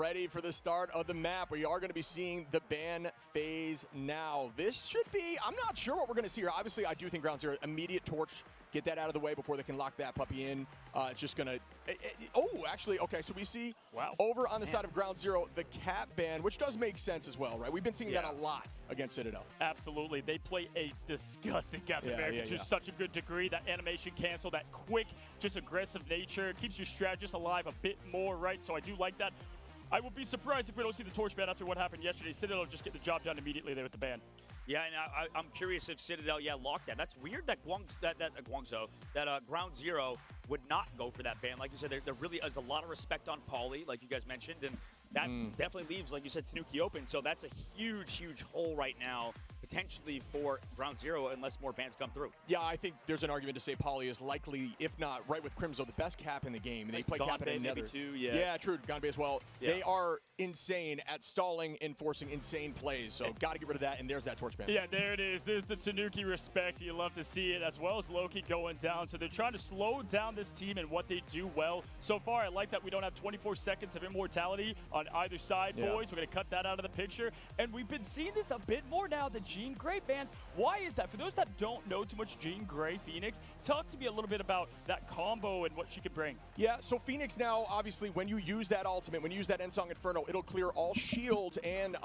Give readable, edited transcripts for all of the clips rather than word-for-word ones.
Ready for the start of the map. We are going to be seeing the ban phase now. This should be, I'm not sure what we're going to see here. Obviously, I do think Ground Zero, immediate torch, get that out of the way before they can lock that puppy in. It's just going to, oh, actually, okay, so we see over on the side of Ground Zero, the cap ban, which does make sense as well, right? We've been seeing that a lot against Citadel. Absolutely. They play a disgusting Captain America to such a good degree. That animation cancel, that quick, just aggressive nature, keeps your strat just alive a bit more, right? So I do like that. I will be surprised if we don't see the torch ban after what happened yesterday. Citadel just get the job done immediately there with the ban. Yeah, and I'm curious if Citadel, locked that. That's weird that Ground Zero would not go for that ban. Like you said, there really is a lot of respect on Pauly, like you guys mentioned, and that definitely leaves, like you said, Tanuki open. So that's a huge, huge hole right now, potentially for Ground Zero, unless more bans come through. Yeah, I think there's an argument to say Pauly is likely, if not right with Crimzo, the best cap in the game. And like they play cap in another. Maybe too, yeah, true. Ganbei as well. Yeah. They are insane at stalling and forcing insane plays. So got to get rid of that. And there's that torch ban. Yeah, there it is. There's the Tanuki respect. You love to see it, as well as Loki going down. So they're trying to slow down this team and what they do well. So far, I like that we don't have 24 seconds of immortality on either side, boys. We're going to cut that out of the picture. And we've been seeing this a bit more now, the Jean Grey bans. Why is that? For those that don't know too much Jean Grey Phoenix, talk to me a little bit about that combo and what she can bring. Yeah, so Phoenix now, obviously, when you use that ultimate, when you use that Endsong Inferno, it'll clear all shields and,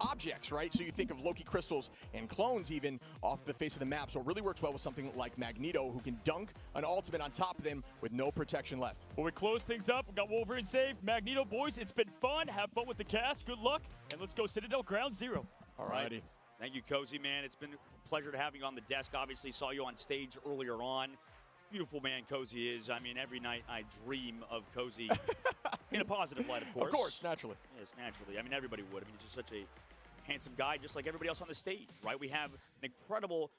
objects, right? So you think of Loki crystals and clones even off the face of the map. So it really works well with something like Magneto, who can dunk an ultimate on top of them with no protection left. Well, we close things up. We got Wolverine saved. Magneto, boys, it's been fun. Have fun with the cast. Good luck. And let's go Citadel Ground Zero. Alrighty. Thank you, Cozy, man. It's been a pleasure to have you on the desk. Obviously, saw you on stage earlier on. Beautiful man Cozy is. I mean, every night I dream of Cozy in a positive light, of course. Of course, naturally. Yes, naturally. I mean, everybody would. I mean, he's just such a handsome guy, just like everybody else on the stage, right? We have an incredible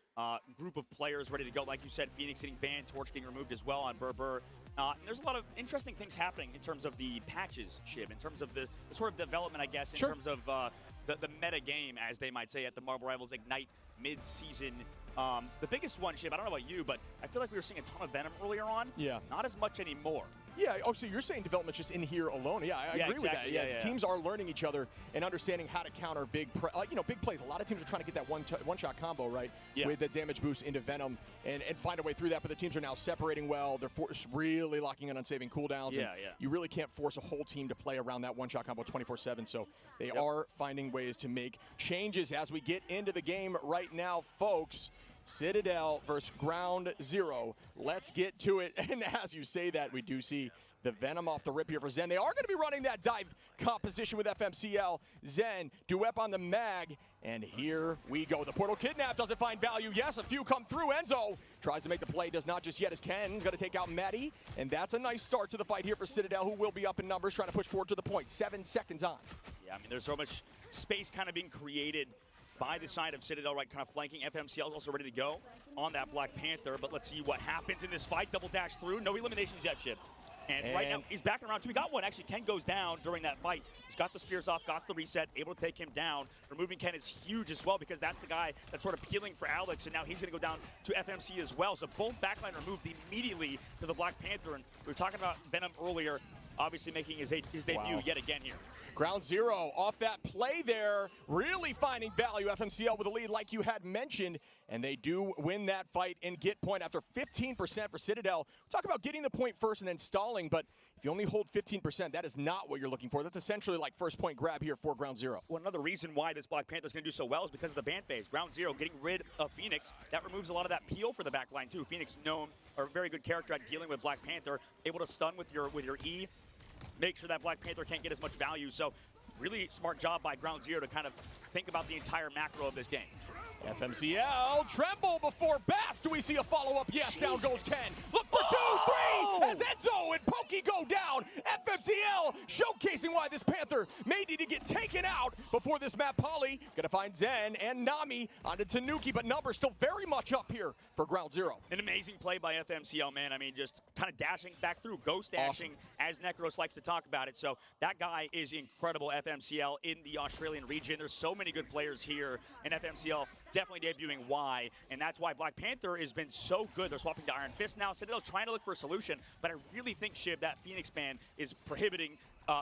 group of players ready to go. Like you said, Phoenix getting banned, Torch getting removed as well on BRBR. And there's a lot of interesting things happening in terms of the patches, Shib, in terms of the sort of development, I guess, in terms of the meta game, as they might say, at the Marvel Rivals Ignite mid-season. The biggest one, Shib, I don't know about you, but I feel like we were seeing a ton of Venom earlier on. Yeah. Not as much anymore. Yeah, oh, so you're saying development just in here alone. Yeah, I agree with that. Yeah, the teams are learning each other and understanding how to counter big plays. A lot of teams are trying to get that one-shot combo, right, with the damage boost into Venom and find a way through that. But the teams are now separating well. They're really locking in on saving cooldowns. Yeah, and you really can't force a whole team to play around that one-shot combo 24/7. So they are finding ways to make changes as we get into the game right now, folks. Citadel versus Ground Zero. Let's get to it. And as you say that, we do see the Venom off the rip here for Zen. They are going to be running that dive composition with FMCL. Zen, Duep on the mag, and here we go. The Portal Kidnap doesn't find value. Yes, a few come through. Enzo tries to make the play, does not just yet as Ken's going to take out Maddie, and that's a nice start to the fight here for Citadel, who will be up in numbers, trying to push forward to the point. 7 seconds on. Yeah, I mean, there's so much space kind of being created by the side of Citadel, right, kind of flanking. FMCL is also ready to go on that Black Panther, but let's see what happens in this fight. Double dash through, no eliminations yet, Chip. And right now, he's back in round 2. He got one. Actually, Ken goes down during that fight. He's got the spears off, got the reset, able to take him down. Removing Ken is huge as well, because that's the guy that's sort of peeling for Alex, and now he's going to go down to FMC as well. So both backline removed immediately to the Black Panther. And we were talking about Venom earlier, obviously making his debut yet again here. Ground Zero off that play there, really finding value. FMCL with a lead like you had mentioned, and they do win that fight and get point after 15% for Citadel. We talk about getting the point first and then stalling, but if you only hold 15%, that is not what you're looking for. That's essentially like first point grab here for Ground Zero. Well, another reason why this Black Panther is going to do so well is because of the ban phase. Ground Zero getting rid of Phoenix, that removes a lot of that peel for the backline too. Phoenix known, or a very good character at dealing with Black Panther, able to stun with your E, make sure that Black Panther can't get as much value. So really smart job by Ground Zero to kind of think about the entire macro of this game. FMCL, tremble before Bass. Do we see a follow-up? Yes, down goes Ken. Look for 2, 3, as Enzo and Pokey go down. FMCL showcasing why this Panther may need to get taken out before this map. Pauly gonna find Zen and Nami onto Tanuki, but numbers still very much up here for Ground Zero. An amazing play by FMCL, man. I mean, just kind of dashing back through, ghost dashing, as Necros likes to talk about it. So that guy is incredible, FMCL, in the Australian region. There's so many good players here, and FMCL definitely debuting why, and that's why Black Panther has been so good. They're swapping to Iron Fist now. Citadel trying to look for a solution, but I really think, Shib, that Phoenix ban is prohibiting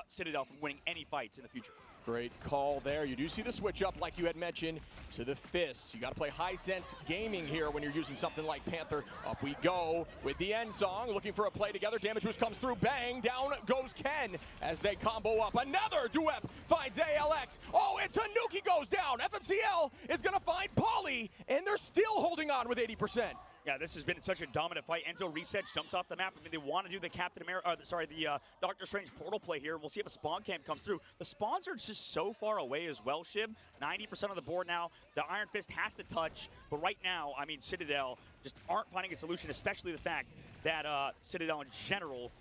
Citadel from winning any fights in the future. Great call there. You do see the switch up, like you had mentioned, to the fist. You got to play high sense gaming here when you're using something like Panther. Up we go with the end song, looking for a play together. Damage boost comes through. Bang, down goes Ken as they combo up. Another Duep finds ALX. Oh, and Tanuki goes down. FMCL is going to find Pauly, and they're still holding on with 80%. Yeah, this has been such a dominant fight. Enzo resets, jumps off the map. I mean, they want to do the the Doctor Strange portal play here. We'll see if a spawn camp comes through. The spawns are just so far away as well, Shib. 90% of the board now. The Iron Fist has to touch, but right now, I mean, Citadel just aren't finding a solution, especially the fact that Citadel in general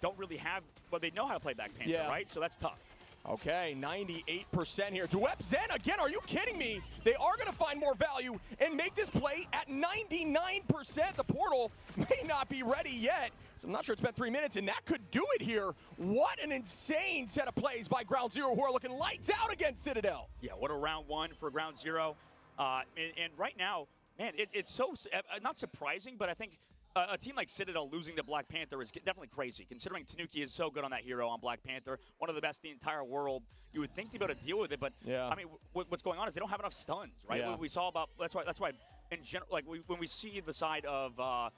don't really have, well, they know how to play Black Panther, right? So that's tough. Okay, 98% here. Duep Zen again, are you kidding me? They are going to find more value and make this play at 99%. The portal may not be ready yet, so I'm not sure it's been 3 minutes, and that could do it here. What an insane set of plays by Ground Zero, who are looking lights out against Citadel. Yeah, what a round one for Ground Zero. And right now, man, it's so, not surprising, but I think a team like Citadel losing to Black Panther is definitely crazy, considering Tanuki is so good on that hero on Black Panther, one of the best in the entire world. You would think to be able to deal with it, but I mean, what's going on is they don't have enough stuns, right? Yeah. We saw about that's why in general, like when we see the side of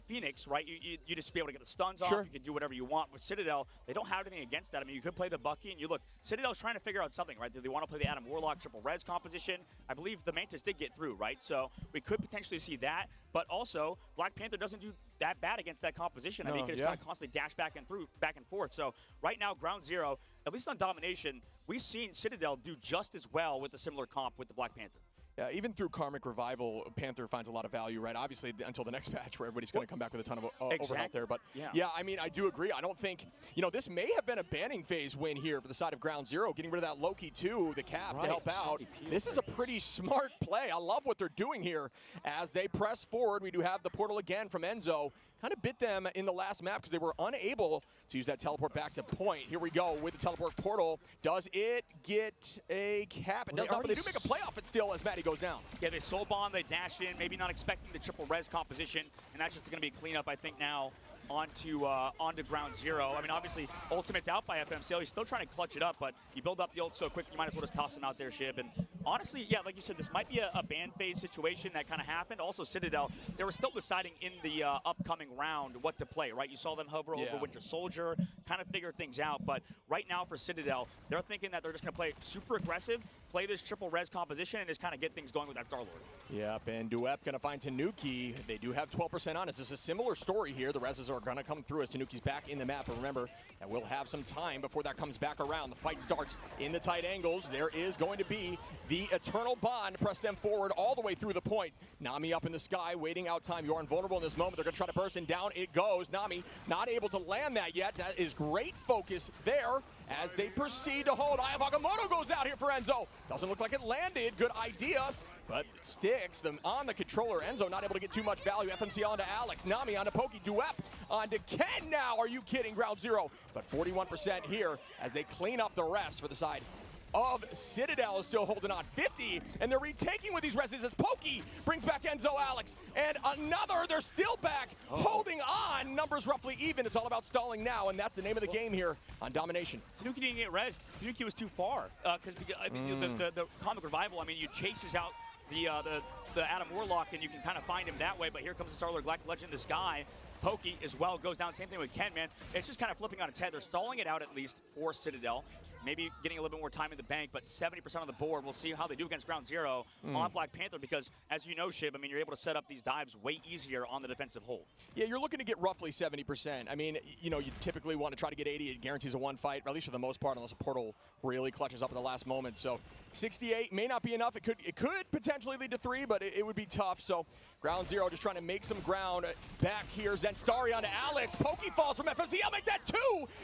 Phoenix, right? You just be able to get the stuns off. You can do whatever you want. With Citadel, they don't have anything against that. I mean, you could play the Bucky, and you look, Citadel's trying to figure out something, right? Do they want to play the Adam Warlock triple res composition? I believe the Mantis did get through, right? So we could potentially see that. But also, Black Panther doesn't do that bad against that composition. I mean, because it's kind of constantly dash back and forth. So right now, Ground Zero, at least on domination, we've seen Citadel do just as well with a similar comp with the Black Panther. Yeah, even through Karmic Revival, Panther finds a lot of value, right? Obviously, until the next patch where everybody's going to come back with a ton of overhealth there. But yeah, I mean, I do agree. I don't think, this may have been a banning phase win here for the side of Ground Zero, getting rid of that Loki too, the cap to help out. This is a pretty smart play. I love what they're doing here as they press forward. We do have the portal again from Enzo. Kind of bit them in the last map because they were unable to use that teleport back to point. Here we go with the teleport portal. Does it get a cap? It does not, but they do make a play off it still as Matty goes down. Yeah, they soul bomb, they dash in, maybe not expecting the triple res composition, and that's just going to be a cleanup, I think, now onto Ground Zero. I mean, obviously, Ultimate's out by FMCL. He's still trying to clutch it up, but you build up the ult so quick, you might as well just toss him out there, Shib. And honestly, yeah, like you said, this might be a ban phase situation that kind of happened. Also, Citadel, they were still deciding in the upcoming round what to play, right? You saw them hover over Winter Soldier, kind of figure things out. But right now for Citadel, they're thinking that they're just going to play super aggressive, play this triple res composition, and just kind of get things going with that Star-Lord. Yep, and Duep going to find Tanuki. They do have 12% on us. This is a similar story here. The reses are going to come through as Tanuki's back in the map. But remember, that we'll have some time before that comes back around. The fight starts in the tight angles. There is going to be the Eternal Bond. Press them forward all the way through the point. Nami up in the sky, waiting out time. You are invulnerable in this moment. They're going to try to burst, and down it goes. Nami not able to land that yet. That is great focus there as they proceed to hold. Eye of Agamotto goes out here for Enzo. Doesn't look like it landed. Good idea. But sticks them on the controller. Enzo not able to get too much value. FMCL onto Alex. Nami onto Pokey. Duep onto Ken now. Are you kidding? Ground Zero. But 41% here as they clean up the rest for the side of Citadel is still holding on 50, and they're retaking with these reses as Pokey brings back Enzo Alex, and another, they're still back, holding on, numbers roughly even. It's all about stalling now, and that's the name of the game here on Domination. Tanuki didn't get rezzed. Tanuki was too far, because I mean, the Comic Revival, I mean, you chases out the Adam Warlock, and you can kind of find him that way, but here comes the Star-Lord Galactic Legend in the sky. Pokey as well goes down. Same thing with Ken, man. It's just kind of flipping on its head. They're stalling it out at least for Citadel. Maybe getting a little bit more time in the bank, but 70% of the board. We'll see how they do against Ground Zero on Black Panther because, as you know, Shib, I mean, you're able to set up these dives way easier on the defensive hold. Yeah, you're looking to get roughly 70%. I mean, you typically want to try to get 80. It guarantees a one fight, or at least for the most part, unless a portal really clutches up at the last moment. So 68 may not be enough. It could potentially lead to 3, but it would be tough. So Ground Zero just trying to make some ground back here. Zenstari onto Alex. Pokey falls from FMCL. Make that 2.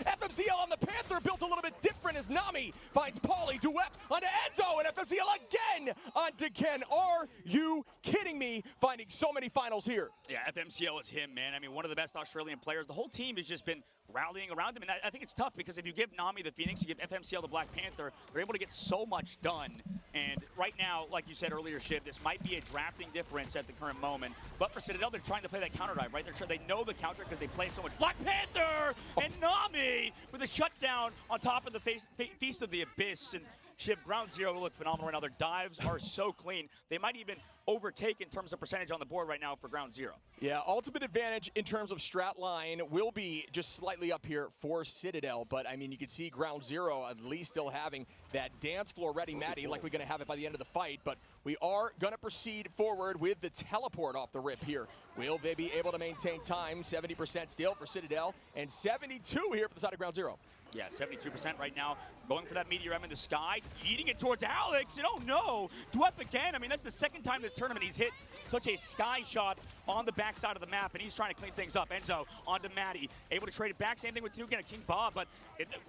FMCL on the Panther built a little bit different as Nami finds Pauly. Duep onto Enzo, and FMCL again onto Ken. Are you kidding me? Finding so many finals here. Yeah, FMCL is him, man. I mean, one of the best Australian players. The whole team has just been rallying around him, and I think it's tough because if you give Nami the Phoenix, you give FMCL the Black Panther, they're able to get so much done And right now, like you said earlier, Shiv, this might be a drafting difference at the current moment. But for Citadel, they're trying to play that counter dive, right? They know the counter because they play so much. Black Panther and Nami with a shutdown on top of the Feast of the Abyss. And Shiv, Ground Zero look phenomenal right now. Their dives are so clean. They might even overtake in terms of percentage on the board right now for Ground Zero. Yeah, ultimate advantage in terms of strat line will be just slightly up here for Citadel. But, I mean, you can see Ground Zero at least still having that dance floor ready. Maddie, likely going to have it by the end of the fight. But we are going to proceed forward with the teleport off the rip here. Will they be able to maintain time? 70% still for Citadel and 72 here for the side of Ground Zero. Yeah, 72% right now, going for that Meteor M in the sky, eating it towards Alex, and oh no, Dwep again. I mean, that's the second time this tournament he's hit such a sky shot on the backside of the map, and he's trying to clean things up. Enzo onto Maddie, able to trade it back. Same thing with Tanuki and King Bob, but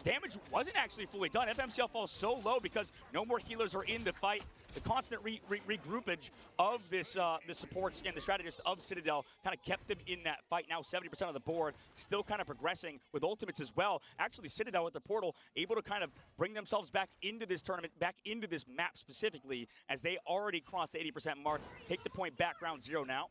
damage wasn't actually fully done. FMCL falls so low because no more healers are in the fight. The constant regroupage of this the supports and the strategists of Citadel kind of kept them in that fight. Now 70% of the board, still kind of progressing with ultimates as well. Actually, Citadel with the portal able to kind of bring themselves back into this tournament, back into this map specifically, as they already crossed the 80% mark. Take the point back, Ground Zero now.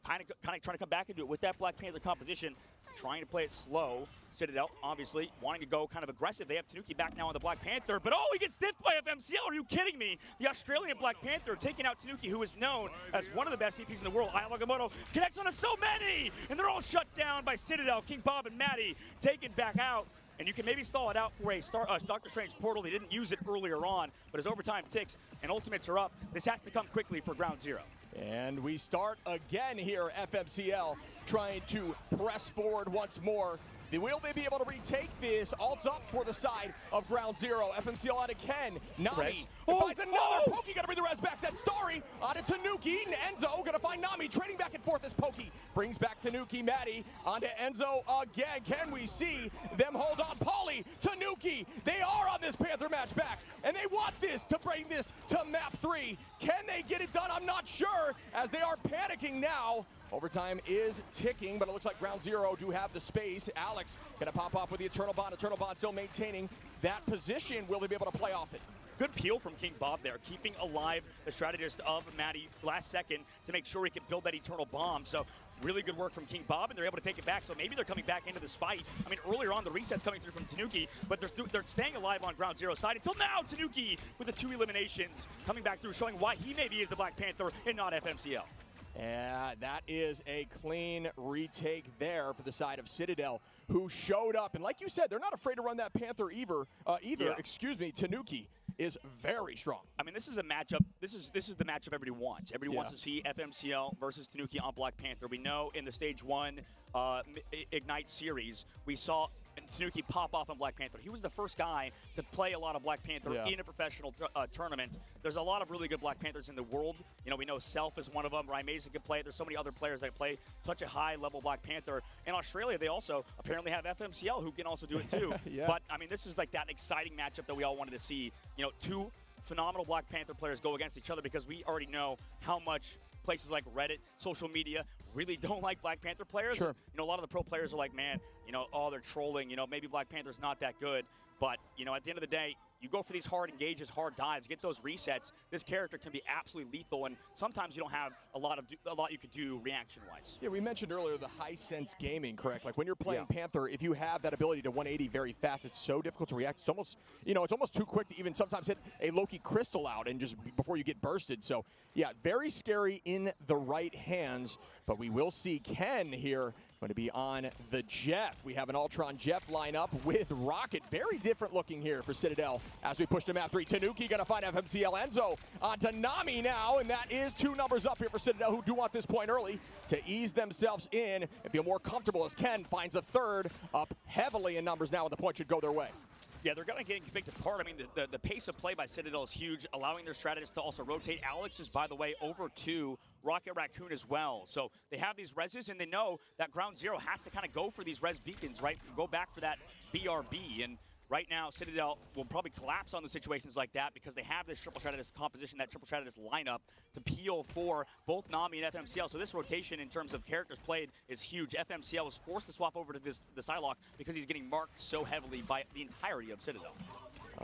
Kind of trying to come back into it with that Black Panther composition. Trying to play it slow. Citadel, obviously, wanting to go kind of aggressive. They have Tanuki back now on the Black Panther, but oh, he gets stiffed by FMCL. Are you kidding me? The Australian Black Panther taking out Tanuki, who is known as one of the best PPs in the world. Ayalagamoto connects onto so many, and they're all shut down by Citadel. King Bob and Maddie taken back out. And you can maybe stall it out for a Doctor Strange portal. They didn't use it earlier on, but as overtime ticks and ultimates are up, this has to come quickly for Ground Zero. And we start again here, FMCL trying to press forward once more. Will they be able to retake this? Ult's up for the side of Ground Zero. FMCL out of Ken. Nami finds another Pokey. Got to bring the res back. Set Starry onto Tanuki. And Enzo going to find Nami. Trading back and forth as Pokey brings back Tanuki. Maddie onto Enzo again. Can we see them hold on? Pauly, Tanuki. They are on this Panther match back. And they want this to bring this to map 3. Can they get it done? I'm not sure, as they are panicking now. Overtime is ticking, but it looks like Ground Zero do have the space. Alex gonna pop off with the Eternal Bond. Eternal Bond still maintaining that position. Will they be able to play off it? Good peel from King Bob there, keeping alive the strategist of Maddie last second to make sure he could build that Eternal Bomb. So really good work from King Bob, and they're able to take it back. So maybe they're coming back into this fight. I mean, earlier on, the reset's coming through from Tanuki, but they're staying alive on Ground Zero's side. Until now, Tanuki with the 2 eliminations, coming back through, showing why he maybe is the Black Panther and not FMCL. Yeah, that is a clean retake there for the side of Citadel, who showed up. And like you said, they're not afraid to run that Panther either. Yeah. Excuse me, Tanuki is very strong. I mean, this is a matchup. This is the matchup everybody wants. Everybody wants to see FMCL versus Tanuki on Black Panther. We know in the Stage 1 Ignite series, we saw Tanuki pop off on Black Panther. He was the first guy to play a lot of Black Panther in a professional tournament. There's a lot of really good Black Panthers in the world. You know, we know Self is one of them. Ryan Mason can play it. There's so many other players that play such a high-level Black Panther. In Australia, they also apparently have FMCL who can also do it too. But, I mean, this is like that exciting matchup that we all wanted to see. You know, 2 phenomenal Black Panther players go against each other, because we already know how much places like Reddit, social media, really don't like Black Panther players. Sure. You know, a lot of the pro players are like, man, you know, oh, they're trolling. You know, maybe Black Panther's not that good. But, you know, at the end of the day, you go for these hard engages, hard dives, get those resets. This character can be absolutely lethal, and sometimes you don't have a lot you could do reaction-wise. Yeah, we mentioned earlier the high sense gaming, correct? Like when you're playing Panther, if you have that ability to 180 very fast, it's so difficult to react. It's almost, you know, it's almost too quick to even sometimes hit a Loki crystal out and just before you get bursted. So yeah, very scary in the right hands. But we will see Ken here going to be on the Jeff. We have an Ultron Jeff lineup with Rocket. Very different looking here for Citadel as we push to map 3. Tanuki going to find FMCL. Enzo onto Nami now, and that is 2 numbers up here for Citadel, who do want this point early to ease themselves in and feel more comfortable, as Ken finds a 3rd up heavily in numbers now, and the point should go their way. Yeah, they're going to get picked apart. I mean, the pace of play by Citadel is huge, allowing their strategists to also rotate. Alex is, by the way, over to Rocket Raccoon as well. So they have these reses, and they know that Ground Zero has to kind of go for these res beacons, right? Go back for that BRB. And right now, Citadel will probably collapse on the situations like that because they have this triple strategist composition, that triple strategist lineup to peel for both Nami and FMCL. So this rotation in terms of characters played is huge. FMCL was forced to swap over to the Psylocke because he's getting marked so heavily by the entirety of Citadel.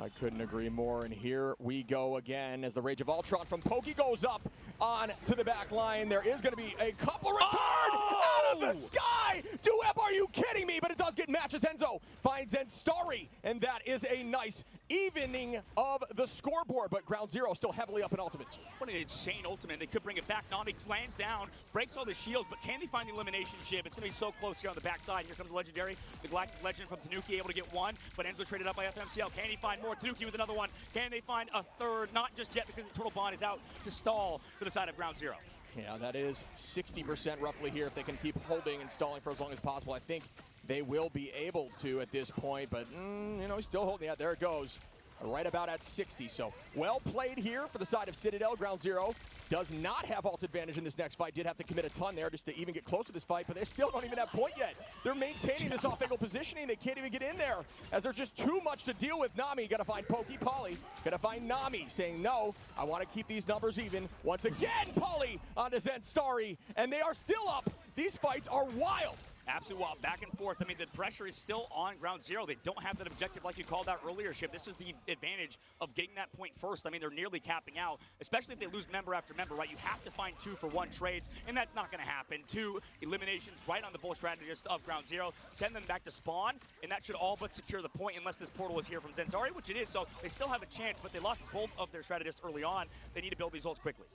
I couldn't agree more, and here we go again as the Rage of Ultron from Pokey goes up on to the back line. There is going to be a couple return out of the sky! Duep, are you kidding me? But it does get matches. Enzo finds Zenstari, and that is a nice evening of the scoreboard, but Ground Zero still heavily up in ultimates. What an insane ultimate. They could bring it back. Nami lands down, breaks all the shields, but can they find the elimination chip? It's going to be so close here on the backside. Here comes the Legendary. The Galactic Legend from Tanuki able to get one, but Enzo traded up by FMCL. Can he find more? Tanuki with another one. Can they find a third? Not just yet because the Turtle Bond is out to stall for the side of Ground Zero. Yeah, that is 60% roughly here. If they can keep holding and stalling for as long as possible, I think they will be able to at this point, but you know, he's still holding. Yeah, there it goes. Right about at 60. So well played here for the side of Citadel. Ground Zero does not have ult advantage in this next fight. Did have to commit a ton there just to even get close to this fight, but they still don't even have point yet. They're maintaining this off-angle positioning. They can't even get in there as there's just too much to deal with. Nami got to find Pokey. Polly got to find Nami saying, no, I want to keep these numbers even. Once again, Polly onto Zenstari, and they are still up. These fights are wild. Absolutely wild, back and forth. I mean, the pressure is still on Ground Zero. They don't have that objective like you called out earlier, Ship. This is the advantage of getting that point first. I mean, they're nearly capping out, especially if they lose member after member, right? You have to find 2 for 1 trades, and that's not going to happen. 2 eliminations right on the bull strategist of Ground Zero. Send them back to spawn, and that should all but secure the point unless this portal is here from Zenstari, which it is, so they still have a chance, but they lost both of their strategists early on. They need to build these ults quickly.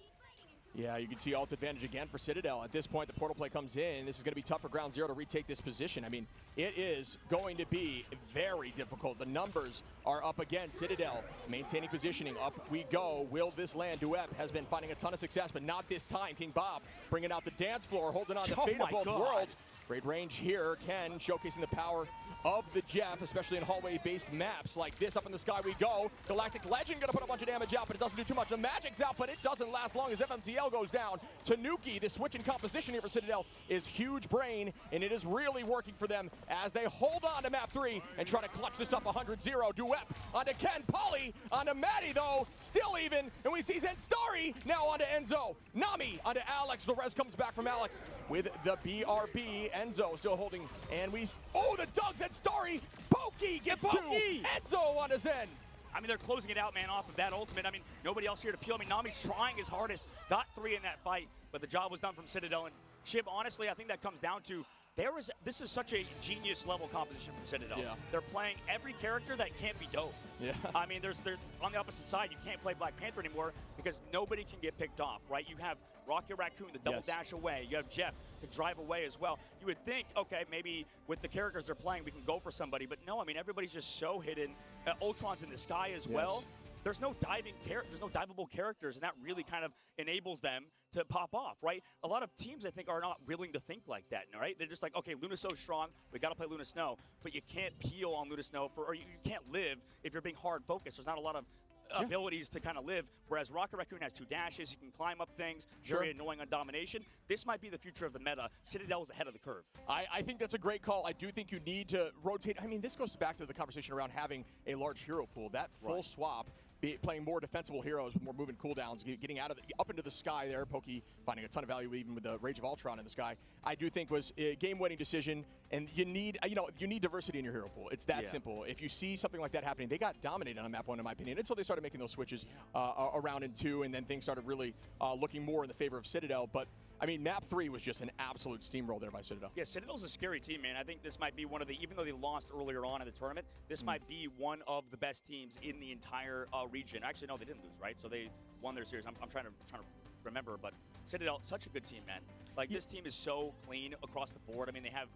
Yeah, you can see ult advantage again for Citadel. At this point, the portal play comes in. This is going to be tough for Ground Zero to retake this position. I mean, it is going to be very difficult. The numbers are up again. Citadel maintaining positioning. Up we go. Will this land? Duep has been finding a ton of success, but not this time. King Bob bringing out the dance floor, holding on to fate of both worlds. Great range here. Ken showcasing the power of the Jeff, especially in hallway-based maps like this. Up in the sky we go. Galactic Legend gonna put a bunch of damage out, but it doesn't do too much. The magic's out, but it doesn't last long as FMCL goes down. Tanuki, the switch in composition here for Citadel is huge brain, and it is really working for them as they hold on to map 3 and try to clutch this up 100-0. Duep onto Ken. Polly onto Maddie, though, still even, and we see Zenstari now onto Enzo. Nami onto Alex. The res comes back from Alex with the BRB. Enzo still holding, and the Doug's Zenstari. Pokey gets 2. Enzo onto Zen. I mean, they're closing it out, man, off of that ultimate. I mean, nobody else here to peel. I mean, Nami's trying his hardest. Got 3 in that fight, but the job was done from Citadel. And Chip, honestly, I think that comes down to this is such a genius level composition from Citadel. Yeah. They're playing every character that can't be dope. Yeah. I mean, they're on the opposite side. You can't play Black Panther anymore because nobody can get picked off, right? You have Rocket Raccoon, the double dash away. You have Jeff to drive away as well. You would think, okay, maybe with the characters they're playing, we can go for somebody. But no, I mean, everybody's just so hidden. Ultron's in the sky as well. There's no diveable characters, and that really kind of enables them to pop off, right? A lot of teams, I think, are not willing to think like that, right? They're just like, okay, Luna's so strong, we got to play Luna Snow, but you can't peel on Luna Snow, or you can't live if you're being hard focused. There's not a lot of abilities to kind of live, whereas Rocket Raccoon has 2 dashes, he can climb up things, very annoying on domination. This might be the future of the meta. Citadel's ahead of the curve. I think that's a great call. I do think you need to rotate. I mean, this goes back to the conversation around having a large hero pool. That full swap, playing more defensible heroes with more movement cooldowns, getting out of up into the sky there. Pokey finding a ton of value even with the Rage of Ultron in the sky. I do think was a game-winning decision, and you need diversity in your hero pool. It's that simple. If you see something like that happening, they got dominated on map 1 in my opinion until they started making those switches around in 2, and then things started really looking more in the favor of Citadel. But I mean, map 3 was just an absolute steamroll there by Citadel. Yeah, Citadel's a scary team, man. I think this might be one of the, even though they lost earlier on in the tournament, this might be one of the best teams in the entire region. Actually, no, they didn't lose, right? So they won their series. I'm trying to remember, but Citadel, such a good team, man. Like, this team is so clean across the board. I mean, they have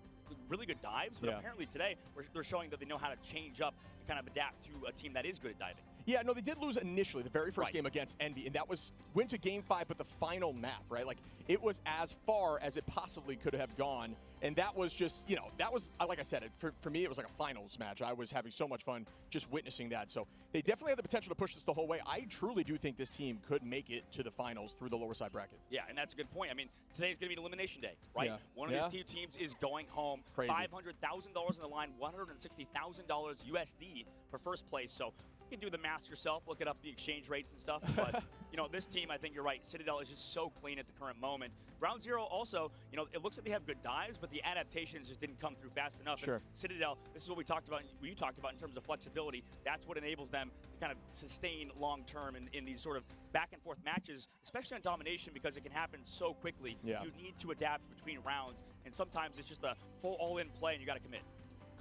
really good dives, but apparently today they're showing that they know how to change up and kind of adapt to a team that is good at diving. Yeah, no, they did lose initially, the very first game against Envy, and that went to game 5, but the final map, right? Like, it was as far as it possibly could have gone, and that was just, that was, like I said, for me, it was like a finals match. I was having so much fun just witnessing that. So they definitely have the potential to push this the whole way. I truly do think this team could make it to the finals through the lower side bracket. Yeah, and that's a good point. I mean, today's going to be an elimination day, right? Yeah. One of these 2 teams is going home. Crazy. $500,000 on the line, $160,000 USD for first place. So can do the math yourself, look it up, the exchange rates and stuff. But, you know, this team, I think you're right. Citadel is just so clean at the current moment. Ground Zero also, you know, it looks like they have good dives, but the adaptations just didn't come through fast enough. Sure. And Citadel, this is what we talked about, what you talked about in terms of flexibility. That's what enables them to kind of sustain long-term in these sort of back-and-forth matches, especially on domination, because it can happen so quickly. Yeah. You need to adapt between rounds, and sometimes it's just a full all-in play, and you got to commit.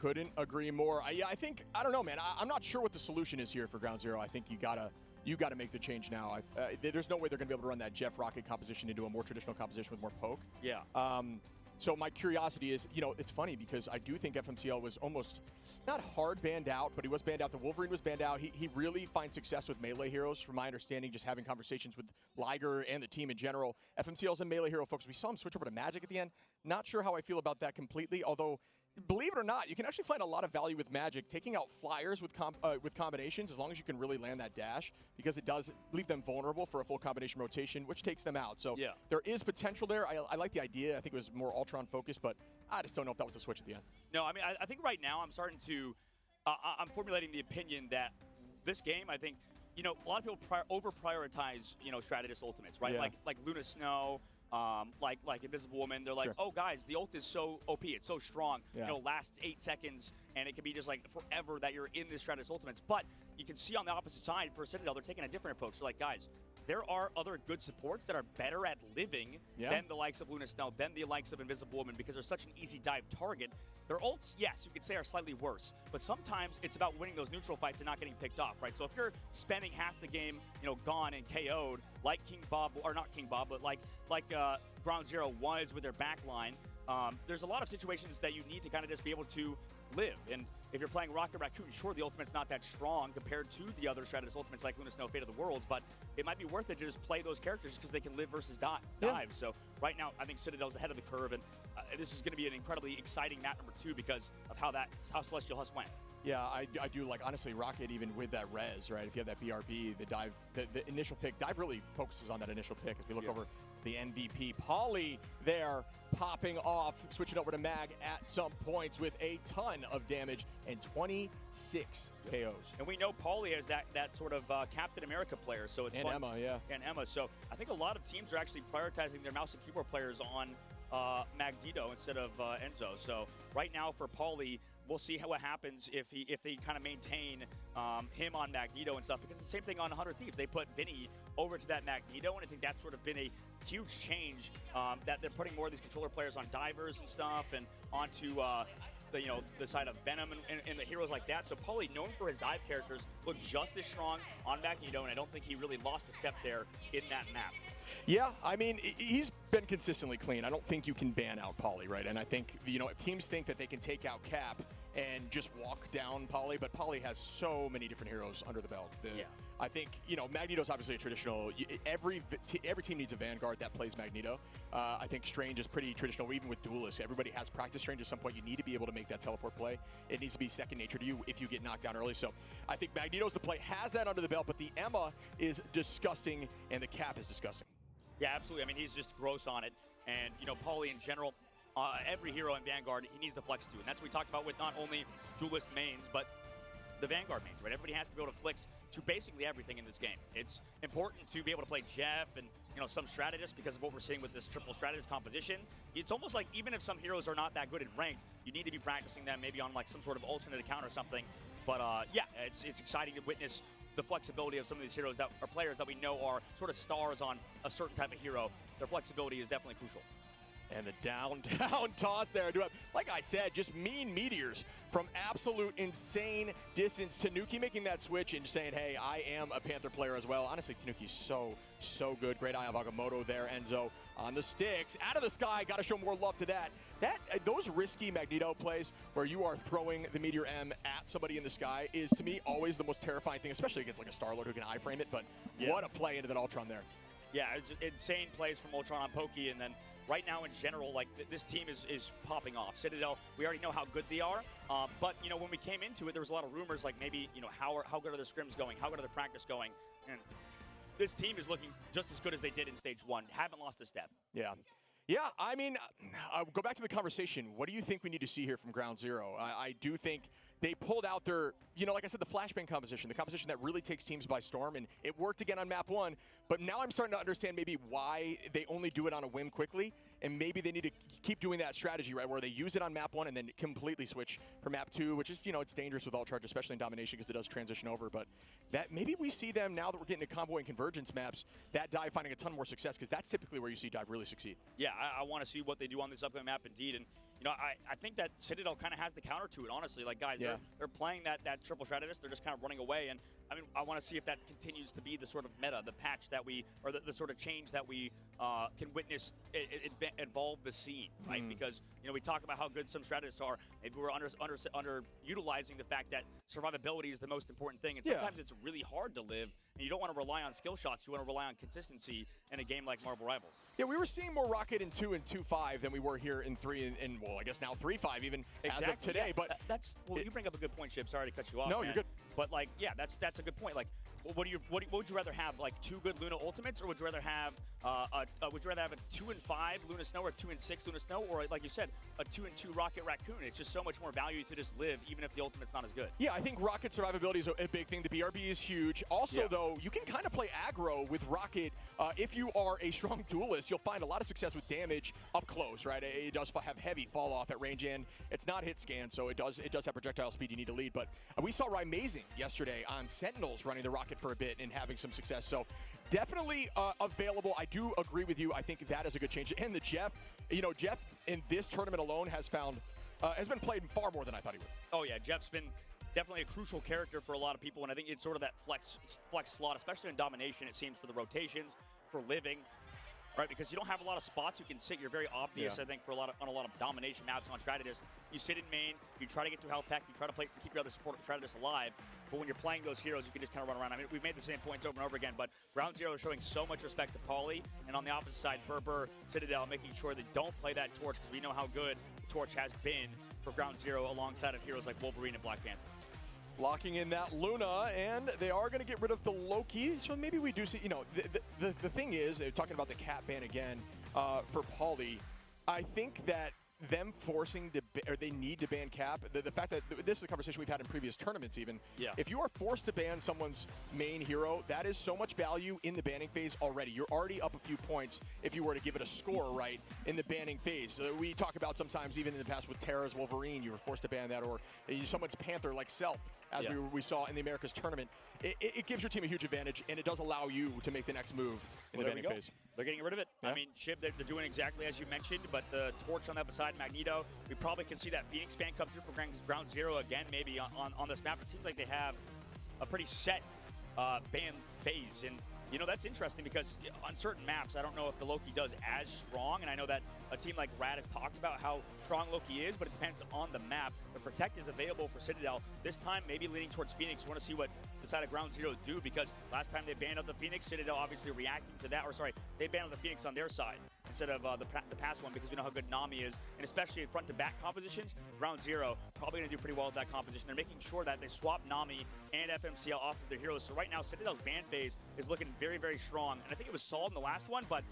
Couldn't agree more. Yeah, I think, I don't know, man. I'm not sure what the solution is here for Ground Zero. I think you gotta make the change now. There's no way they're gonna be able to run that Jeff Rocket composition into a more traditional composition with more poke. Yeah. So my curiosity is, you know, it's funny because I do think FMCL was almost not hard banned out, but he was banned out. The Wolverine was banned out. He really finds success with melee heroes, from my understanding, just having conversations with Liger and the team in general. FMCL's a melee hero, folks. We saw him switch over to Magic at the end. Not sure how I feel about that completely, although, believe it or not, you can actually find a lot of value with Magic, taking out flyers with combinations, as long as you can really land that dash, because it does leave them vulnerable for a full combination rotation, which takes them out. So yeah, there is potential there. I like the idea. I think it was more Ultron focused, but I just don't know if that was the switch at the end. No, I mean, I think right now I'm starting to, I'm formulating the opinion that this game, I think, you know, a lot of people over-prioritize, you know, strategist ultimates, right? Yeah. Like Luna Snow, like Invisible Woman. They're like, Sure. oh, guys, the ult is so OP, it's so strong. Yeah. You know, lasts 8 seconds, and it can be just like forever that you're in this strategist ultimates. But you can see on the opposite side for Citadel, they're taking a different approach. They're like, guys, there are other good supports that are better at living than the likes of Luna Snow, than the likes of Invisible Woman, because they're such an easy dive target. Their ults, yes, you could say are slightly worse, but sometimes it's about winning those neutral fights and not getting picked off, right? So if you're spending half the game, you know, gone and KO'd, like King Bob, or not King Bob, but like Ground Zero was with their backline, there's a lot of situations that you need to kind of just be able to live. And if you're playing Rocket Raccoon, sure, the ultimate's not that strong compared to the other strategist ultimates like Luna Snow, Fate of the Worlds, but it might be worth it to just play those characters because they can live versus dive. So right now, I think Citadel's ahead of the curve, and this is going to be an incredibly exciting map number 2 because of how Celestial Husk went. Yeah, I do like, honestly, Rocket, even with that res, right? If you have that BRB, the dive, the initial pick, dive really focuses on that initial pick. As we look over to the MVP, Pauly there popping off, switching over to Mag at some points with a ton of damage and 26 KOs. And we know Pauly as that sort of Captain America player, so it's fun. Emma, yeah. And Emma, so I think a lot of teams are actually prioritizing their mouse and keyboard players on Magneto instead of Enzo. So right now for Pauly, we'll see what happens if they kind of maintain him on Magneto and stuff, because it's the same thing on 100 Thieves. They put Vinny over to that Magneto, and I think that's sort of been a huge change, that they're putting more of these controller players on divers and stuff, and onto the side of Venom and the heroes like that. So Pauly, known for his dive characters, looked just as strong on Magneto, and I don't think he really lost a step there in that map. Yeah, I mean, he's been consistently clean. I don't think you can ban out Pauly, right? And I think, you know, if teams think that they can take out Cap and just walk down Pauly, but Pauly has so many different heroes under the belt. I think, you know, Magneto's obviously a traditional, every team needs a Vanguard that plays Magneto. I think Strange is pretty traditional, even with Duelists. Everybody has practice Strange at some point. You need to be able to make that teleport play. It needs to be second nature to you if you get knocked down early. So I think Magneto's the play, has that under the belt, but the Emma is disgusting and the Cap is disgusting. Yeah, absolutely. I mean, he's just gross on it. And, you know, Pauly in general, every hero in Vanguard, he needs to flex to. And that's what we talked about with not only Duelist mains, but the Vanguard mains, right? Everybody has to be able to flex to basically everything in this game. It's important to be able to play Jeff and, you know, some strategists because of what we're seeing with this triple strategist composition. It's almost like even if some heroes are not that good in ranked, you need to be practicing them maybe on like some sort of alternate account or something. But yeah, it's exciting to witness the flexibility of some of these heroes that are players that we know are sort of stars on a certain type of hero. Their flexibility is definitely crucial. And the down toss there. Like I said, just mean meteors from absolute insane distance. Tanuki making that switch and saying, hey, I am a Panther player as well. Honestly, Tanuki's so good. Great eye of Agamotto there. Enzo on the sticks. Out of the sky. Got to show more love to that. Those risky Magneto plays where you are throwing the Meteor M at somebody in the sky is, to me, always the most terrifying thing, especially against like a Star-Lord who can iframe it. But what a play into that Ultron there. Yeah, it's insane plays from Ultron on Pokey, and then right now in general, like this team is popping off. Citadel, we already know how good they are, but you know, when we came into it, there was a lot of rumors like maybe, you know, how good are their scrims going, how good are their practice going, and this team is looking just as good as they did in stage 1. Haven't lost a step. Yeah, I mean, I'll go back to the conversation. What do you think we need to see here from Ground Zero? I do think they pulled out their, like I said, the flashbang composition, the composition that really takes teams by storm, and it worked again on map 1. But now I'm starting to understand maybe why they only do it on a whim quickly, and maybe they need to keep doing that strategy, right, where they use it on map 1 and then completely switch for map 2, which is, it's dangerous with alt charge, especially in domination because it does transition over. But that maybe we see them now that we're getting to convoy and convergence maps, that dive finding a ton more success, because that's typically where you see dive really succeed. Yeah, I want to see what they do on this upcoming map indeed. And I think that Citadel kind of has the counter to it, honestly. Like, guys, they're playing that triple strategist. They're just kind of running away. And, I mean, I want to see if that continues to be the sort of meta, the patch that we, or the sort of change that we can witness evolve the scene, right? Because, we talk about how good some strategists are. Maybe we're underutilizing the fact that survivability is the most important thing. And sometimes it's really hard to live, and you don't want to rely on skill shots. You want to rely on consistency in a game like Marvel Rivals. Yeah, we were seeing more Rocket in 2 and 2.5 than we were here in 3 and well, I guess now 3.5 even as of today. Yeah. But that's you bring up a good point, Chip. Sorry to cut you off. No, man. you're good. But like, yeah, that's a good point. Like, what would you rather have? Like 2 good Luna ultimates, or would you rather have a 2 and 5 Luna Snow, or 2 and 6 Luna Snow, or like you said, a 2 and 2 Rocket Raccoon? It's just so much more value to just live, even if the ultimate's not as good. Yeah, I think Rocket survivability is a big thing. The BRB is huge. Also, though, you can kind of play aggro with Rocket. If you are a strong duelist, you'll find a lot of success with damage up close, right? It does have heavy fall off at range, and it's not hit scan, so it does have projectile speed you need to lead. But we saw Rymazing yesterday on Sentinels running the Rocket for a bit and having some success. So definitely available. I do agree with you. I think that is a good change. And the Jeff, Jeff in this tournament alone has been played far more than I thought he would. Oh yeah, Jeff's been definitely a crucial character for a lot of people, and I think it's sort of that flex slot, especially in domination, it seems, for the rotations, for living, right? Because you don't have a lot of spots you can sit. You're very obvious, I think, on a lot of domination maps on strategists. You sit in main, you try to get to a health pack, you try to keep your other support strategists alive, but when you're playing those heroes, you can just kind of run around. I mean, we've made the same points over and over again, but Ground Zero is showing so much respect to Pauly, and on the opposite side, BRBR, Citadel, making sure they don't play that Torch, because we know how good the Torch has been for Ground Zero alongside of heroes like Wolverine and Black Panther. Locking in that Luna, and they are going to get rid of the Loki, so maybe we do see, the thing is, talking about the cat ban again for Pauly, I think that them forcing to, or they need to ban Cap, the fact that this is a conversation we've had in previous tournaments even. Yeah. If you are forced to ban someone's main hero, that is so much value in the banning phase already. You're already up a few points if you were to give it a score, right, in the banning phase. So we talk about sometimes even in the past with Terra's Wolverine, you were forced to ban that, or someone's Panther like Self, as we saw in the Americas tournament. It gives your team a huge advantage, and it does allow you to make the next move in the banning phase. They're getting rid of it. I mean, Chip, they're doing exactly as you mentioned, but the Torch on the other side, Magneto, we probably can see that Phoenix ban come through for Ground Zero again, maybe on this map. It seems like they have a pretty set ban phase, and that's interesting because on certain maps, I don't know if the Loki does as strong, and I know that a team like Rad has talked about how strong Loki is, but it depends on the map. The Protect is available for Citadel. This time, maybe leaning towards Phoenix. We want to see what the side of Ground Zero do, because last time they banned out the Phoenix, Citadel obviously reacting to that, or sorry, they banned out the Phoenix on their side instead of the past one, because we know how good Nami is, and especially in front-to-back compositions, Ground Zero probably going to do pretty well with that composition. They're making sure that they swap Nami and FMCL off of their heroes. So right now, Citadel's ban phase is looking very, very strong, and I think it was solid in the last one, but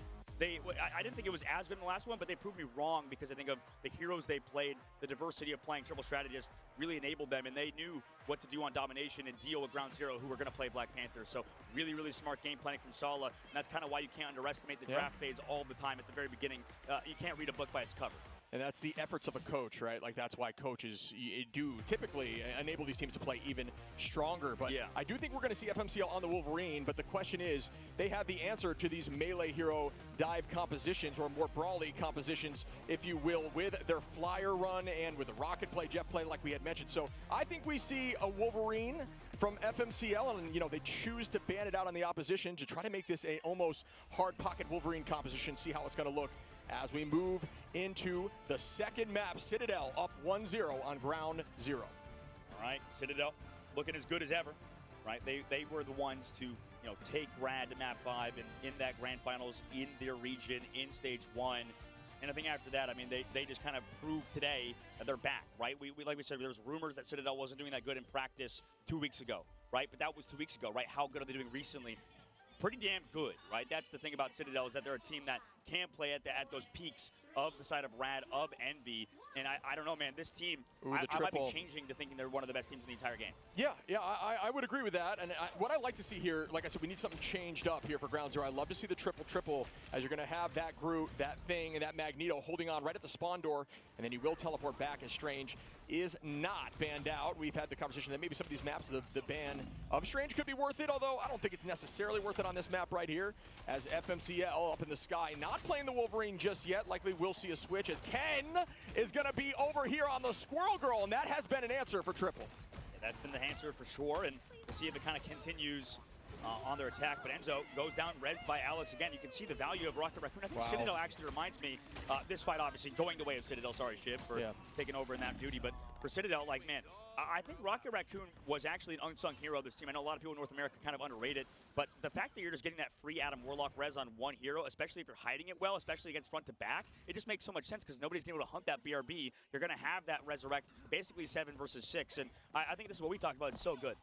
I didn't think it was as good in the last one, but they proved me wrong because I think of the heroes they played, the diversity of playing triple strategists really enabled them, and they knew what to do on domination and deal with Ground Zero, who were going to play Black Panther. So really, really smart game planning from Sala, and that's kind of why you can't underestimate the draft phase all the time at the very beginning. You can't read a book by its cover. And that's the efforts of a coach, right? Like, that's why coaches do typically enable these teams to play even stronger. But I do think we're going to see FMCL on the Wolverine, but the question is, they have the answer to these melee hero dive compositions, or more brawly compositions, if you will, with their flyer run and with the rocket play, jet play, like we had mentioned. So I think we see a Wolverine from FMCL, and they choose to ban it out on the opposition to try to make this a almost hard pocket Wolverine composition, see how it's going to look as we move into the second map. Citadel up 1-0 on Ground Zero. All right, Citadel looking as good as ever, right? They were the ones to take Rad to map 5 and in that grand finals in their region in stage 1. And I think after that, I mean, they just kind of proved today that they're back, right? We like we said, there was rumors that Citadel wasn't doing that good in practice 2 weeks ago, right? But that was 2 weeks ago, right? How good are they doing recently? Pretty damn good, right? That's the thing about Citadel, is that they're a team that can play at those peaks of the side of Rad, of Envy, And I don't know, man, this team, Ooh, I might be changing to thinking they're one of the best teams in the entire game. Yeah, I would agree with that. And what I like to see here, like I said, we need something changed up here for Ground Zero. I love to see the triple as you're going to have that Groot, that Thing, and that Magneto holding on right at the spawn door, and then he will teleport back as Strange is not banned out. We've had the conversation that maybe some of these maps, the ban of Strange could be worth it, although I don't think it's necessarily worth it on this map right here, as FMCL up in the sky, not playing the Wolverine just yet. Likely we'll see a switch as Ken is going to be over here on the Squirrel Girl, and that has been an answer for Triple. Yeah, that's been the answer for sure, and we'll see if it kind of continues on their attack. But Enzo goes down, rezzed by Alex again. You can see the value of Rocket Raccoon. I think Citadel actually reminds me, this fight obviously going the way of Citadel. Sorry, Shiv, for taking over in that duty. But for Citadel, like, man, I think Rocket Raccoon was actually an unsung hero of this team. I know a lot of people in North America kind of underrate it, but the fact that you're just getting that free Adam Warlock res on one hero, especially if you're hiding it well, especially against front to back, it just makes so much sense because nobody's been able to hunt that BRB. You're going to have that resurrect, basically 7 versus 6, and I think this is what we talked about. It's so good.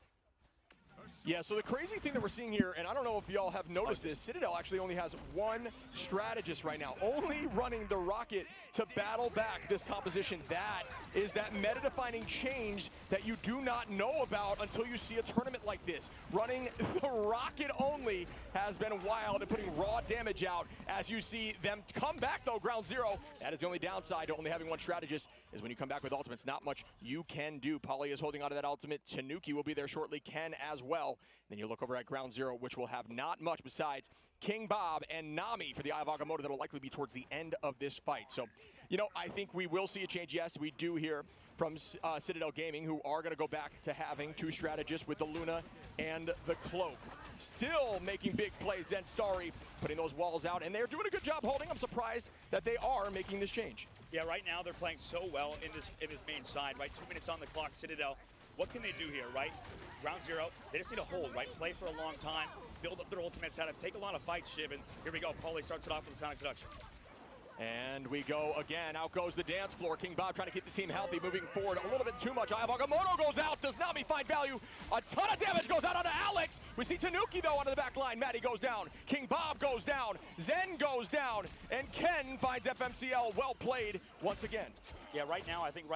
Yeah, so the crazy thing that we're seeing here, and I don't know if y'all have noticed this, Citadel actually only has one strategist right now, only running the Rocket to battle back this composition. That is that meta-defining change that you do not know about until you see a tournament like this. Running the Rocket only has been wild and putting raw damage out as you see them come back, though, Ground Zero. That is the only downside to only having one strategist, is when you come back with ultimates, not much you can do. Polly is holding onto that ultimate. Tanuki will be there shortly, Ken as well. Then you look over at Ground Zero, which will have not much besides King Bob and Nami for the Eye of Agamotto. That'll likely be towards the end of this fight. So, you know, I think we will see a change. Yes, we do hear from Citadel Gaming, who are going to go back to having two strategists with the Luna and the Cloak. Still making big plays. Zen Starry putting those walls out, and they're doing a good job holding. I'm surprised that they are making this change. Yeah, right now they're playing so well in this main side, right? 2 minutes on the clock, Citadel. What can they do here, right? Ground Zero, they just need to hold, right? Play for a long time, build up their ultimate setup, take a lot of fights, Shiv, and here we go. Paulie starts it off with the Sonic Seduction. And we go again. Out goes the dance floor. King Bob trying to keep the team healthy, moving forward a little bit too much. Eye of Agamotto goes out. Does Nami find value? A ton of damage goes out onto Alex. We see Tanuki, though, onto the back line. Maddie goes down. King Bob goes down. Zen goes down. And Ken finds FMCL. Well played once again. Yeah, right now, I think,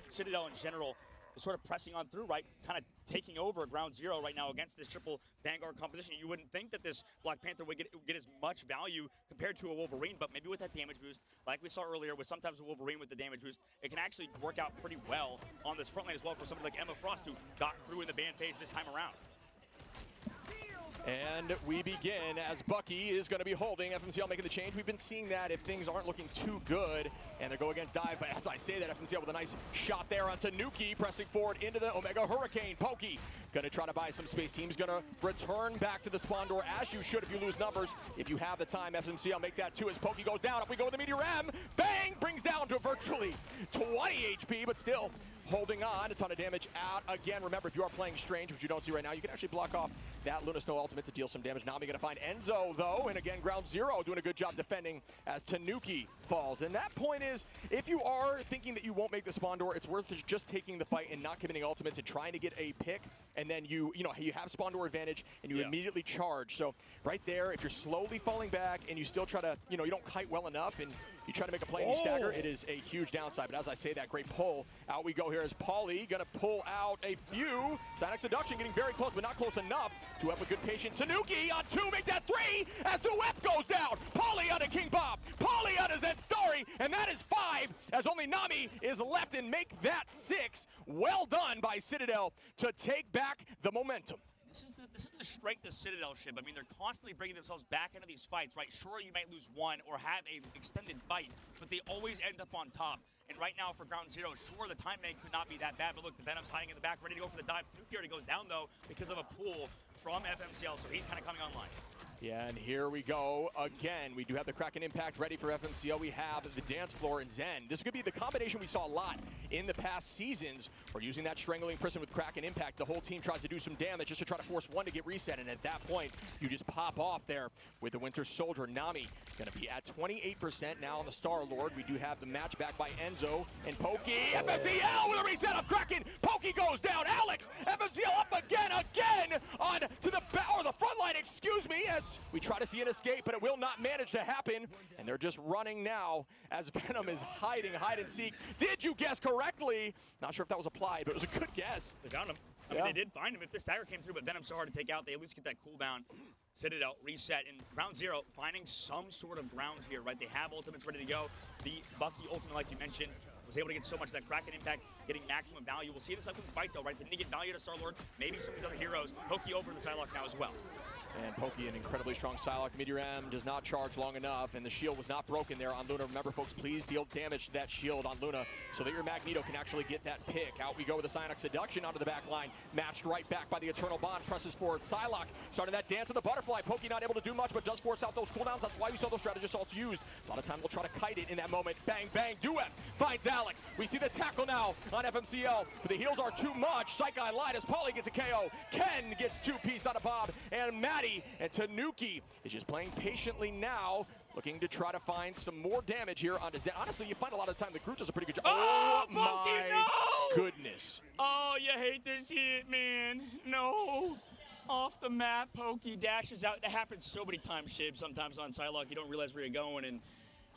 Citadel in general is sort of pressing on through, right? Kind of taking over Ground Zero right now against this triple Vanguard composition. You wouldn't think that this Black Panther would get as much value compared to a Wolverine, but maybe with that damage boost, like we saw earlier, with sometimes a Wolverine with the damage boost, it can actually work out pretty well on this front lane as well for somebody like Emma Frost, who got through in the ban phase this time around. And we begin as Bucky is going to be holding. FMCL making the change. We've been seeing that if things aren't looking too good, and they go against dive. But as I say that, FMCL with a nice shot there on Tanuki, pressing forward into the Omega Hurricane. Pokey going to try to buy some space. Team's going to return back to the spawn door, as you should if you lose numbers. If you have the time, FMCL make that 2 as Pokey goes down. Up we go with the Meteor M. Bang! Brings down to virtually 20 HP, but still holding on. A ton of damage out. Again, remember, if you are playing Strange, which you don't see right now, you can actually block off that Luna Snow ultimate to deal some damage. Nami going to find Enzo, though, and again, Ground Zero doing a good job defending as Tanuki falls. And that point is, if you are thinking that you won't make the spawn door, it's worth just taking the fight and not committing ultimates and trying to get a pick, and then you have spawn door advantage, and you immediately charge. So right there, if you're slowly falling back and you still try to, you don't kite well enough, and you try to make a play and you stagger, it is a huge downside. But as I say that, great pull. Out we go here as Paulie going to pull out a few. Sonic Seduction getting very close, but not close enough to up with good patience. Tanuki on 2, make that 3 as the whip goes down. Paulie onto King Bob. Paulie onto Zen Starry, and that is 5 as only Nami is left and make that 6. Well done by Citadel to take back the momentum. This is the strength of Citadel ship. I mean, they're constantly bringing themselves back into these fights, right? Sure, you might lose one or have an extended fight, but they always end up on top. And right now for Ground Zero, sure, the time make could not be that bad, but look, the Venom's hiding in the back, ready to go for the dive. Tanuki already goes down, though, because of a pull from FMCL, so he's kind of coming online. Yeah, and here we go again. We do have the Kraken Impact ready for FMCL. We have the dance floor and Zen. This could be the combination we saw a lot in the past seasons. We're using that Strangling Prison with Kraken Impact. The whole team tries to do some damage just to try to force one to get reset, and at that point, you just pop off there with the Winter Soldier. Nami going to be at 28% now on the Star-Lord. We do have the match back by Enzo and Pokey. FMCL with a reset of Kraken. Pokey goes down. Alex, FMCL up again on to the front line, excuse me, as we try to see an escape, but it will not manage to happen. And they're just running now as Venom is hiding, hide and seek. Did you guess correctly? Not sure if that was applied, but it was a good guess. They found him. I mean, they did find him. If this dagger came through, but Venom's so hard to take out, they at least get that cooldown. Citadel, reset, and round 0, finding some sort of ground here, right? They have ultimates ready to go. The Bucky ultimate, like you mentioned, was able to get so much of that Kraken impact, getting maximum value. We'll see this upcoming fight, though, right? They need to get value to Star-Lord, maybe some of these other heroes. Pokey over the Psylocke now as well. And Pokey, an incredibly strong Psylocke. Meteor M does not charge long enough, and the shield was not broken there on Luna. Remember, folks, please deal damage to that shield on Luna so that your Magneto can actually get that pick. Out we go with the Psionic Seduction onto the back line. Matched right back by the Eternal Bond. Presses forward. Psylocke starting that dance of the butterfly. Pokey not able to do much, but does force out those cooldowns. That's why you saw those strategy assaults used. A lot of time we'll try to kite it in that moment. Bang, bang. Duet finds Alex. We see the tackle now on FMCL, but the heals are too much. Psyche lied as Paulie gets a KO. Ken gets 2-piece out of Bob, and Maddie and Tanuki is just playing patiently now, looking to try to find some more damage here on Zen. Honestly, you find a lot of the time the group does a pretty good job. Oh, Pokey, no! Goodness. Oh, you hate this shit, man. No. Off the map, Pokey dashes out. That happens so many times, Shib. Sometimes on Psylocke, you don't realize where you're going, and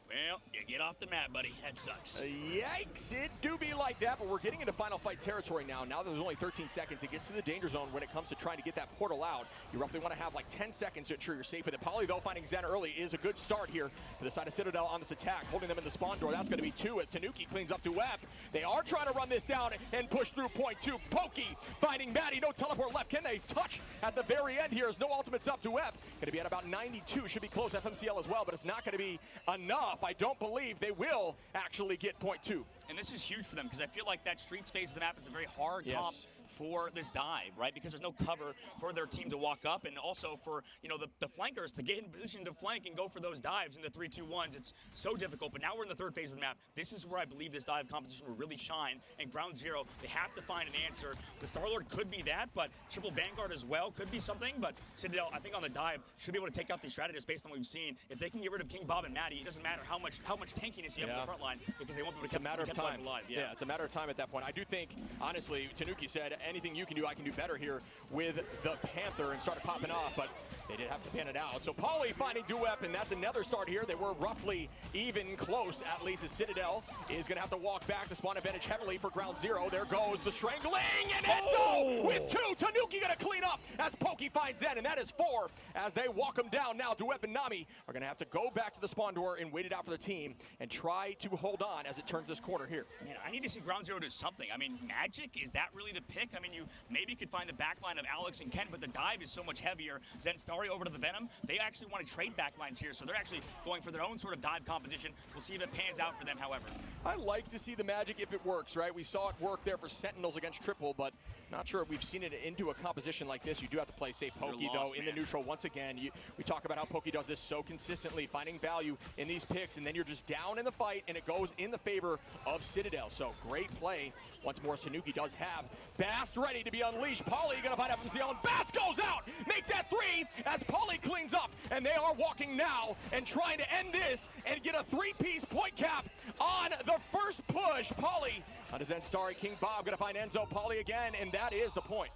well, you get off the map, buddy. That sucks. Yikes, it do be like that, but we're getting into final fight territory now. Now that there's only 13 seconds, it gets to the danger zone when it comes to trying to get that portal out. You roughly want to have like 10 seconds to ensure you're safe with it. Paulie, though, finding Zen early is a good start here for the side of Citadel on this attack, holding them in the spawn door. That's going to be 2 as Tanuki cleans up Duep. They are trying to run this down and push through point 2. Pokey finding Maddie, no teleport left. Can they touch at the very end here as no ultimates up? Duep going to be at about 92, should be close FMCL as well, but it's not going to be enough. I don't believe they will actually get point 2. And this is huge for them because I feel like that streets phase of the map is a very hard comp for this dive, right? Because there's no cover for their team to walk up, and also for, you know, the flankers to get in position to flank and go for those dives in the 3-2-1s. It's so difficult, but now we're in the third phase of the map. This is where I believe this dive competition will really shine. And ground 0, they have to find an answer. The Star-Lord could be that, but triple Vanguard as well could be something. But Citadel, I think on the dive, should be able to take out these strategists based on what we've seen. If they can get rid of King Bob and Maddie, it doesn't matter how much tankiness you have on the front line, because they won't be able to keep them alive. Yeah, it's a matter of time at that point. I do think, honestly, Tanuki said, anything you can do, I can do better here with the Panther, and started popping off, but they did have to pan it out. So Paulie finding Duep, and that's another start here. They were roughly even close, at least as Citadel is going to have to walk back to spawn advantage heavily for ground 0. There goes the strangling, and Enzo with 2. Tanuki going to clean up as Pokey finds Zen, and that is 4 as they walk him down. Now Duep and Nami are going to have to go back to the spawn door and wait it out for the team and try to hold on as it turns this corner here. Man, I need to see ground 0 do something. I mean, Magic, is that really the pick? I mean, you maybe could find the back line of Alex and Ken, but the dive is so much heavier. Zen Starry over to the Venom. They actually want to trade back lines here, so they're actually going for their own sort of dive composition. We'll see if it pans out for them, however. I like to see the Magic if it works, right? We saw it work there for Sentinels against Triple, but not sure if we've seen it into a composition like this. You do have to play safe. Pokey, though, in the neutral once again. We talk about how Pokey does this so consistently, finding value in these picks, and then you're just down in the fight, and it goes in the favor of Citadel. So great play. Once more, Tanuki does have Bast ready to be unleashed. Paulie going to find FMCL, and Bast goes out. Make that 3 as Paulie cleans up, and they are walking now and trying to end this and get a 3-piece point cap on the first push. Paulie on his end, Starry. King Bob going to find Enzo. Paulie again, and that is the point.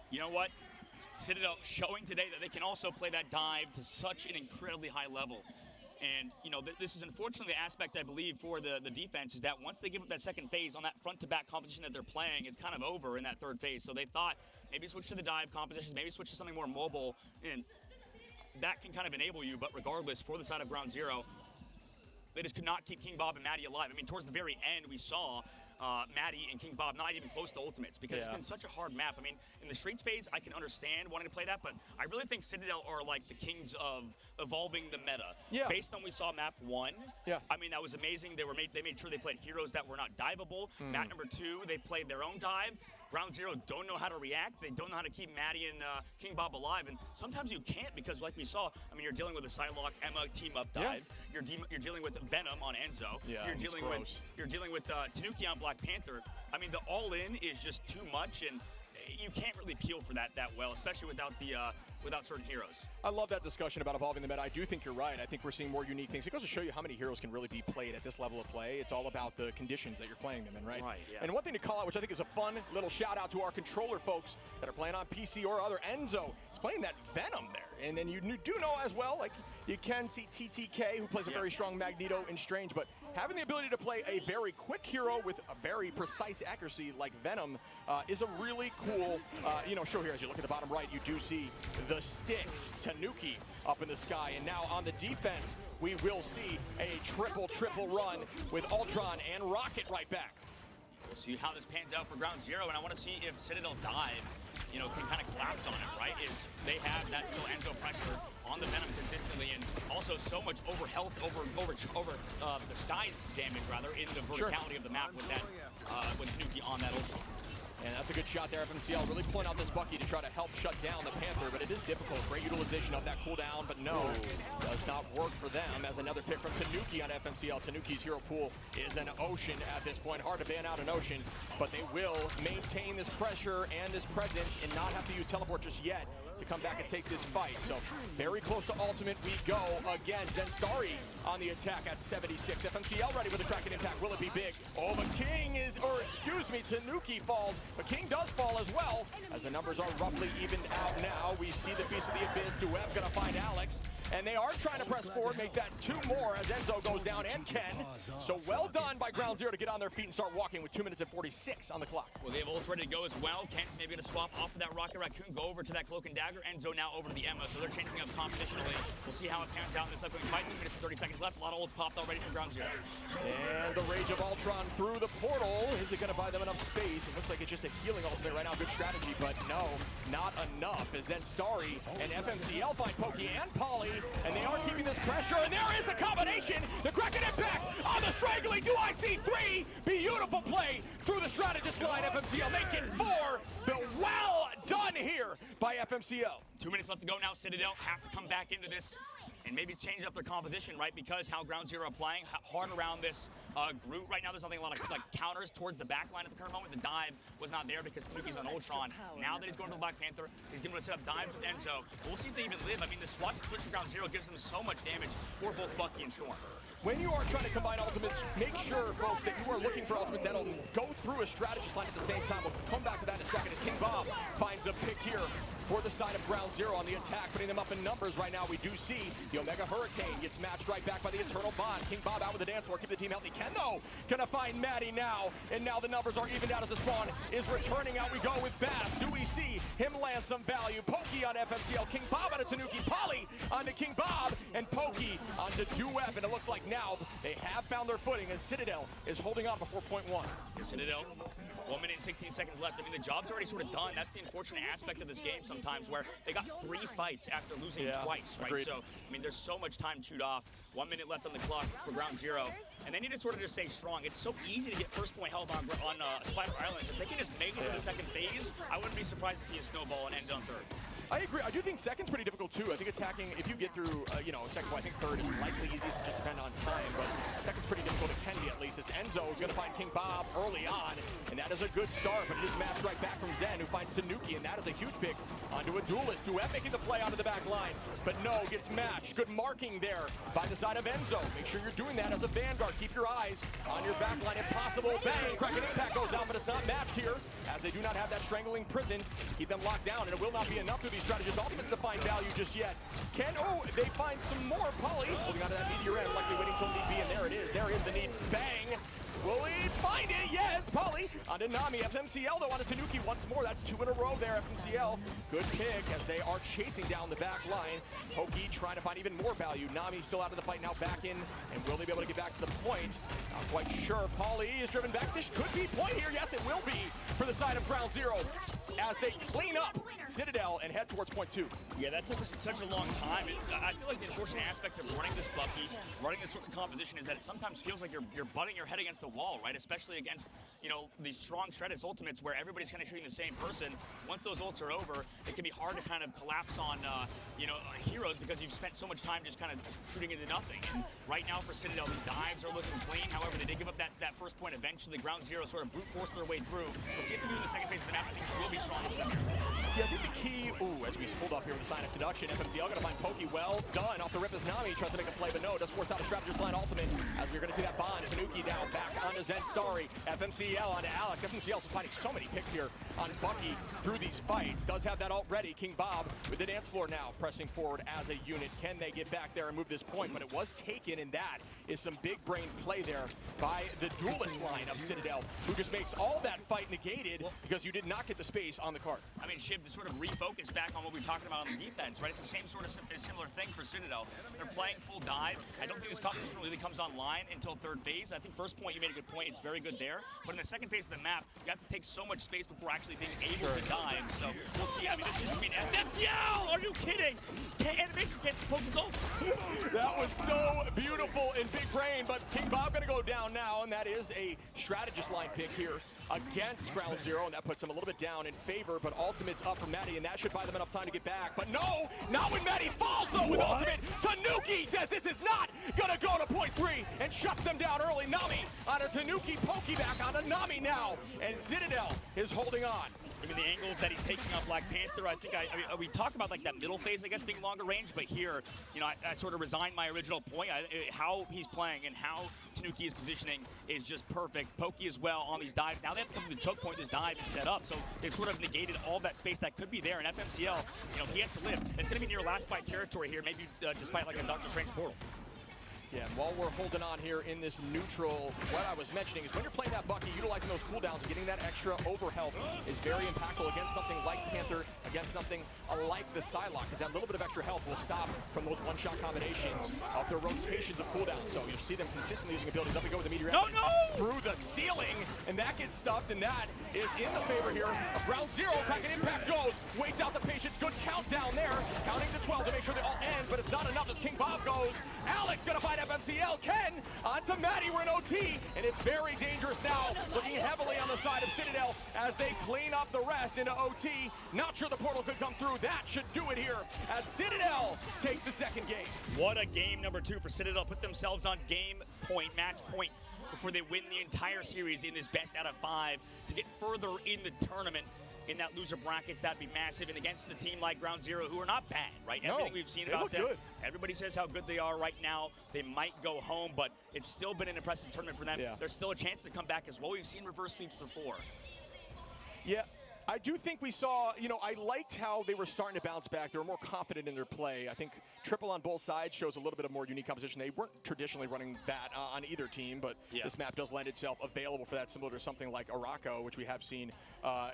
You know what? Citadel showing today that they can also play that dive to such an incredibly high level. And, you know, this is unfortunately the aspect, I believe, for the defense, is that once they give up that second phase on that front-to-back competition that they're playing, it's kind of over in that third phase. So they thought maybe switch to the dive competitions, maybe switch to something more mobile, and that can kind of enable you. But regardless, for the side of ground 0, they just could not keep King Bob and Maddie alive. I mean, towards the very end, we saw Maddie and King Bob not even close to ultimates, because it's been such a hard map. I mean, in the streets phase, I can understand wanting to play that, but I really think Citadel are like the kings of evolving the meta. Based on we saw map 1, I mean, that was amazing. They made sure they played heroes that were not diveable. Map number 2, they played their own dive. Ground 0 don't know how to react. They don't know how to keep Maddie and King Bob alive, and sometimes you can't, because like we saw, I mean, you're dealing with a Psylocke Emma team-up dive. You're dealing with Venom on Enzo. You're dealing with Tanuki on Black Panther. I mean, the all-in is just too much, and you can't really peel for that well, especially without the without certain heroes. I love that discussion about evolving the meta. I do think you're right. I think we're seeing more unique things. It goes to show you how many heroes can really be played at this level of play. It's all about the conditions that you're playing them in, right? Right, yeah. And one thing to call out, which I think is a fun little shout out to our controller folks that are playing on PC or other, Enzo is playing that Venom there. And then you do know as well, like you can see TTK, who plays a very strong Magneto in Strange, but having the ability to play a very quick hero with a very precise accuracy like Venom is a really cool, show here. As you look at the bottom right, you do see the sticks, Tanuki up in the sky. And now on the defense, we will see a triple run with Ultron and Rocket right back. We'll see how this pans out for Ground Zero, and I want to see if Citadel's dive, can kind of collapse on it, right? Is they have that still Enzo pressure on the Venom consistently, and also so much over health, over the skies damage rather in the verticality of the map with that with Tanuki on that Ultron. And that's a good shot there. FMCL really pulling out this Bucky to try to help shut down the Panther, but it is difficult. Great utilization of that cooldown, but no, does not work for them. As another pick from Tanuki on FMCL. Tanuki's hero pool is an ocean at this point. Hard to ban out an ocean, but they will maintain this pressure and this presence and not have to use teleport just yet to come back and take this fight. So very close to ultimate we go again. Zenstari on the attack at 76. FMCL ready with a Kraken impact. Will it be big? Oh, but King is, Tanuki falls. But King does fall as well, as the numbers are roughly evened out now. We see the Beast of the Abyss. Dueb gonna find Alex, and they are trying to press forward, make that 2 more as Enzo goes down, and Ken. So well done by Ground Zero to get on their feet and start walking with 2 minutes and 46 on the clock. Well, they have ults ready to go as well. Kent's maybe gonna swap off of that Rocket Raccoon, go over to that Cloak and Dagger. Enzo now over to the Emma, so they're changing up compositionally. We'll see how it pans out in this upcoming fight. 2 minutes and 30 seconds left. A lot of ults popped already from Ground Zero. And the Rage of Ultron through the portal. Is it gonna buy them enough space? It looks like it's just a healing ultimate right now. Good strategy, but no, not enough. As Zenstari and FMCL find Pokey and Polly, and they are keeping this pressure, and there is the combination. The Kraken impact on the strangling. Do I see 3? Beautiful play through the strategist line. FMCL making 4, but well done here by FMCL. 2 minutes left to go now. Citadel have to come back into this and maybe change up their composition, right? Because how Ground Zero are playing hard around this Groot right now. There's nothing a lot of counters towards the back line at the current moment. The dive was not there because Tanuki's on Ultron. Now that he's going to the Black Panther, he's going to set up dives with Enzo. But we'll see if they even live. I mean, the swatch switch for Ground Zero gives them so much damage for both Bucky and Storm. When you are trying to combine ultimates, make sure, folks, that you are looking for ultimate that'll go through a strategist line at the same time. We'll come back to that in a second as King Bob finds a pick here for the side of Ground Zero on the attack, putting them up in numbers right now. We do see the Omega Hurricane gets matched right back by the Eternal Bond. King Bob out with the dance floor, keep the team healthy. Ken, though, gonna find Maddie now, and now the numbers are evened out as the spawn is returning. Out we go with Bass. Do we see him land some value? Pokey on FMCL, King Bob onto Tanuki, Polly onto King Bob, and Pokey onto Dueb, and it looks like now they have found their footing as Citadel is holding on before point 1. Citadel, 1 minute and 16 seconds left. I mean, the job's already sort of done. That's the unfortunate aspect of this game sometimes, where they got 3 fights after losing twice, right? Agreed. So, I mean, there's so much time chewed off. 1 minute left on the clock for Ground Zero, and they need to sort of just stay strong. It's so easy to get first point health on Spider Islands. If they can just make it to the second phase, I wouldn't be surprised to see a snowball and end on 3rd. I agree. I do think second's pretty difficult too. I think attacking, if you get through, second point, I think 3rd is likely easiest to just depend on time, but second's pretty difficult. It can be at least. As Enzo is going to find King Bob early on, and that is a good start, but it is matched right back from Zen, who finds Tanuki, and that is a huge pick onto a duelist. Duet making the play onto the back line, but no, gets matched. Good marking there by the side of Enzo. Make sure you're doing that as a Vanguard. Keep your eyes on your back line. Impossible. Bang! Kraken impact goes out, but it's not matched here, as they do not have that strangling prison to keep them locked down, and it will not be enough through these strategists ultimates to find value just yet. They find some more. Polly holding onto that meteor end, likely waiting till need be, and there it is. There is the need. Bang! Will he find it? Yes, Polly onto Nami. FMCL though onto Tanuki once more. That's 2 in a row there, FMCL. Good pick as they are chasing down the back line. Pokey trying to find even more value. Nami still out of the fight, now back in, and will they be able to get back to the point? Not quite sure. Polly is driven back. This could be point here. Yes, it will be for the side of Ground Zero as they clean up Citadel and head towards point 2. Yeah, that took such a long time. I feel like the unfortunate aspect of running this Bucky, running this sort of composition, is that it sometimes feels like you're butting your head against the wall, right? Especially against, these strong Stratus ultimates where everybody's kind of shooting the same person. Once those ults are over, it can be hard to kind of collapse on, heroes because you've spent so much time just kind of shooting into nothing. And right now for Citadel, these dives are looking clean. However, they did give up that first point eventually. Ground Zero sort of brute forced their way through. We'll see if they do in the second phase of the map. I think this will be strong for them here. Yeah, I think the key, as we pulled up here with the sign of deduction, FMCL going to find Pokey. Well done. Off the rip is Nami. Tries to make a play, but no. Does force out a strategist line ultimate. As we're going to see that bond. Tanuki down, back onto Zenstari. FMCL onto Alex. FMCL's finding so many picks here on Bucky through these fights. Does have that ult ready. King Bob with the dance floor now, pressing forward as a unit. Can they get back there and move this point? But it was taken, and that is some big brain play there by the duelist line of Citadel, who just makes all that fight negated because you did not get the space on the card. I mean, Shiv, to sort of refocus back on what we were talking about on the defense, right? It's the same sort of similar thing for Citadel. They're playing full dive. I don't think this competition really comes online until third phase. I think first point, you made a good point. It's very good there. But in the second phase of the map, you have to take so much space before actually being able to dive. So we'll see. I mean, this just, FMCL! Are you kidding? Animation can't focus on. That was so beautiful in big brain, but King Bob going to go down now, and that is a strategist line pick here against Ground Zero, and that puts him a little bit down in favor, but ultimate's up for Maddie, and that should buy them enough time to get back. But no, not when Maddie falls, though, with ultimate. Tanuki says this is not going to go to point 3 and shuts them down early. Nami on a Tanuki, Pokey back on a Nami now, and Citadel is holding on. Look at the angles that he's taking on Black Panther. I think we talk about like that middle phase, I guess, being longer range, but here, you know, I sort of resigned my original point. How he's playing and how Tanuki is positioning is just perfect. Pokey as well on these dives. Now they have to come to the choke point. This dive is set up, so they've sort of negated all that space that could be there. And FMCL, you know, he has to live. It's going to be near last fight territory here, maybe despite like a Doctor Strange portal. Yeah, and while we're holding on here in this neutral, what I was mentioning is when you're playing that Bucky, utilizing those cooldowns and getting that extra overhealth is very impactful against something like Panther, against something like the Psylocke, because that little bit of extra health will stop from those one-shot combinations of their rotations of cooldowns. So you'll see them consistently using abilities. Up we go with the meteor through the ceiling, and that gets stuffed, and that is in the favor here of Ground Zero. Crack and Impact goes, waits out the patience. Good countdown there, counting to 12 to make sure the ult ends, but it's not enough as King Bob goes. Alex gonna fight FMCL. Ken onto Maddie. We're in OT, and it's very dangerous now. Looking heavily on the side of Citadel as they clean up the rest into OT. Not sure the portal could come through. That should do it here as Citadel takes the second game. What a game number 2 for Citadel. Put themselves on game point, match point, before they win the entire series in this best out of 5 to get further in the tournament. In that loser brackets, that'd be massive. And against the team like Ground Zero, who are not bad, right? No, everything we've seen about them. Good. Everybody says how good they are right now. They might go home, but it's still been an impressive tournament for them. Yeah. There's still a chance to come back as well. We've seen reverse sweeps before. Yeah. I do think we saw, you know, I liked how they were starting to bounce back. They were more confident in their play. I think triple on both sides shows a little bit of more unique composition. They weren't traditionally running that on either team, but this map does lend itself available for that, similar to something like Araco, which we have seen,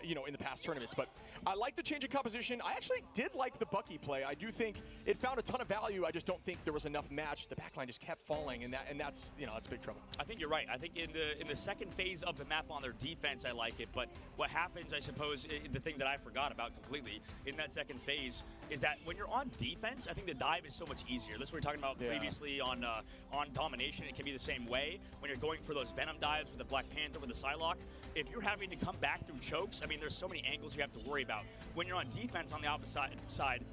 you know, in the past tournaments. But I like the change in composition. I actually did like the Bucky play. I do think it found a ton of value. I just don't think there was enough match. The backline just kept falling, and that's, you know, that's big trouble. I think you're right. I think in the second phase of the map on their defense, I like it. But what happens, I suppose, the thing that I forgot about completely in that second phase is that when you're on defense, I think the dive is so much easier. That's what we were talking about previously on domination. It can be the same way when you're going for those Venom dives with the Black Panther, with the Psylocke. If you're having to come back through chokes, I mean, there's so many angles you have to worry about. When you're on defense on the opposite side,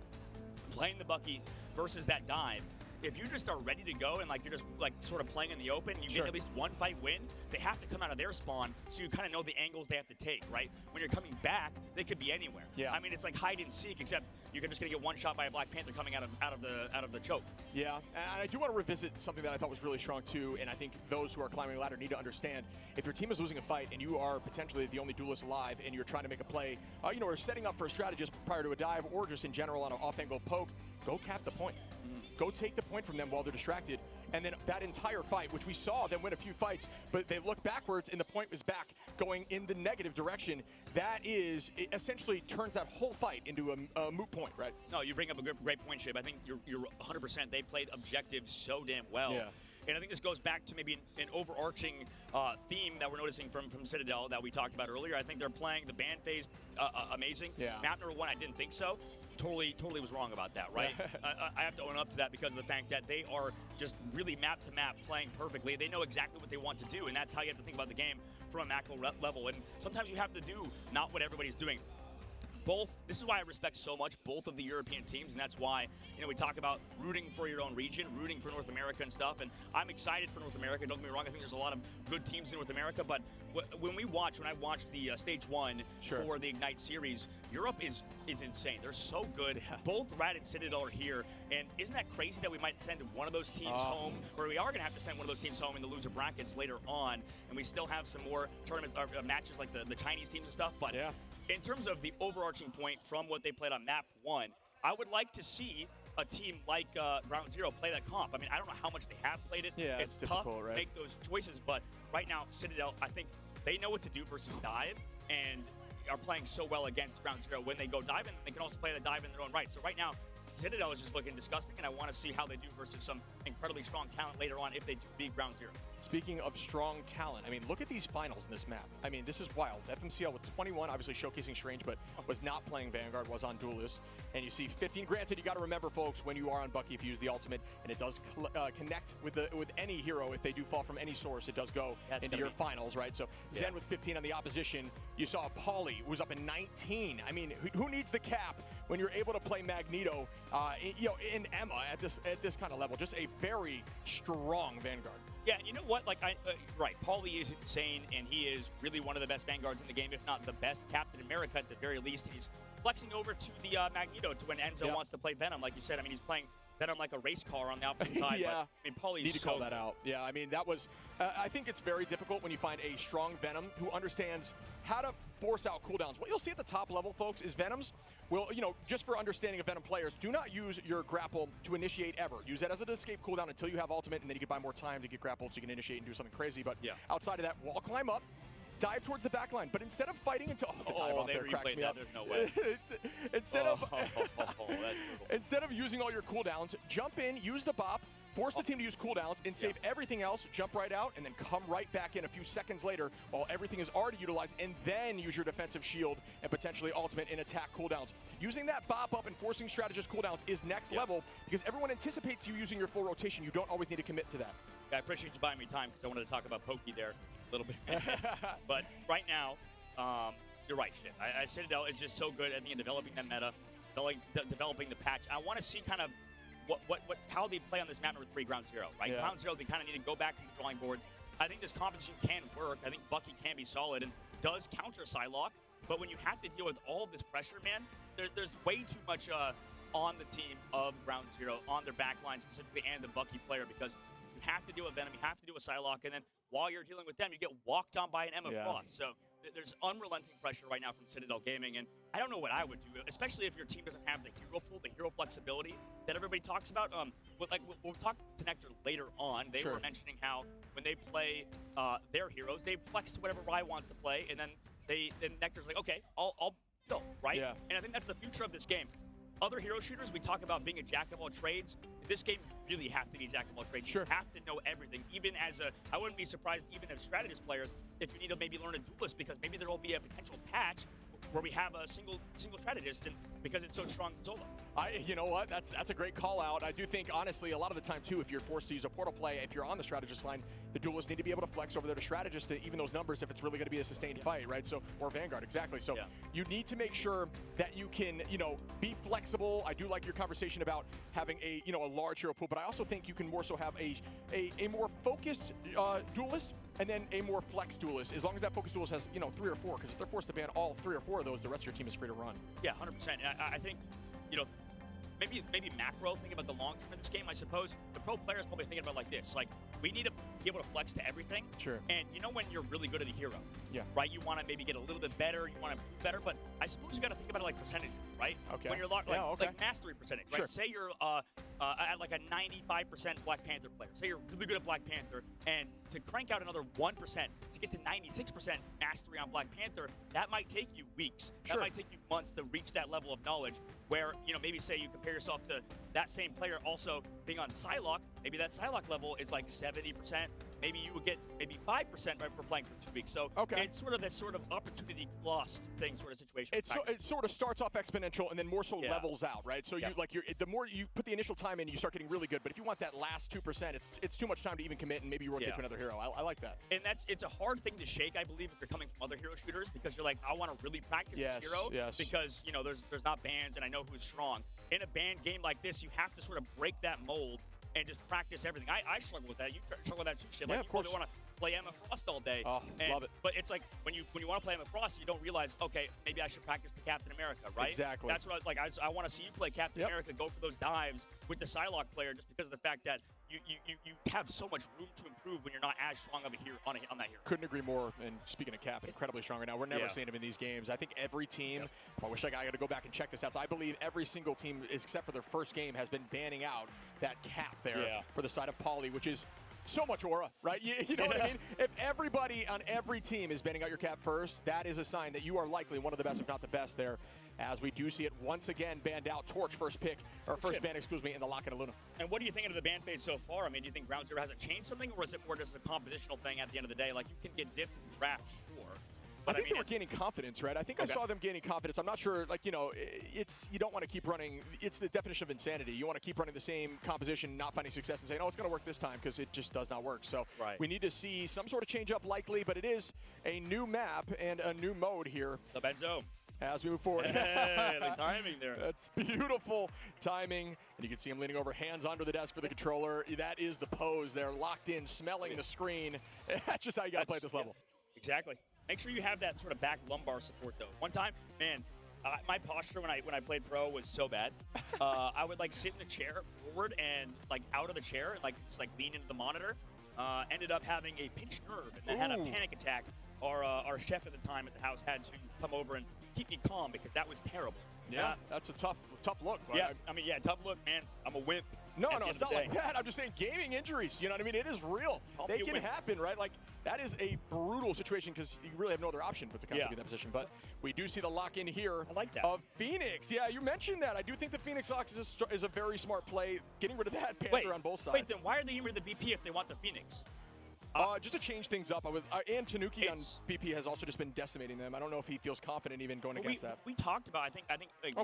playing the Bucky versus that dive, if you just are ready to go and like you're just like sort of playing in the open, you get at least one fight win, they have to come out of their spawn, so you kind of know the angles they have to take, right? When you're coming back, they could be anywhere. Yeah. I mean, it's like hide and seek, except you're just gonna get one shot by a Black Panther coming out of the choke. Yeah, and I do want to revisit something that I thought was really strong too, and I think those who are climbing a ladder need to understand, if your team is losing a fight and you are potentially the only duelist alive and you're trying to make a play, you know, or setting up for a strategist prior to a dive, or just in general on an off-angle poke, go cap the point. Go take the point from them while they're distracted. And then that entire fight, which we saw them win a few fights, but they looked backwards and the point was back going in the negative direction. That is, it essentially turns that whole fight into a moot point, right? No, you bring up a great point, Shib. I think you're 100%. They played objectives so damn well. Yeah. And I think this goes back to maybe an overarching theme that we're noticing from Citadel that we talked about earlier. I think they're playing the ban phase amazing. Yeah. Map number 1, I didn't think so. Totally was wrong about that, right? I have to own up to that because of the fact that they are just really map to map playing perfectly. They know exactly what they want to do, and that's how you have to think about the game from a macro level. And sometimes you have to do not what everybody's doing. this is why I respect so much both of the European teams, and that's why, we talk about rooting for your own region, rooting for North America and stuff, and I'm excited for North America. Don't get me wrong, I think there's a lot of good teams in North America, but when I watched the Stage 1 for the Ignite series, Europe is insane. They're so good. Yeah. Both Rad and Citadel are here, and isn't that crazy that we might send one of those teams home, or we are going to have to send one of those teams home in the loser brackets later on, and we still have some more tournaments, or matches like the Chinese teams and stuff, but in terms of the overarching point from what they played on map 1, I would like to see a team like Ground Zero play that comp. I mean, I don't know how much they have played it. Yeah, it's tough to make those choices, but right now, Citadel, I think they know what to do versus dive, and are playing so well against Ground Zero when they go dive, and they can also play the dive in their own right. So right now, Citadel is just looking disgusting, and I want to see how they do versus some incredibly strong talent later on if they do beat Ground Zero. Speaking of strong talent, I mean, look at these finals in this map. I mean, this is wild. FMCL with 21, obviously showcasing Strange, but was not playing Vanguard, was on Duelist. And you see 15. Granted, you got to remember, folks, when you are on Bucky, if you use the ultimate, and it does connect with any hero, if they do fall from any source, it does go into your finals, right? So Zen with 15 on the opposition. You saw Pauly, who was up in 19. I mean, who needs the cap when you're able to play Magneto, in Emma at this kind of level? Just a very strong Vanguard. Yeah, you know what? Like, right, Pauly is insane, and he is really one of the best Vanguards in the game, if not the best Captain America at the very least. He's flexing over to the Magneto to when Enzo wants to play Venom, like you said. I mean, he's playing Venom like a race car on the opposite side. Yeah. But, I mean, Pauly's need to call that out. Yeah, I mean, that was, I think it's very difficult when you find a strong Venom who understands how to force out cooldowns. What you'll see at the top level, folks, is Venoms will, just for understanding of Venom players, do not use your grapple to initiate ever. Use that as an escape cooldown until you have ultimate, and then you can buy more time to get grappled so you can initiate and do something crazy. But outside of that, wall climb up, dive towards the back line. But instead of fighting until they replayed that. There's no way. Instead of using all your cooldowns, jump in, use the bop, force the team to use cooldowns, and save everything else, jump right out, and then come right back in a few seconds later while everything is already utilized, and then use your defensive shield and potentially ultimate and attack cooldowns. Using that bop up and forcing strategist cooldowns is next level because everyone anticipates you using your full rotation. You don't always need to commit to that. Yeah, I appreciate you buying me time because I wanted to talk about Pokey there a little bit. But right now, you're right, shit. Citadel is just so good, I think, in developing that meta, developing the patch. I want to see kind of how they play on this map number 3, Ground Zero, right? Yeah. Ground Zero, they kind of need to go back to the drawing boards. I think this composition can work. I think Bucky can be solid and does counter Psylocke. But when you have to deal with all of this pressure, man, there's way too much on the team of Ground Zero, on their backline specifically, and the Bucky player, because you have to deal with Venom, you have to deal with Psylocke, and then while you're dealing with them, you get walked on by an Emma Frost. So there's unrelenting pressure right now from Citadel Gaming, and I don't know what I would do, especially if your team doesn't have the hero pool, the hero flexibility that everybody talks about. We'll talk to Nectar later on. They were mentioning how when they play their heroes, they flex to whatever Rai wants to play, and then Nectar's like, okay, I'll go, right? Yeah. And I think that's the future of this game. Other hero shooters, we talk about being a jack of all trades. In this game, you really have to be a jack of all trades. You have to know everything. Even as I wouldn't be surprised, even as strategist players, if you need to maybe learn a duelist, because maybe there will be a potential patch where we have a single strategist, and because it's so strong in solo. You know what? That's a great call out. I do think, honestly, a lot of the time, too, if you're forced to use a portal play, if you're on the strategist line, the duelists need to be able to flex over there to strategist to even those numbers if it's really going to be a sustained fight, right? So, or Vanguard, exactly. So you need to make sure that you can, be flexible. I do like your conversation about having a large hero pool, but I also think you can more so have a more focused duelist and then a more flex duelist, as long as that focus duelist has, 3 or 4, because if they're forced to ban all 3 or 4 of those, the rest of your team is free to run. Yeah, 100%. I think, maybe macro, think about the long term of this game, I suppose. The pro player is probably thinking about it like this. Like, we need to be able to flex to everything. Sure. And when you're really good at a hero, right? You want to maybe get a little bit better, you want to improve better, but I suppose you got to think about it like percentages, right? Okay. When you're like mastery percentage, right? Say you're at like a 95% Black Panther player. Say you're really good at Black Panther, and to crank out another 1% to get to 96% mastery on Black Panther, that might take you weeks. That might take you months to reach that level of knowledge where, maybe say you compare yourself to that same player also being on Psylocke, maybe that Psylocke level is like 70%. Maybe you would get maybe 5% right for playing for 2 weeks. So it's sort of this sort of opportunity lost thing sort of situation. It sort of starts off exponential and then more so levels out, right? So the more you put the initial time time in, you start getting really good. But if you want that last 2%, it's too much time to even commit, and maybe you rotate to another hero. I like that. And it's a hard thing to shake, I believe, if you're coming from other hero shooters, because you're like, I want to really practice this hero because, you know, there's not bans and I know who's strong. In a banned game like this, you have to sort of break that mold and just practice everything. I struggle with that. You struggle with that too, shit. Yeah, like, of course. You want to play Emma Frost all day. Oh, love it. But it's like when you want to play Emma Frost, you don't realize, okay, maybe I should practice the Captain America, right? Exactly. That's what I want to see you play Captain America, go for those dives with the Psylocke player, just because of the fact that you have so much room to improve when you're not as strong of a hero on that hero. Couldn't agree more. And speaking of Cap, incredibly strong right now. We're never seeing him in these games. I think every team, I wish I got to go back and check this out. So I believe every single team, except for their first game, has been banning out that Cap there for the side of Pauly, which is so much aura, right? You know what I mean? If everybody on every team is banning out your Cap first, that is a sign that you are likely one of the best, if not the best there, as we do see it once again banned out. Torch first pick, or first ban, excuse me, in the Lock-in Luna. And what do you think of the ban phase so far? I mean, do you think Ground Zero hasn't changed something, or is it more just a compositional thing at the end of the day? Like, you can get dipped in draft, sure. I think they were gaining confidence, right? I think I saw them gaining confidence. I'm not sure, like, you know, you don't want to keep running. It's the definition of insanity. You want to keep running the same composition, not finding success, and saying, oh, it's going to work this time, because it just does not work. So we need to see some sort of change up likely, but it is a new map and a new mode here. Sub Enzo. As we move forward. Hey, the timing there. That's beautiful timing. And you can see him leaning over, hands under the desk for the controller. That is the pose there, locked in, smelling the screen. That's just how you got to play at this level. Exactly. Make sure you have that sort of back lumbar support, though. One time, man, my posture when I played pro was so bad. I would, like, sit in the chair forward and, like, out of the chair, like, just, like, lean into the monitor. Ended up having a pinched nerve and then had a panic attack. Our chef at the time at the house had to come over and keep me calm because that was terrible. Yeah, that's a tough look. Yeah, I mean, tough look, man. I'm a wimp. No, it's not like that. I'm just saying gaming injuries, you know what I mean? It is real. They can happen, right? Like, that is a brutal situation because you really have no other option but to constantly be in that position. But we do see the lock-in here of Phoenix. Yeah, you mentioned that. I do think the Phoenix Ox is a very smart play, getting rid of that Panther on both sides. Wait, then why are they getting rid of the BP if they want the Phoenix? Just to change things up, and Tanuki on BP has also just been decimating them. I don't know if he feels confident even going against that. We talked about, I think like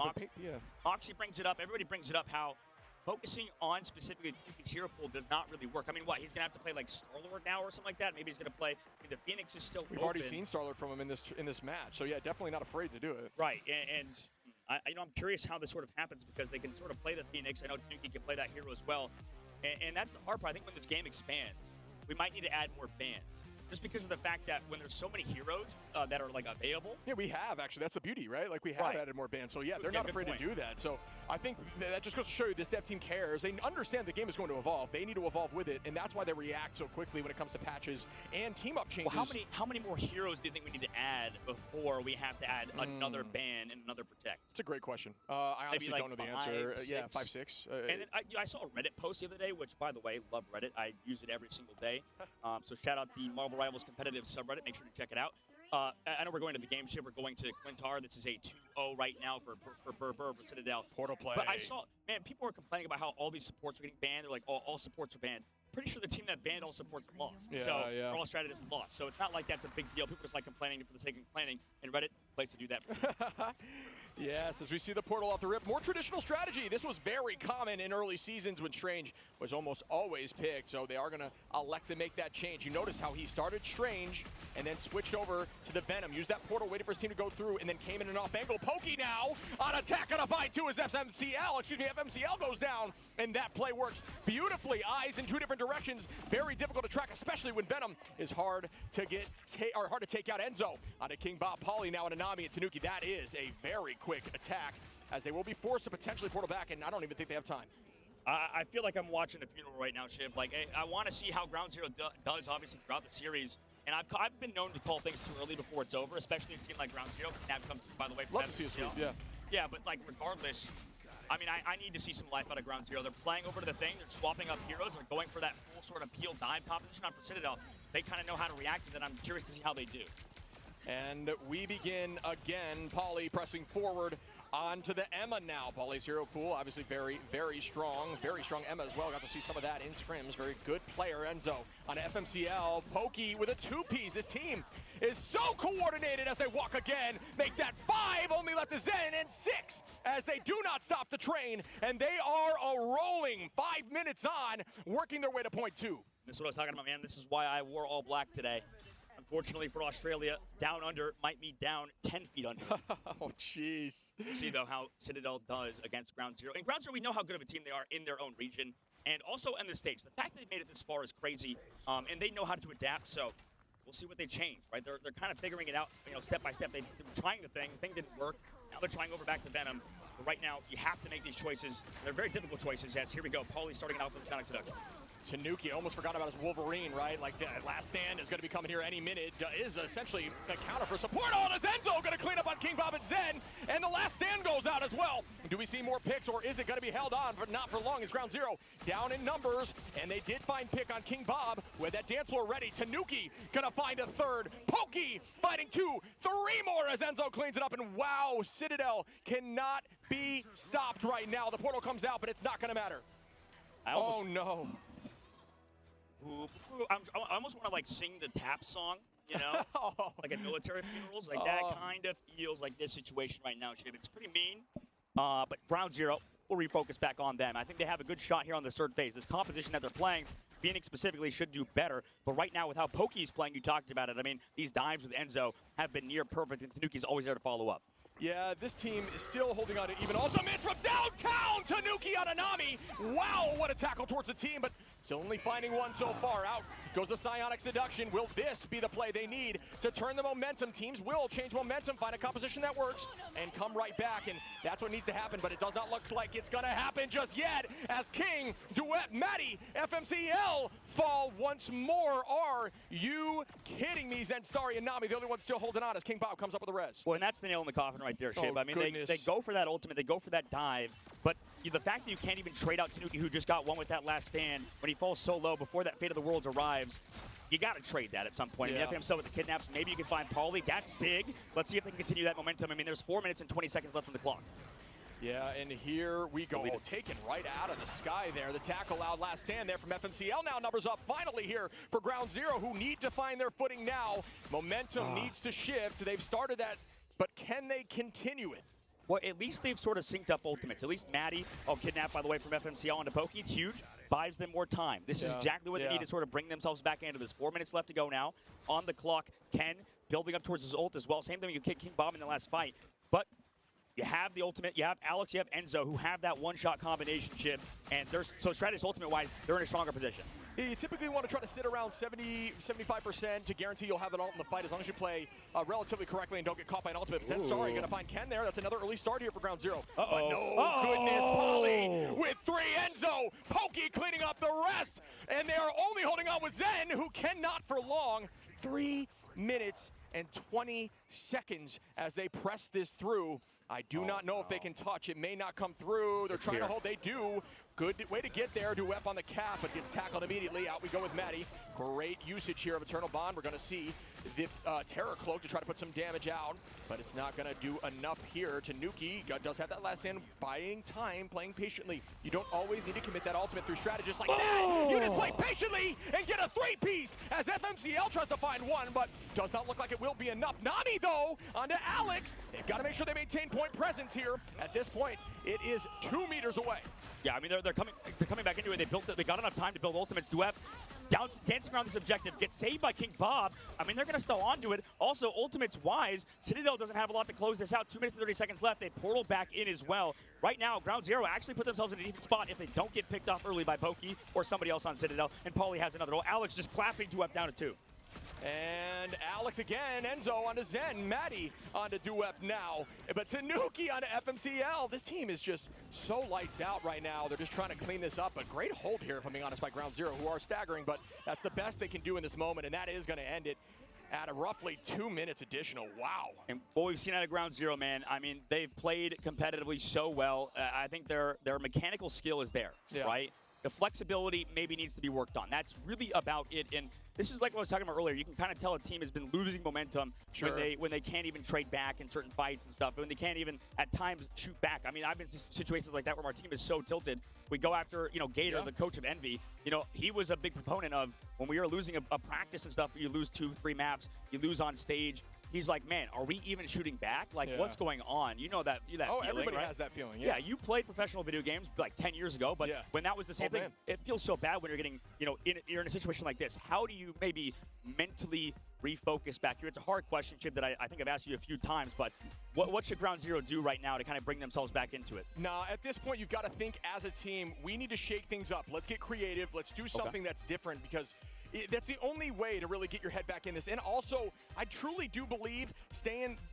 Moxie brings it up, everybody brings it up, how focusing on specifically Tanuki's hero pool does not really work. I mean, what, he's going to have to play like Star-Lord now or something like that? Maybe he's going to play, I mean, the Phoenix is still We've already seen Star-Lord from him in this match, so yeah, definitely not afraid to do it. Right, and I'm curious how this sort of happens because they can sort of play the Phoenix. I know Tanuki can play that hero as well, and that's the hard part. I think when this game expands, we might need to add more bans. Just because of the fact that when there's so many heroes that are like available. Yeah, we have actually. That's the beauty, right? Like we have added more bans. So yeah, they're not afraid to do that. So I think that just goes to show you this dev team cares. They understand the game is going to evolve. They need to evolve with it, and that's why they react so quickly when it comes to patches and team up changes. Well, how many more heroes do you think we need to add before we have to add another ban and another protect? It's a great question. I honestly don't know the answer. 5, 6. And then I saw a Reddit post the other day, which, by the way, love Reddit. I use it every single day. So shout out the Marvel Rivals competitive subreddit. Make sure to check it out. I know we're going to the game ship. We're going to Clintar. This is a 2-0 right now for Citadel. Portal play. But I saw, man, people were complaining about how all these supports are getting banned. They're like, all supports are banned. Pretty sure the team that banned all supports lost. So all strategists lost. So it's not like that's a big deal. People just like complaining for the sake of complaining. And Reddit, place to do that. Yes, as we see the portal off the rip, more traditional strategy. This was very common in early seasons when Strange was almost always picked, so they are going to elect to make that change. You notice how he started Strange and then switched over to the Venom, used that portal, waited for his team to go through, and then came in an off angle. Pokey now on attack on a fight too as FMCL goes down, and that play works beautifully. Eyes in two different directions, very difficult to track, especially when Venom is hard to take out. Enzo onto King Bob, Pauly now on Anami and Tanuki. That is a very quick attack, as they will be forced to potentially portal back, and I don't even think they have time. I feel like I'm watching a funeral right now, Shib. Like, I want to see how Ground Zero does, obviously, throughout the series. And I've been known to call things too early before it's over, especially a team like Ground Zero. That comes through, by the way. Love to see a sweep, Yeah, but, like, regardless, I mean, I need to see some life out of Ground Zero. They're playing over to the thing. They're swapping up heroes. They're going for that full sort of peel dive composition on for Citadel. They kind of know how to react to that. I'm curious to see how they do. And we begin again. Pauly pressing forward On to the Emma now. Pauly's hero pool, obviously very, very strong. Very strong Emma as well. Got to see some of that in scrims. Very good player. Enzo on FMCL. Pokey with a two-piece. This team is so coordinated as they walk again. Make that 5. Only left to Zen, and 6 as they do not stop the train. And they are a-rolling. 5 minutes on, working their way to point 2. This is what I was talking about, man. This is why I wore all black today. Unfortunately for Australia, down under might be down 10 feet under. Oh, jeez. We'll see, though, how Citadel does against Ground Zero. In Ground Zero, we know how good of a team they are in their own region and also in the stage. The fact that they made it this far is crazy, and they know how to adapt, so we'll see what they change, right? They're kind of figuring it out, step by step. They were trying the thing didn't work. Now they're trying over back to Venom. But right now, you have to make these choices. They're very difficult choices, as here we go. Pauly starting it out for the Sonic Seduction. Tanuki almost forgot about his Wolverine, right? Like, the last stand is going to be coming here any minute. Is essentially a counter for support. Oh, and Enzo going to clean up on King Bob and Zen. And the last stand goes out as well. Do we see more picks, or is it going to be held on, but not for long? As Ground Zero down in numbers, and they did find pick on King Bob with that dance floor ready. Tanuki going to find a third. Pokey fighting 2, 3 more as Enzo cleans it up. And wow, Citadel cannot be stopped right now. The portal comes out, but it's not going to matter. Oh, no. I almost want to like sing the tap song, like at military funerals. Like that kind of feels like this situation right now, Chip. It's pretty mean, but Ground Zero will refocus back on them. I think they have a good shot here on the third phase. This composition that they're playing, Phoenix specifically should do better. But right now, with how Pokey's playing, you talked about it. I mean, these dives with Enzo have been near perfect, and Tanuki's always there to follow up. Yeah, this team is still holding on to even ultimate from downtown. Tanuki on Anami. Wow, what a tackle towards the team, but still only finding one so far. Out goes a Psionic Seduction. Will this be the play they need to turn the momentum? Teams will change momentum, find a composition that works, and come right back, and that's what needs to happen, but it does not look like it's going to happen just yet as King, Duet, Maddie, FMCL fall once more. Are you kidding me? Zenstari and Nami, the only one still holding on as King Bob comes up with the res. Well, and that's the nail in the coffin right there, Shib. Oh, I mean, they go for that ultimate, they go for that dive, but the fact that you can't even trade out Tanuki, who just got one with that last stand, when he falls so low before that Fate of the Worlds arrives, you got to trade that at some point. Yeah. I mean, FMCL with the kidnaps, maybe you can find Pauly. That's big. Let's see if they can continue that momentum. I mean, there's 4 minutes and 20 seconds left on the clock. Yeah, and here we go. Taken right out of the sky there. The tackle out, last stand there from FMCL. Now numbers up finally here for Ground Zero, who need to find their footing now. Momentum needs to shift. They've started that, but can they continue it? Well, at least they've sort of synced up ultimates. At least Maddie, kidnapped, by the way, from FMCL onto Pokey. Huge. Buys them more time. This is exactly what they need to sort of bring themselves back into this. 4 minutes left to go now. On the clock, Ken building up towards his ult as well. Same thing, you kick King Bob in the last fight. But you have the ultimate, you have Alex, you have Enzo, who have that one-shot combination chip. And so strategies ultimate-wise, they're in a stronger position. You typically want to try to sit around 70, 75% to guarantee you'll have an ult in the fight as long as you play relatively correctly and don't get caught by an ultimate. But then, sorry, you're going to find Ken there. That's another early start here for Ground Zero. But no, goodness, Pauly with 3. Enzo, Pokey cleaning up the rest. And they are only holding on with Zen, who cannot for long. 3 minutes and 20 seconds as they press this through. I do not know if they can touch. It may not come through. They're trying to hold. They do. Good way to get there. Duep on the cap, but gets tackled immediately. Out we go with Maddie. Great usage here of Eternal Bond. We're going to see the Terror Cloak to try to put some damage out, but it's not going to do enough here. Tanuki does have that last stand, buying time, playing patiently. You don't always need to commit that ultimate through strategists like that. You just play patiently and get a 3-piece as FMCL tries to find one, but does not look like it will be enough. Nami, though, onto Alex. They've got to make sure they maintain point presence here. At this point, it is 2 meters away. Yeah, I mean, they're coming back into it. They got enough time to build ultimates. Duep dancing around this objective, gets saved by King Bob. I mean, they're going to still onto it. Also, ultimates-wise, Citadel doesn't have a lot to close this out. 2 minutes and 30 seconds left. They portal back in as well. Right now, Ground Zero actually put themselves in a decent spot if they don't get picked off early by Pokey or somebody else on Citadel. And Pauly has another. Oh, Alex just clapping Duep down to 2. And Alex again, Enzo onto Zen, Maddie onto Duep now. But Tanuki onto FMCL. This team is just so lights out right now. They're just trying to clean this up. A great hold here, if I'm being honest, by Ground Zero, who are staggering, but that's the best they can do in this moment, and that is going to end it at a roughly 2 minutes additional. Wow. And what we've seen out of Ground Zero, man, I mean, they've played competitively so well. I think their mechanical skill is there, right? The flexibility maybe needs to be worked on. That's really about it. And this is like what I was talking about earlier. You can kind of tell a team has been losing momentum when they can't even trade back in certain fights and stuff, when they can't even at times shoot back. I mean, I've been in situations like that where our team is so tilted. We go after, Gator, the coach of Envy. He was a big proponent of when we were losing a practice and stuff, you lose 2-3 maps, you lose on stage. He's like, man, are we even shooting back? Like, what's going on? You know that feeling, everybody right? has that feeling, Yeah, you played professional video games like 10 years ago, but when that was the same thing, it feels so bad when you're getting, you're in a situation like this. How do you maybe mentally refocus back here? It's a hard question, Chip, that I think I've asked you a few times, but what should Ground Zero do right now to kind of bring themselves back into it? Nah, at this point, you've got to think as a team, we need to shake things up. Let's get creative. Let's do something that's different, because that's the only way to really get your head back in this. And also, I truly do believe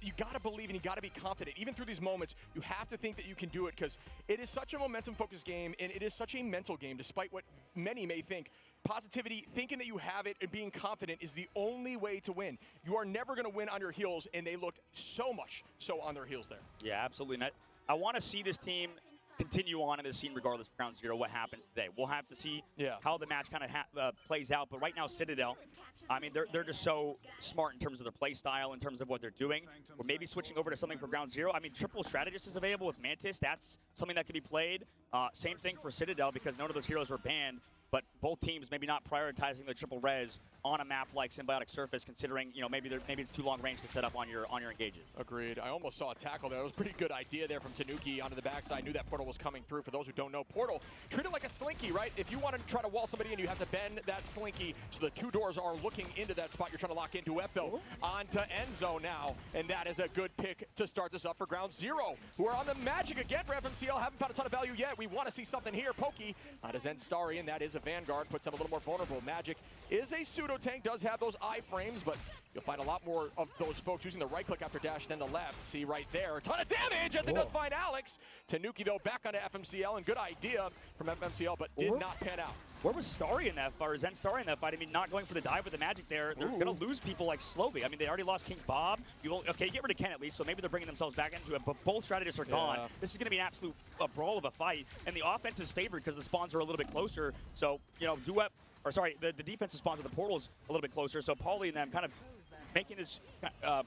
you got to believe and you got to be confident. Even through these moments, you have to think that you can do it, because it is such a momentum-focused game, and it is such a mental game, despite what many may think. Positivity, thinking that you have it, and being confident is the only way to win. You are never going to win on your heels, and they looked so on their heels there. Yeah, absolutely. I want to see this team continue on in this scene regardless of Ground Zero, what happens today. We'll have to see how the match kind of plays out. But right now, Citadel, I mean, they're just so smart in terms of their play style, in terms of what they're doing. We're maybe switching over to something for Ground Zero. I mean, Triple Strategist is available with Mantis. That's something that can be played. Same thing for Citadel, because none of those heroes were banned. But both teams maybe not prioritizing the triple res on a map like Symbiotic Surface, considering maybe it's too long range to set up on your engages. Agreed. I almost saw a tackle there. It was a pretty good idea there from Tanuki onto the backside. Knew that portal was coming through. For those who don't know, portal, treat it like a slinky, right? If you want to try to wall somebody in, you have to bend that slinky so the two doors are looking into that spot you're trying to lock into. Duep onto Enzo now, and that is a good pick to start this up for Ground Zero, who are on the Magic again for FMCL. Haven't found a ton of value yet. We want to see something here. Pokey onto Zenstari, and that is a Vanguard. Puts them a little more vulnerable. Magic is a pseudo tank, does have those iframes, but you'll find a lot more of those folks using the right click after dash than the left. See right there, a ton of damage as it does find Alex. Tanuki though back onto FMCL, and good idea from FMCL, but did not pan out. Where was Starry in that fight, or Zenstari in that fight? I mean, not going for the dive with the Magic there. They're going to lose people like slowly. I mean, they already lost King Bob. Okay, get rid of Ken at least, so maybe they're bringing themselves back into it, but both strategists are gone. This is going to be an absolute brawl of a fight, and the offense is favored because the spawns are a little bit closer. So, Duep, or sorry, the defensive spawns with the portals a little bit closer, so Paulie and them kind of making this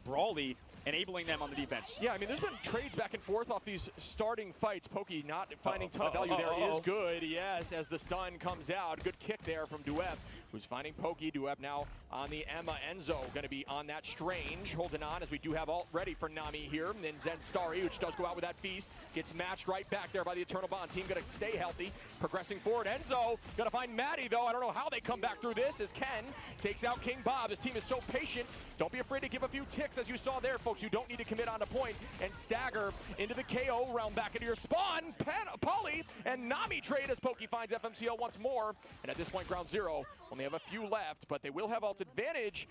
brawly, enabling them on the defense. Yeah, I mean, there's been trades back and forth off these starting fights. Pokey not finding a ton of value there is good, yes, as the stun comes out. Good kick there from Duep, who's finding Pokey. Duep now on the Emma. Enzo going to be on that Strange, holding on as we do have ult ready for Nami here. And then Zenstari, which does go out with that feast, gets matched right back there by the Eternal Bond. Team going to stay healthy, progressing forward. Enzo going to find Maddie, though. I don't know how they come back through this, as Ken takes out King Bob. His team is so patient. Don't be afraid to give a few ticks, as you saw there, folks. You don't need to commit on a point and stagger into the KO round back into your spawn. Polly and Nami trade as Pokey finds FMCL once more. And at this point, Ground Zero only have a few left, but they will have ult advantage.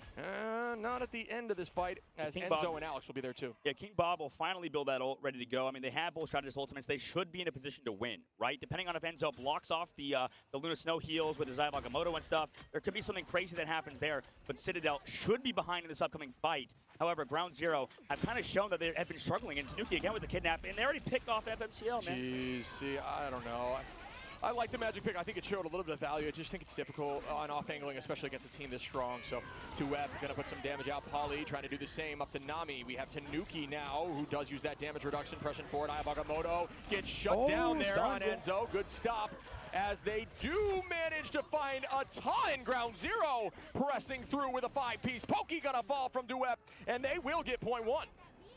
Not at the end of this fight, as King Enzo Bob, and Alex will be there too. Yeah, King Bob will finally build that ult ready to go. I mean, they have both strategist ultimates. They should be in a position to win, right? Depending on if Enzo blocks off the Luna Snow heals with his Zai Bagamoto and stuff, there could be something crazy that happens there. But Citadel should be behind in this upcoming fight. However, Ground Zero have kind of shown that they have been struggling. And Tanuki again with the kidnap, and they already picked off FMCL, man. Jeez, see, I don't know. I like the Magic pick. I think it showed a little bit of value. I just think it's difficult on off-angling, especially against a team this strong. So Duep going to put some damage out. Polly trying to do the same up to Nami. We have Tanuki now, who does use that damage reduction. Pressing forward. Ayabagamoto gets shut down there on Enzo. Good stop, as they do manage to find a ton. Ground Zero pressing through with a 5-piece. Pokey going to fall from Duep, and they will get point one.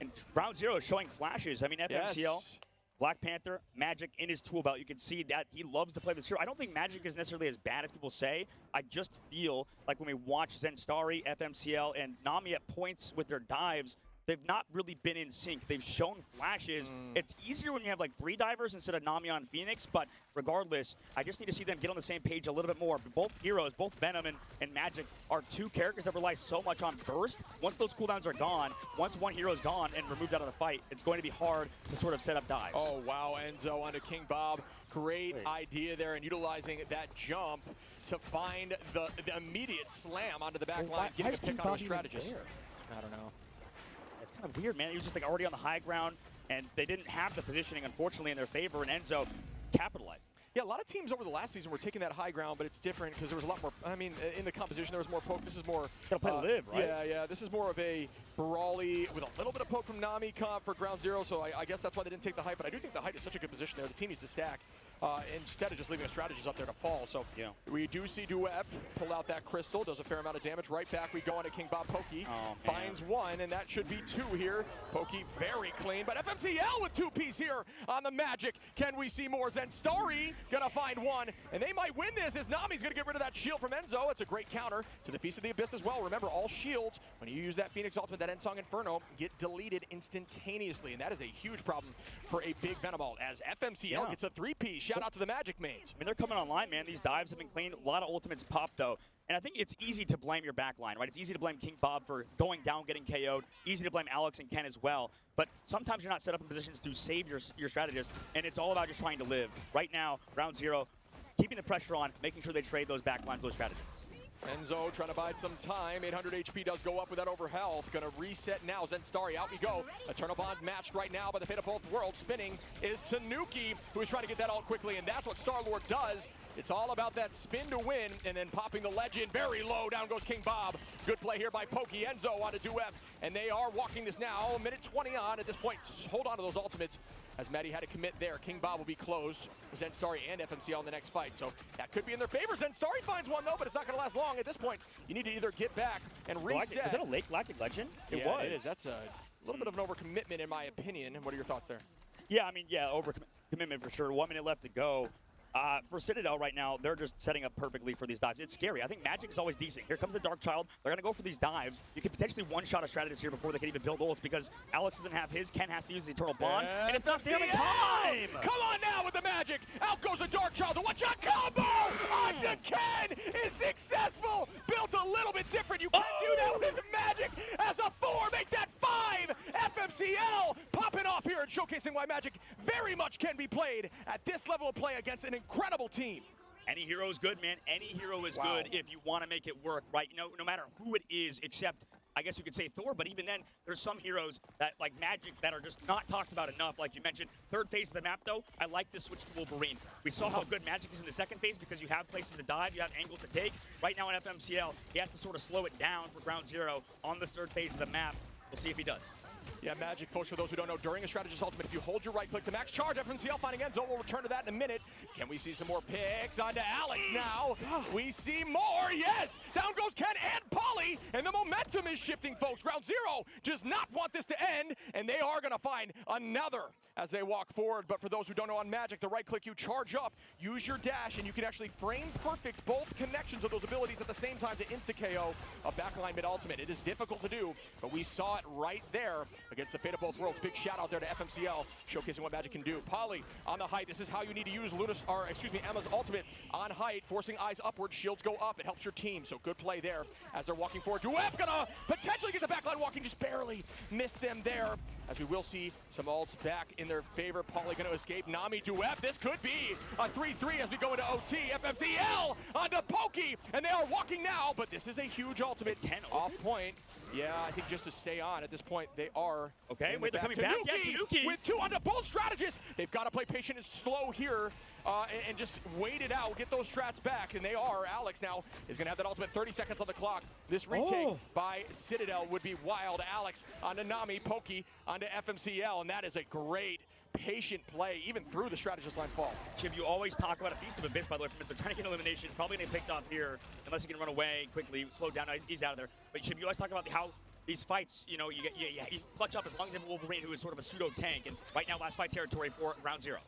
And Ground Zero is showing flashes. I mean, FMCL. Yes. Black Panther, Magic in his tool belt. You can see that he loves to play this hero. I don't think Magic is necessarily as bad as people say. I just feel like when we watch Zenstari, FMCL, and Nami at points with their dives, they've not really been in sync. They've shown flashes. It's easier when you have like 3 divers instead of Nami on Phoenix, but regardless, I just need to see them get on the same page a little bit more. Both heroes, both Venom and Magic, are 2 characters that rely so much on burst. Once those cooldowns are gone, once one hero is gone and removed out of the fight, it's going to be hard to sort of set up dives. Oh, wow, Enzo onto King Bob. Great idea there, and utilizing that jump to find the immediate slam onto the back line, getting a pick onto a strategist. I don't know. It's kind of weird, man. He was just like already on the high ground, and they didn't have the positioning, unfortunately, in their favor, and Enzo capitalized. Yeah, a lot of teams over the last season were taking that high ground, but it's different because there was a lot more, I mean, in the composition there was more poke. This is more... Gotta play live, right? Yeah, this is more of a brawly with a little bit of poke from Nami comp for ground zero, so I guess that's why they didn't take the height, but I do think the height is such a good position there. The team needs to stack instead of just leaving a strategist up there to fall. So yeah. We do see Duep pull out that crystal, does a fair amount of damage. Right back we go into King Bob Pokey. Finds one, and that should be two here. Pokey very clean, but FMCL with 2-piece here on the Magic. Can we see more? Zenstari gonna find one, and they might win this as Nami's gonna get rid of that shield from Enzo. It's a great counter to the Feast of the Abyss as well. Remember, all shields, when you use that Phoenix Ultimate, that Ensong Inferno, get deleted instantaneously, and that is a huge problem for a big Venomolt as FMCL gets a 3-piece. Shout out to the Magic mains. I mean, they're coming online, man. These dives have been clean. A lot of ultimates popped, though. And I think it's easy to blame your backline, right? It's easy to blame King Bob for going down, getting KO'd. Easy to blame Alex and Ken as well. But sometimes you're not set up in positions to save your strategist, and it's all about just trying to live. Right now, round zero, keeping the pressure on, making sure they trade those backlines, those strategists. Enzo trying to bide some time. 800 HP does go up with that overhealth. Gonna reset now. Zenstari, out we go. Eternal Bond matched right now by the fate of both worlds. Spinning is Tanuki, who is trying to get that ult quickly, and that's what Star-Lord does. It's all about that spin to win, and then popping the legend very low. Down goes King Bob. Good play here by Pokey. Enzo onto Duef, and they are walking this now. A minute 20 on at this point. Just hold on to those ultimates, as Maddie had to commit there. King Bob will be close. Zenstari and FMCL in the next fight, so that could be in their favor. Zenstari finds one though, but it's not going to last long. At this point, you need to either get back and reset. Was that a late Galactic Legend? It was. It is. That's a little bit of an overcommitment in my opinion. What are your thoughts there? Yeah, I mean, yeah, overcommitment for sure. 1 minute left to go. For Citadel right now, they're just setting up perfectly for these dives. It's scary. I think Magic is always decent. Here comes the Dark Child. They're going to go for these dives. You could potentially one-shot a strategist here before they can even build ults because Alex doesn't have his. Ken has to use the Eternal Bond, and it's not damn time! Come on now with the Magic. Out goes the Dark Child. The one-shot combo onto Ken is successful. Built a little bit different. You can't do that with Magic as a 4. Make that 5. FMCL popping off here and showcasing why Magic very much can be played at this level of play against an incredible team. Any hero is good, man. Any hero is good if you want to make it work, right? No matter who it is, except I guess you could say Thor, but even then, there's some heroes that, like Magic, that are just not talked about enough. Like you mentioned, third phase of the map, though, I like this switch to Wolverine. We saw how good Magic is in the second phase because you have places to dive, you have angles to take. Right now in FMCL, he has to sort of slow it down for ground zero on this third phase of the map. We'll see if he does. Yeah, Magic, folks, for those who don't know, during a strategist ultimate, if you hold your right click to max charge, FMCL finding Enzo. We'll return to that in a minute. Can we see some more picks onto Alex now? We see more, yes! Down goes Ken and Polly, and the momentum is shifting, folks. Ground zero does not want this to end, and they are gonna find another as they walk forward. But for those who don't know on Magic, the right click, you charge up, use your dash, and you can actually frame perfect both connections of those abilities at the same time to insta-KO a backline mid-ultimate. It is difficult to do, but we saw it right there against the fate of both worlds. Big shout out there to FMCL, showcasing what Magic can do. Polly on the height. This is how you need to use Emma's ultimate on height, forcing eyes upward. Shields go up. It helps your team. So good play there as they're walking forward. Duep gonna potentially get the backline walking, just barely missed them there. As we will see some ults back in their favor. Polly gonna escape. Nami, Duep. This could be a 3-3 as we go into OT. FMCL onto Pokey, and they are walking now, but this is a huge ultimate. Off point. Yeah, I think just to stay on at this point, they are. Okay, wait, they're coming back. Yeah, Tanuki with 2 onto both strategists. They've got to play patient and slow here and just wait it out, get those strats back, and they are. Alex now is going to have that ultimate. 30 seconds on the clock. This retake by Citadel would be wild. Alex onto Nami, Pokey onto FMCL, and that is a great patient play, even through the strategist line fall. Chip, you always talk about a Feast of Abyss, by the way. If they're trying to get elimination, probably going to get picked off here, unless he can run away quickly, slow down. He's out of there. But Chip, you always talk about how these fights, you know, you clutch up as long as you have Wolverine, who is sort of a pseudo tank, and right now last fight territory for round zero.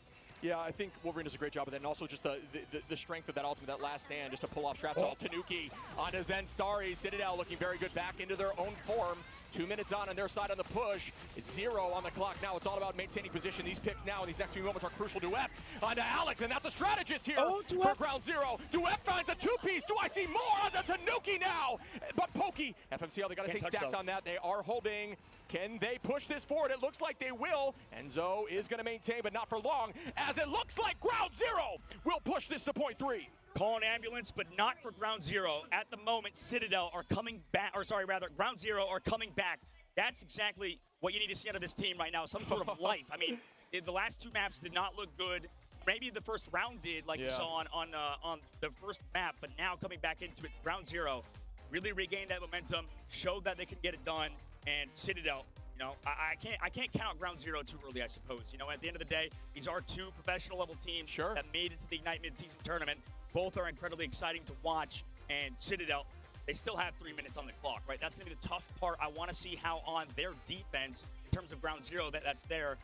Yeah, I think Wolverine does a great job of that, and also just the strength of that ultimate, that last stand, just to pull off straps. Tanuki onto Zenstari. Citadel looking very good back into their own form. 2 minutes on their side on the push. It's 0 on the clock now. It's all about maintaining position. These picks now in these next few moments are crucial. Duep onto Alex, and that's a strategist here for ground zero. Duep finds a 2-piece. Do I see more onto Tanuki now? But Pokey, FMCL, they got to stay stacked on that. They are holding. Can they push this forward? It looks like they will. Enzo is going to maintain, but not for long, as it looks like ground zero will push this to point 3. Call an ambulance, but not for ground zero. At the moment, Citadel are coming back, or sorry, rather, ground zero are coming back. That's exactly what you need to see out of this team right now, some sort of life. I mean, the last 2 maps did not look good. maybe the first round did, like you saw on the first map, but now coming back into it, ground zero, really regained that momentum, showed that they can get it done, and Citadel, you know, I can't count ground zero too early, I suppose. You know, at the end of the day, these are two professional level teams that made it to the Ignite mid-season tournament. Both are incredibly exciting to watch, and Citadel, they still have 3 minutes on the clock, right? That's going to be the tough part. I want to see how on their defense, in terms of ground zero, that's there.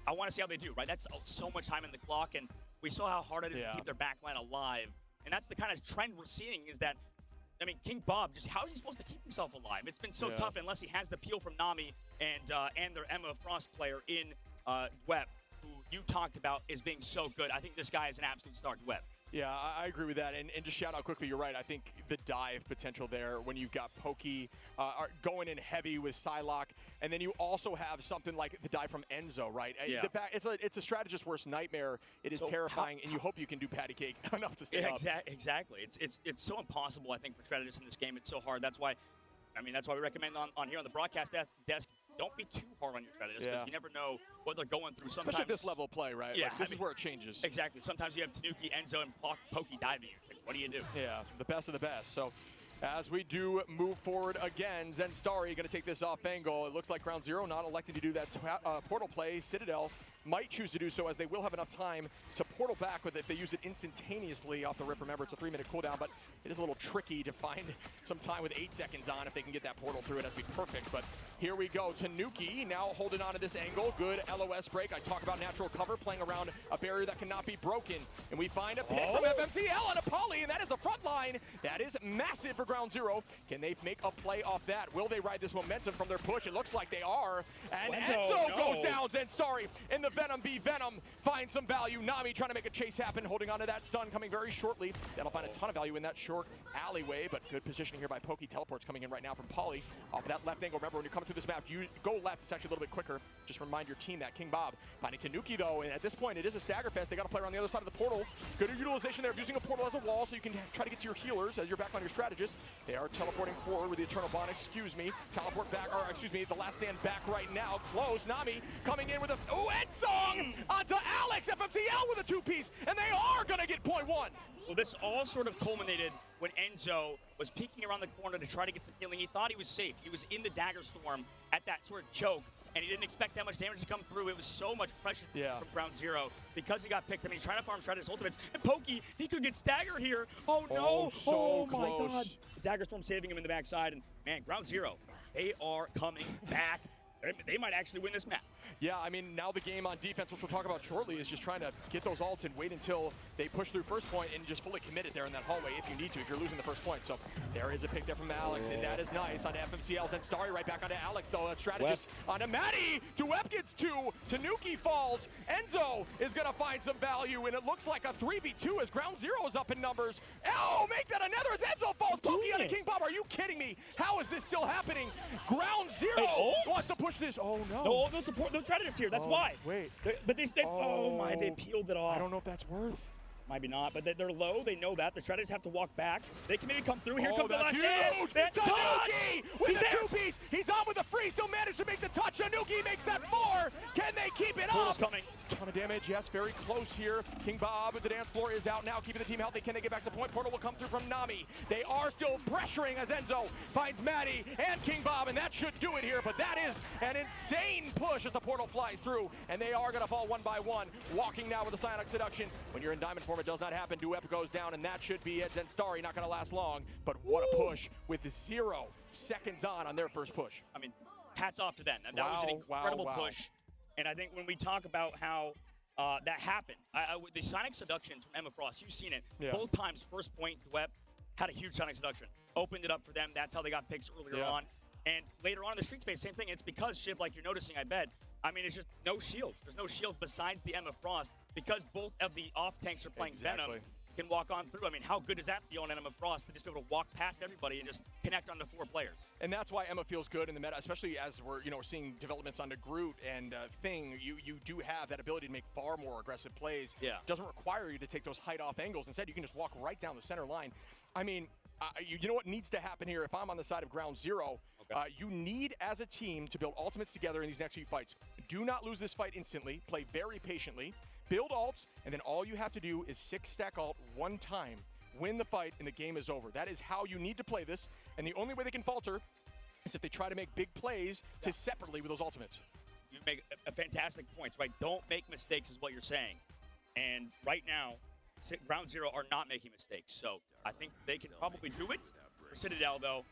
I want to see how they do, right? That's so much time in the clock, and we saw how hard it is to keep their backline alive. And that's the kind of trend we're seeing is that, I mean, King Bob, just how is he supposed to keep himself alive? It's been so tough unless he has the peel from Nami and their Emma Frost player in Dwep, who you talked about as being so good. I think this guy is an absolute star, Dwep. Yeah, I agree with that. And just shout out quickly, you're right. I think the dive potential there when you've got Pokey going in heavy with Psylocke, and then you also have something like the dive from Enzo, right? Yeah. It's a strategist's worst nightmare. It is terrifying, and you hope you can do patty cake enough to stay up. Exactly. It's so impossible, I think, for strategists in this game. It's so hard. That's why we recommend on here on the broadcast desk, don't be too hard on your strategists because you never know what they're going through. Sometimes, especially at this level of play, right? Yeah, like, this is where it changes. Exactly. Sometimes you have Tanuki, Enzo, and Pokey diving. It's like, what do you do? Yeah, the best of the best. So as we do move forward again, Zenstari going to take this off angle. It looks like ground zero not electing to do that portal play. Citadel might choose to do so as they will have enough time to portal back with it if they use it instantaneously off the rip. Remember, it's a 3-minute cooldown, but it is a little tricky to find some time with 8 seconds on. If they can get that portal through, it'd be perfect. But here we go. Tanuki now holding on to this angle. Good LOS break. I talk about natural cover, playing around a barrier that cannot be broken. And we find a pick from FMCL on a poly, and that is the front line. That is massive for ground zero. Can they make a play off that? Will they ride this momentum from their push? It looks like they are. And Enzo goes down. Zenstari in the Venom v Venom finds some value. Nami trying to make a chase happen, holding on to that stun coming very shortly. That'll find a ton of value in that short alleyway, but good positioning here by Pokey. Teleports coming in right now from Polly off of that left angle. Remember, when you come through this map, you go left. It's actually a little bit quicker. Just remind your team that. King Bob finding Tanuki, though, and at this point, it is a stagger fest. They got to play around the other side of the portal. Good utilization there of using a portal as a wall so you can try to get to your healers as you're back on your strategist. They are teleporting forward with the Eternal Bond, teleport back, or the last stand back right now. Close. Nami coming in with a, Ensong onto Alex. FMTL with a 2-piece, and they are going to get point 1. Well, this all sort of culminated when Enzo was peeking around the corner to try to get some healing. He thought he was safe. He was in the dagger storm at that sort of choke, and he didn't expect that much damage to come through. It was so much pressure from ground zero because he got picked. I mean, he's trying to farm strategist ultimates. And Pokey, he could get staggered here. Oh, no. So my close. God. Dagger storm saving him in the backside. And, man, ground zero, they are coming back. They might actually win this map. Yeah, I mean, now the game on defense, which we'll talk about shortly, is just trying to get those ults and wait until they push through first point and just fully commit it there in that hallway if you need to, if you're losing the first point. So there is a pick there from Alex, and that is nice on FMCL's and Starry right back onto Alex, though. That strategist onto Maddie. Dwep gets 2. Tanuki falls. Enzo is going to find some value, and it looks like a 3v2 as ground zero is up in numbers. Oh, make that another as Enzo falls. Pokey on a King Bob. Are you kidding me? How is this still happening? Ground zero wants to push this. Oh, no. No support. No strategists here. That's why. Wait. But they oh my, they peeled it off. I don't know if that's worth. Maybe not, but they're low. They know that. The strategists have to walk back. They can maybe come through. Here comes the last huge. Tanuki with the 2-piece. He's on with the free. Still managed to make the touch. Tanuki makes that 4. Can they keep it up? Coming. Ton of damage. Yes, very close here. King Bob with the dance floor is out now, keeping the team healthy. Can they get back to point? Portal will come through from Nami. They are still pressuring as Enzo finds Maddie and King Bob, and that should do it here. But that is an insane push as the portal flies through, and they are going to fall one by one. Walking now with the Psionic Seduction. When you're in diamond form, it does not happen. Dwep goes down, and that should be it. Zenstari not going to last long, but what a push with 0 seconds on their first push. I mean, hats off to them. That was an incredible push. And I think when we talk about how that happened, the Sonic Seductions from Emma Frost, you've seen it. Both times, first point, Dwep had a huge Sonic Seduction. Opened it up for them. That's how they got picks earlier on. And later on in the Street Space, same thing. It's because, Shiv, like you're noticing, I bet, I mean, it's just no shields. There's no shields besides the Emma Frost because both of the off-tanks are playing Venom. Can walk on through. I mean, how good does that feel on Emma Frost to just be able to walk past everybody and just connect onto 4 players? And that's why Emma feels good in the meta, especially as we're seeing developments onto Groot and Thing. You do have that ability to make far more aggressive plays. Yeah. Doesn't require you to take those height-off angles. Instead, you can just walk right down the center line. I mean, you know what needs to happen here? If I'm on the side of ground zero, you need, as a team, to build ultimates together in these next few fights. Do not lose this fight instantly. Play very patiently. build alts, and then all you have to do is 6-stack alt one time, win the fight, and the game is over. That is how you need to play this, and the only way they can falter is if they try to make big plays to separately with those ultimates. You make a fantastic point, right? Don't make mistakes is what you're saying. And right now, Ground Zero are not making mistakes, so I think they can probably do it. For Citadel, though,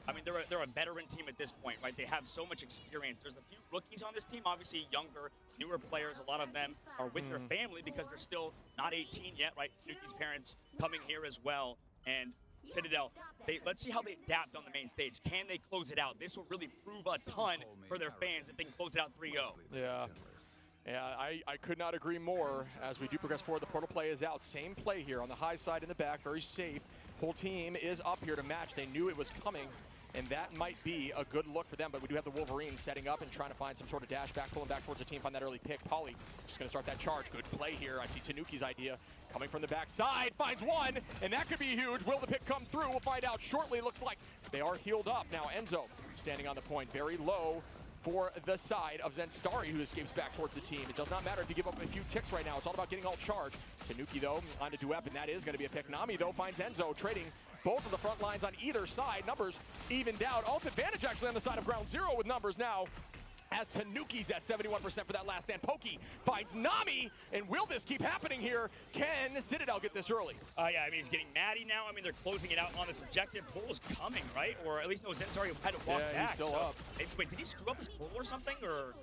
I mean, they're a veteran team at this point, right? They have so much experience. There's a few rookies on this team, obviously younger, newer players. A lot of them are with their family because they're still not 18 yet, right? Nuki's parents coming here as well. And Citadel, let's see how they adapt on the main stage. Can they close it out? This will really prove a ton for their fans if they can close it out 3-0. Yeah. Yeah, I could not agree more. As we do progress forward, the portal play is out. Same play here on the high side in the back, very safe. Whole team is up here to match. They knew it was coming, and that might be a good look for them, but we do have the Wolverine setting up and trying to find some sort of dash back, pulling back towards the team, find that early pick. Polly just going to start that charge. Good play here. I see Tanuki's idea coming from the backside, finds one, and that could be huge. Will the pick come through? We'll find out shortly. Looks like they are healed up. Now Enzo standing on the point, very low for the side of Zenstari, who escapes back towards the team. It does not matter if you give up a few ticks right now. It's all about getting all charged. Tanuki, though, on to Duep, and that is going to be a pick. Nami, though, finds Enzo, trading both of the front lines on either side. Numbers evened out. Alt advantage actually on the side of Ground Zero with numbers now, as Tanuki's at 71% for that last stand. Pokey finds Nami, and will this keep happening here? Can Citadel get this early? Yeah, I mean, he's getting Maddie now. I mean, they're closing it out on this objective. Portal's coming, right? Or at least no, Zenstari had to walk back. He's still up. Wait, did he screw up his portal or something? Or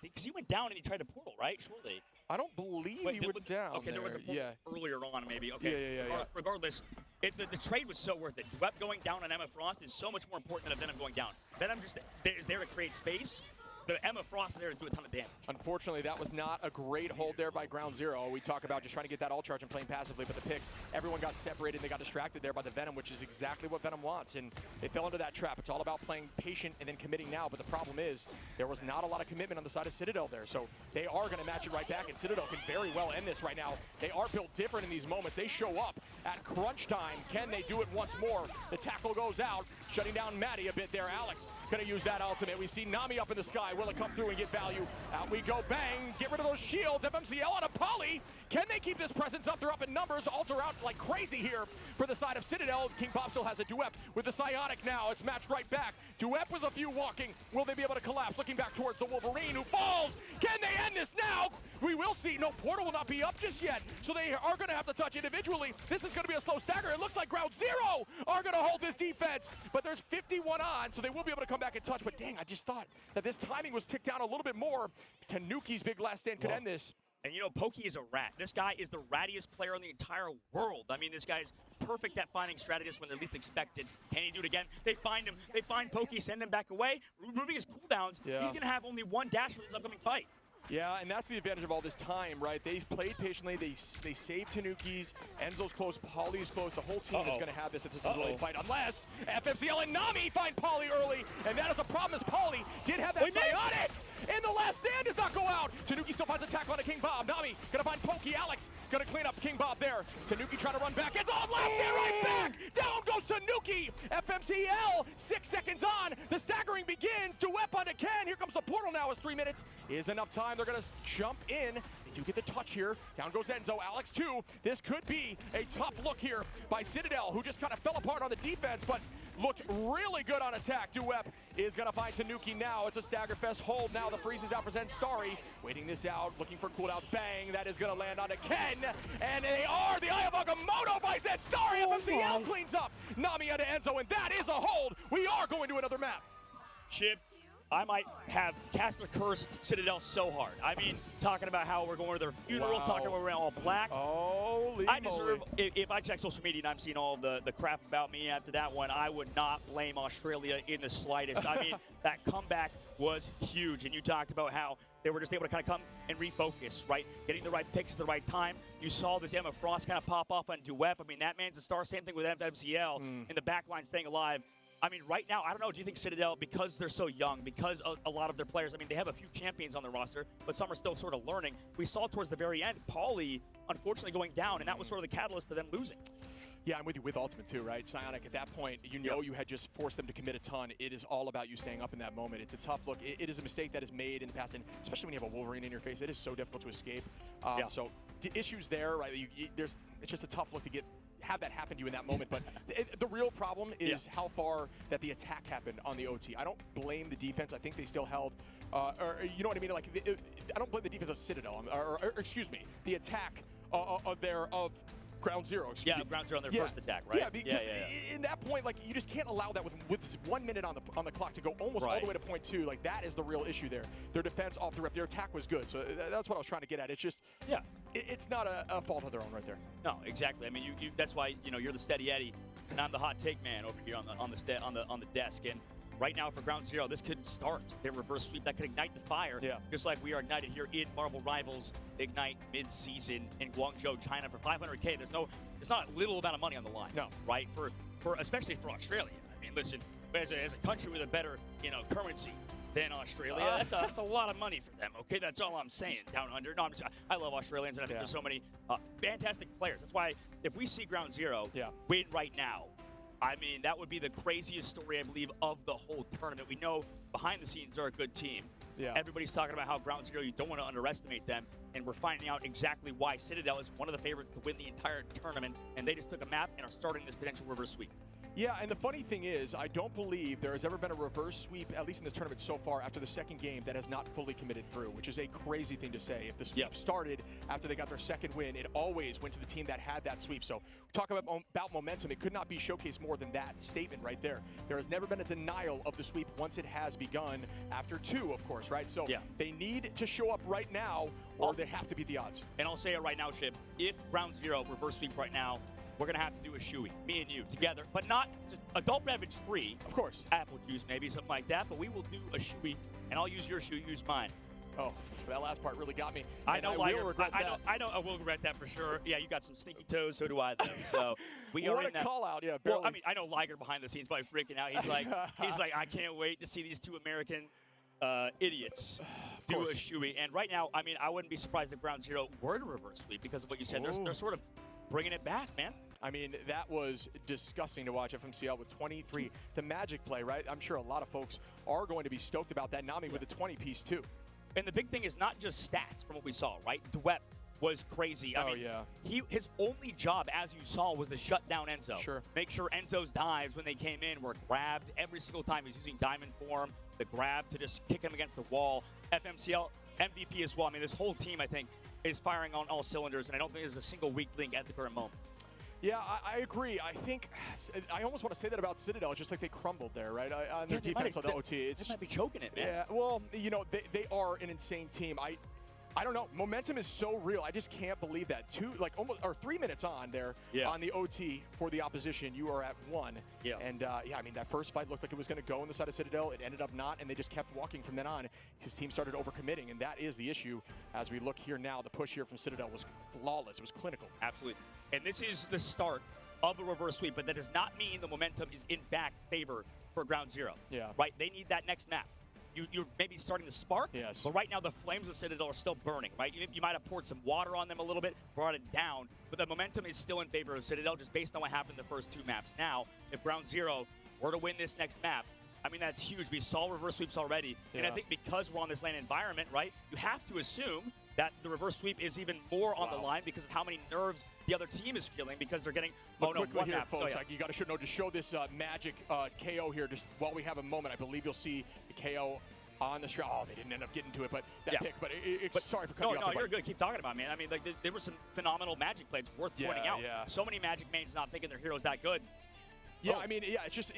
because he went down and he tried to portal, right? Surely. I don't believe he went down. Okay, there was a portal earlier on, maybe. Okay. Yeah. Regardless, the trade was so worth it. Duep going down on Emma Frost is so much more important than Venom going down. Venom just is there to create space. The Emma Frost is there to do a ton of damage. Unfortunately, that was not a great hold there by Ground Zero. We talk about just trying to get that all charge and playing passively, but the picks, everyone got separated. They got distracted there by the Venom, which is exactly what Venom wants, and they fell into that trap. It's all about playing patient and then committing now, but the problem is there was not a lot of commitment on the side of Citadel there, so they are going to match it right back, and Citadel can very well end this right now. They are built different in these moments. They show up at crunch time. Can they do it once more? The tackle goes out, shutting down Maddie a bit there. Alex going to use that ultimate. We see Nami up in the sky. Will it come through and get value? Out we go, bang, get rid of those shields. FMCL on a Poly. Can they keep this presence up? They're up in numbers. Alter out like crazy here for the side of Citadel. King Bob still has a Duep with the Psionic now. It's matched right back. Duep with a few walking. Will they be able to collapse? Looking back towards the Wolverine, who falls. Can they end this now? We will see. No, Portal will not be up just yet, so they are going to have to touch individually. This is going to be a slow stagger. It looks like Ground Zero are going to hold this defense, but there's 51 on, so they will be able to come back and touch. But dang, I just thought that this timing was ticked down a little bit more. Tanuki's big last stand could end this. And you know, Pokey is a rat. This guy is the rattiest player in the entire world. I mean, this guy's perfect at finding strategists when they're least expected. Can he do it again? They find him. They find Pokey, send him back away, removing his cooldowns. Yeah. He's going to have only one dash for this upcoming fight. Yeah, and that's the advantage of all this time, right? They played patiently. They saved Tanuki's. Enzo's close. Polly's close. The whole team is going to have this if this is really a fight. Unless FMCL and Nami find Polly early. And that is a problem, as Polly did have that Psionic. And the last stand does not go out. Tanuki still finds a tackle on a King Bob. Nami going to find Pokey. Alex going to clean up King Bob there. Tanuki trying to run back. It's on last stand right back. Down goes Tanuki. FMCL 6 seconds on. The staggering begins. Duep onto Ken. Here comes the portal now as 3 minutes is enough time. They're going to jump in. They do get the touch here. Down goes Enzo. Alex too. This could be a tough look here by Citadel, who just kind of fell apart on the defense, but looked really good on attack. Duep is going to find Tanuki now. It's a stagger fest hold now. The freeze is out for Zenstari. Waiting this out, looking for cooldowns. Bang, that is going to land onto Ken. And they are the Eye of Agamotto by Zenstari. FMCL cleans up Nami onto Enzo, and that is a hold. We are going to another map. Chip, I might have caster cursed Citadel so hard. I mean, talking about how we're going to their funeral, talking about we're all black. Holy I deserve, if I check social media and I'm seeing all the crap about me after that one, I would not blame Australia in the slightest. I mean, that comeback was huge. And you talked about how they were just able to kind of come and refocus, right? Getting the right picks at the right time. You saw this Emma Frost kind of pop off on Duep. I mean, that man's a star. Same thing with FMCL in the back line staying alive. I mean, right now, I don't know, do you think Citadel, because they're so young, because a lot of their players, I mean, they have a few champions on their roster, but some are still sort of learning. We saw towards the very end, Pauly, unfortunately, going down, and that was sort of the catalyst to them losing. Yeah, I'm with you with Ultimate too, right? Psionic, at that point, you know you had just forced them to commit a ton. It is all about you staying up in that moment. It's a tough look. It is a mistake that is made in the past, and especially when you have a Wolverine in your face, it is so difficult to escape. So issues there, right? It's just a tough look to have that happen to you in that moment. But the real problem is how far that the attack happened on the OT. I don't blame the defense. I think they still held, or you know what I mean? Like, I don't blame the defense of Citadel, or excuse me, the attack of Ground Zero. Ground Zero on their first attack, right? Yeah, because in that point, like, you just can't allow that with 1 minute on the clock to go almost all the way to point 2. Like, that is the real issue there. Their defense off the rip, their attack was good. So that's what I was trying to get at. It's just, it's not a fault of their own right there. No, exactly. I mean, you that's why you're the steady Eddie, and I'm the hot take man over here on the desk. And right now for Ground Zero, this could start their reverse sweep. That could ignite the fire, just like we are ignited here in Marvel Rivals Ignite mid-season in Guangzhou, China for $500K. There's not a little amount of money on the line, right? For especially for Australia. I mean, listen, as a country with a better currency than Australia, that's a lot of money for them. Okay, that's all I'm saying. Down under. No, I love Australians, and I think there's so many fantastic players. That's why if we see Ground Zero win right now, I mean, that would be the craziest story, I believe, of the whole tournament. We know behind the scenes they're a good team. Everybody's talking about how Ground Zero, you don't want to underestimate them, and we're finding out exactly why Citadel is one of the favorites to win the entire tournament, and they just took a map and are starting this potential reverse sweep. Yeah, and the funny thing is, I don't believe there has ever been a reverse sweep, at least in this tournament so far, after the second game that has not fully committed through, which is a crazy thing to say. If the sweep started after they got their second win, it always went to the team that had that sweep. So talk about momentum. It could not be showcased more than that statement right there. There has never been a denial of the sweep once it has begun, after 2, of course, right? So they need to show up right now, or they have to beat the odds. And I'll say it right now, Ship. If Ground Zero reverse sweep right now, we're going to have to do a shoey, me and you, together. But not just adult beverage free. Of course. Apple juice, maybe, something like that. But we will do a shoey, and I'll use your shoe, use mine. Oh, that last part really got me. I know, I will regret that. I know, I will regret that for sure. Yeah, you got some sneaky toes, so do I, though. So we are in that. What a call out, yeah, barely. Well, I mean, I know Liger behind the scenes probably freaking out. He's like, I can't wait to see these two American idiots do a shoey. And right now, I mean, I wouldn't be surprised if Ground Zero were to reverse sweep because of what you said. They're sort of bringing it back, man. I mean, that was disgusting to watch FMCL with 23. The Magic play, right? I'm sure a lot of folks are going to be stoked about that. Nami with a 20-piece, too. And the big thing is not just stats from what we saw, right? Dwep was crazy. I mean, his only job, as you saw, was to shut down Enzo. Sure. Make sure Enzo's dives when they came in were grabbed every single time. He's using diamond form, the grab to just kick him against the wall. FMCL MVP as well. I mean, this whole team, I think, is firing on all cylinders, and I don't think there's a single weak link at the current moment. Yeah, I agree. I think I almost want to say that about Citadel, just like they crumbled there, right? On their defense on the OT. They might be choking it, man. Yeah, well, they are an insane team. I don't know. Momentum is so real. I just can't believe that. 3 minutes on there on the OT for the opposition. You are at 1. Yeah. And, I mean, that first fight looked like it was going to go on the side of Citadel. It ended up not, and they just kept walking from then on. His team started overcommitting, and that is the issue. As we look here now, the push here from Citadel was flawless. It was clinical. Absolutely. And this is the start of the reverse sweep, but that does not mean the momentum is in back favor for Ground Zero. Yeah. Right? They need that next map. You're maybe starting to spark, but right now the flames of Citadel are still burning, right? You might have poured some water on them a little bit, brought it down, but the momentum is still in favor of Citadel just based on what happened the first 2 maps. Now, if Ground Zero were to win this next map, I mean, that's huge. We saw reverse sweeps already, and I think because we're on this lane environment, right, you have to assume that the reverse sweep is even more on the line because of how many nerves the other team is feeling because they're getting quickly here, map. folks. You got to show this Magic KO here just while we have a moment. I believe you'll see the KO on the shroud. Oh, they didn't end up getting to it, but that pick. But sorry for cutting you off. No, you're good. Keep talking about it, man. I mean, like there were some phenomenal Magic plays worth pointing out. Yeah. So many Magic mains not thinking their hero's that good. Yeah, I mean, it's just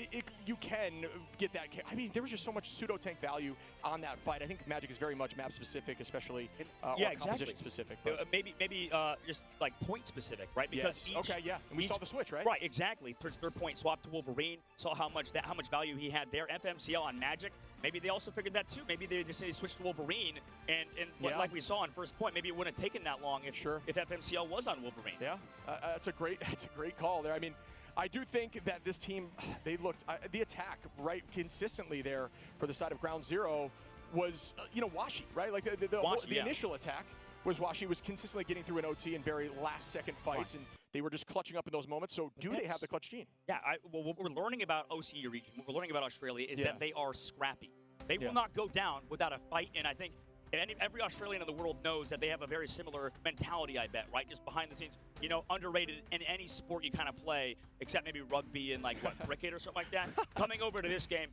you can get that. I mean, there was just so much pseudo tank value on that fight. I think Magic is very much map specific, especially composition specific. Maybe just like point specific, right? Because and we saw the switch, right? Right, exactly. Third point swap to Wolverine. Saw how much value he had there. FMCL on Magic. Maybe they also figured that too. Maybe they just switched to Wolverine, and like we saw on first point, maybe it wouldn't have taken that long if FMCL was on Wolverine. Yeah, that's a great call there. I mean, I do think that this team, they looked, the attack, right, consistently there for the side of Ground Zero was, washy, right? Like the initial attack Wiswashi was consistently getting through an OT in very last-second fights, and they were just clutching up in those moments. So do they have the clutch gene? Yeah, well, what we're learning about OCE region, what we're learning about Australia is that they are scrappy. They will not go down without a fight, and I think every Australian in the world knows that they have a very similar mentality, I bet, right? Just behind the scenes, you know, underrated in any sport you kind of play, except maybe rugby and, like, cricket or something like that. Coming over to this game,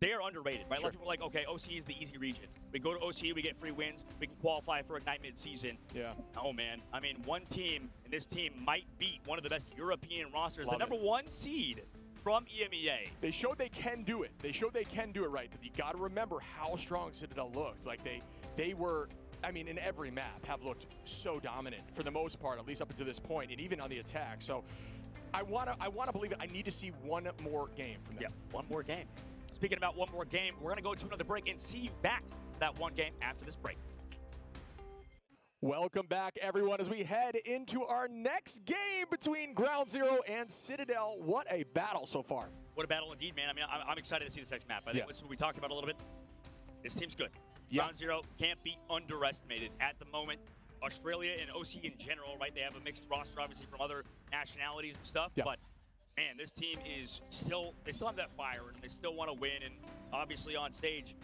they are underrated, right? A lot of people are like, okay, OCE is the easy region. We go to OCE, we get free wins, we can qualify for Ignite mid-season. Yeah. Oh, man. I mean, one team, and this team might beat one of the best European rosters, Love the number 1 seed from EMEA. They showed they can do it. They showed they can do it right. But you got to remember how strong Citadel looked. Like, they were, I mean, in every map have looked so dominant for the most part, at least up until this point, and even on the attack. So I wanna believe it. I need to see one more game from them. Yeah, one more game. Speaking about one more game, we're gonna go to another break and see you back for that one game after this break. Welcome back, everyone, as we head into our next game between Ground Zero and Citadel. What a battle so far. What a battle indeed, man. I mean, I'm excited to see this next map. I think this is what we talked about a little bit. This team's good. Ground Zero can't be underestimated at the moment. Australia and OC in general, right? They have a mixed roster, obviously, from other nationalities and stuff. Yeah. But, man, this team is still, they still have that fire, and they still want to win. And obviously on stage,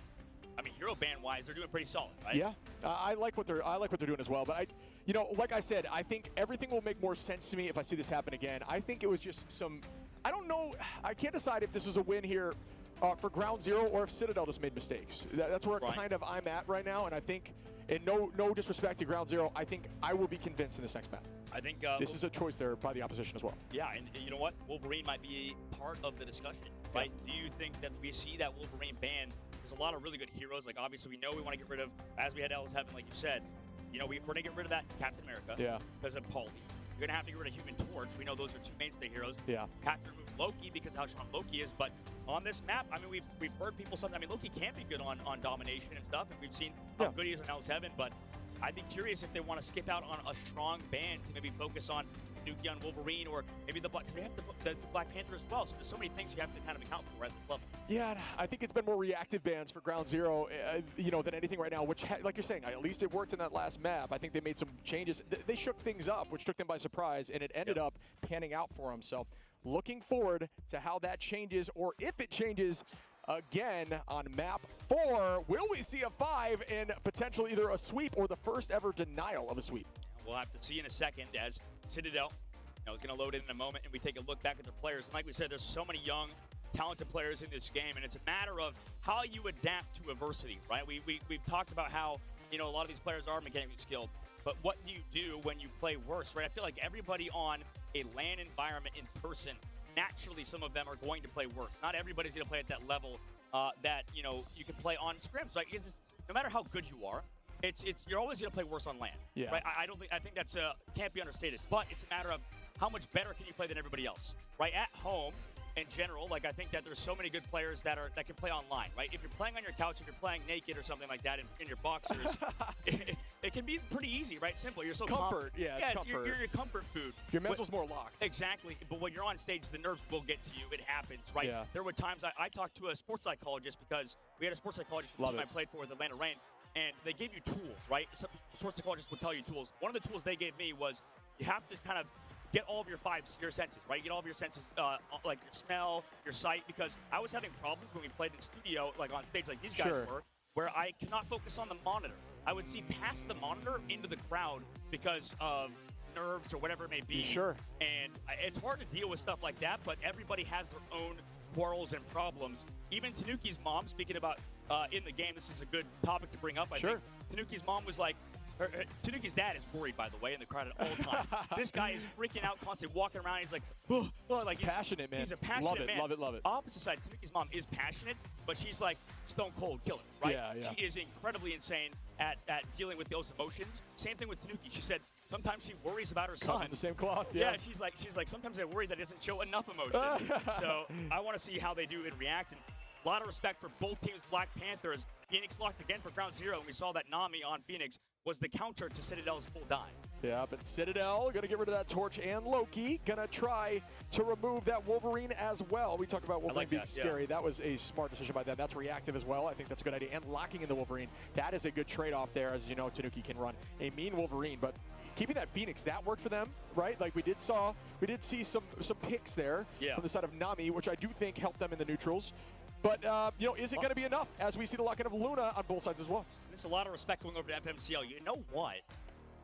I mean, hero band-wise, they're doing pretty solid, right? Yeah, I like what they're doing as well. But you know, like I said, I think everything will make more sense to me if I see this happen again. I think it was just some, I don't know, I can't decide if this was a win here for Ground Zero or if Citadel just made mistakes. That's where kind of I'm at right now, and I think, and no disrespect to Ground Zero, I think I will be convinced in this next map. I think this is a choice there by the opposition as well. Yeah, and you know what? Wolverine might be part of the discussion, right? Do you think that we see that Wolverine ban? There's a lot of really good heroes. Like, obviously, we know we want to get rid of, as we had Hell's Heaven, like you said. You know, we're going to get rid of that Captain America because of Paulie. You're going to have to get rid of Human Torch. We know those are 2 mainstay heroes. Yeah. Have to remove Loki because of how strong Loki is. But on this map, I mean, we've heard people sometimes. I mean, Loki can be good on domination and stuff, and we've seen how good he is on Hell's Heaven. But I'd be curious if they want to skip out on a strong band to maybe focus on Tanuki on Wolverine, or maybe the Black, because they have the Black Panther as well. So there's so many things you have to kind of account for at this level. Yeah, I think it's been more reactive bans for Ground Zero, you know, than anything right now. Which, like you're saying, at least it worked in that last map. I think they made some changes. They shook things up, which took them by surprise, and it ended up panning out for them. So, looking forward to how that changes, or if it changes again on map 4. Will we see a 5 and potentially either a sweep or the first ever denial of a sweep? We'll have to see in a second as Citadel, you know, is going to load in a moment, and we take a look back at their players. And like we said, there's so many young, talented players in this game, and it's a matter of how you adapt to adversity, right? We've talked about how, you know, a lot of these players are mechanically skilled, but what do you do when you play worse, right? I feel like everybody on a LAN environment in person, naturally some of them are going to play worse. Not everybody's going to play at that level that, you know, you can play on scrims, right? Because no matter how good you are, you're always going to play worse on LAN. Yeah. Right? I think that's can't be understated. But it's a matter of how much better can you play than everybody else, right? At home, in general, like I think that there's so many good players that can play online, right? If you're playing on your couch, if you're playing naked or something like that in your boxers, it can be pretty easy, right? Simple. You're so comfort. It's comfort. You're your comfort food. Your mental's more locked. Exactly. But when you're on stage, the nerves will get to you. It happens, right? Yeah. There were times I talked to a sports psychologist because we had a sports psychologist from the team I played for with Atlanta Reign, and they gave you tools, right? Some sports psychologists would tell you tools. One of the tools they gave me was you have to kind of get all of your senses, right? You get all of your senses, like your smell, your sight, because I was having problems when we played in studio, like on stage like these guys were, where I could not focus on the monitor. I would see past the monitor into the crowd because of nerves or whatever it may be. And it's hard to deal with stuff like that, but everybody has their own quarrels and problems. Even Tanuki's mom, speaking about in the game, this is a good topic to bring up, I think. Tanuki's mom was like, Tanuki's dad is worried, by the way, in the crowd at all times. This guy is freaking out, constantly walking around. He's like, like he's passionate, man. He's a passionate man. Love it. Opposite side, Tanuki's mom is passionate, but she's like stone cold killer, right? Yeah. She is incredibly insane at dealing with those emotions. Same thing with Tanuki. She said sometimes she worries about her son. From the same cloth. Yeah, she's like sometimes I worry that he doesn't show enough emotion. So I want to see how they do and react. And a lot of respect for both teams. Black Panthers. Phoenix locked again for Ground Zero, and we saw that Nami on Phoenix was the counter to Citadel's full dive. Yeah, but Citadel going to get rid of that torch, and Loki going to try to remove that Wolverine as well. We talked about Wolverine being scary. That was a smart decision by them. That's reactive as well. I think that's a good idea. And locking in the Wolverine, that is a good trade-off there. As you know, Tanuki can run a mean Wolverine, but keeping that Phoenix, that worked for them, right? Like we did see some picks there from the side of Nami, which I do think helped them in the neutrals. But, you know, is it going to be enough as we see the lock-in of Luna on both sides as well? There's a lot of respect going over to FMCL. You know what?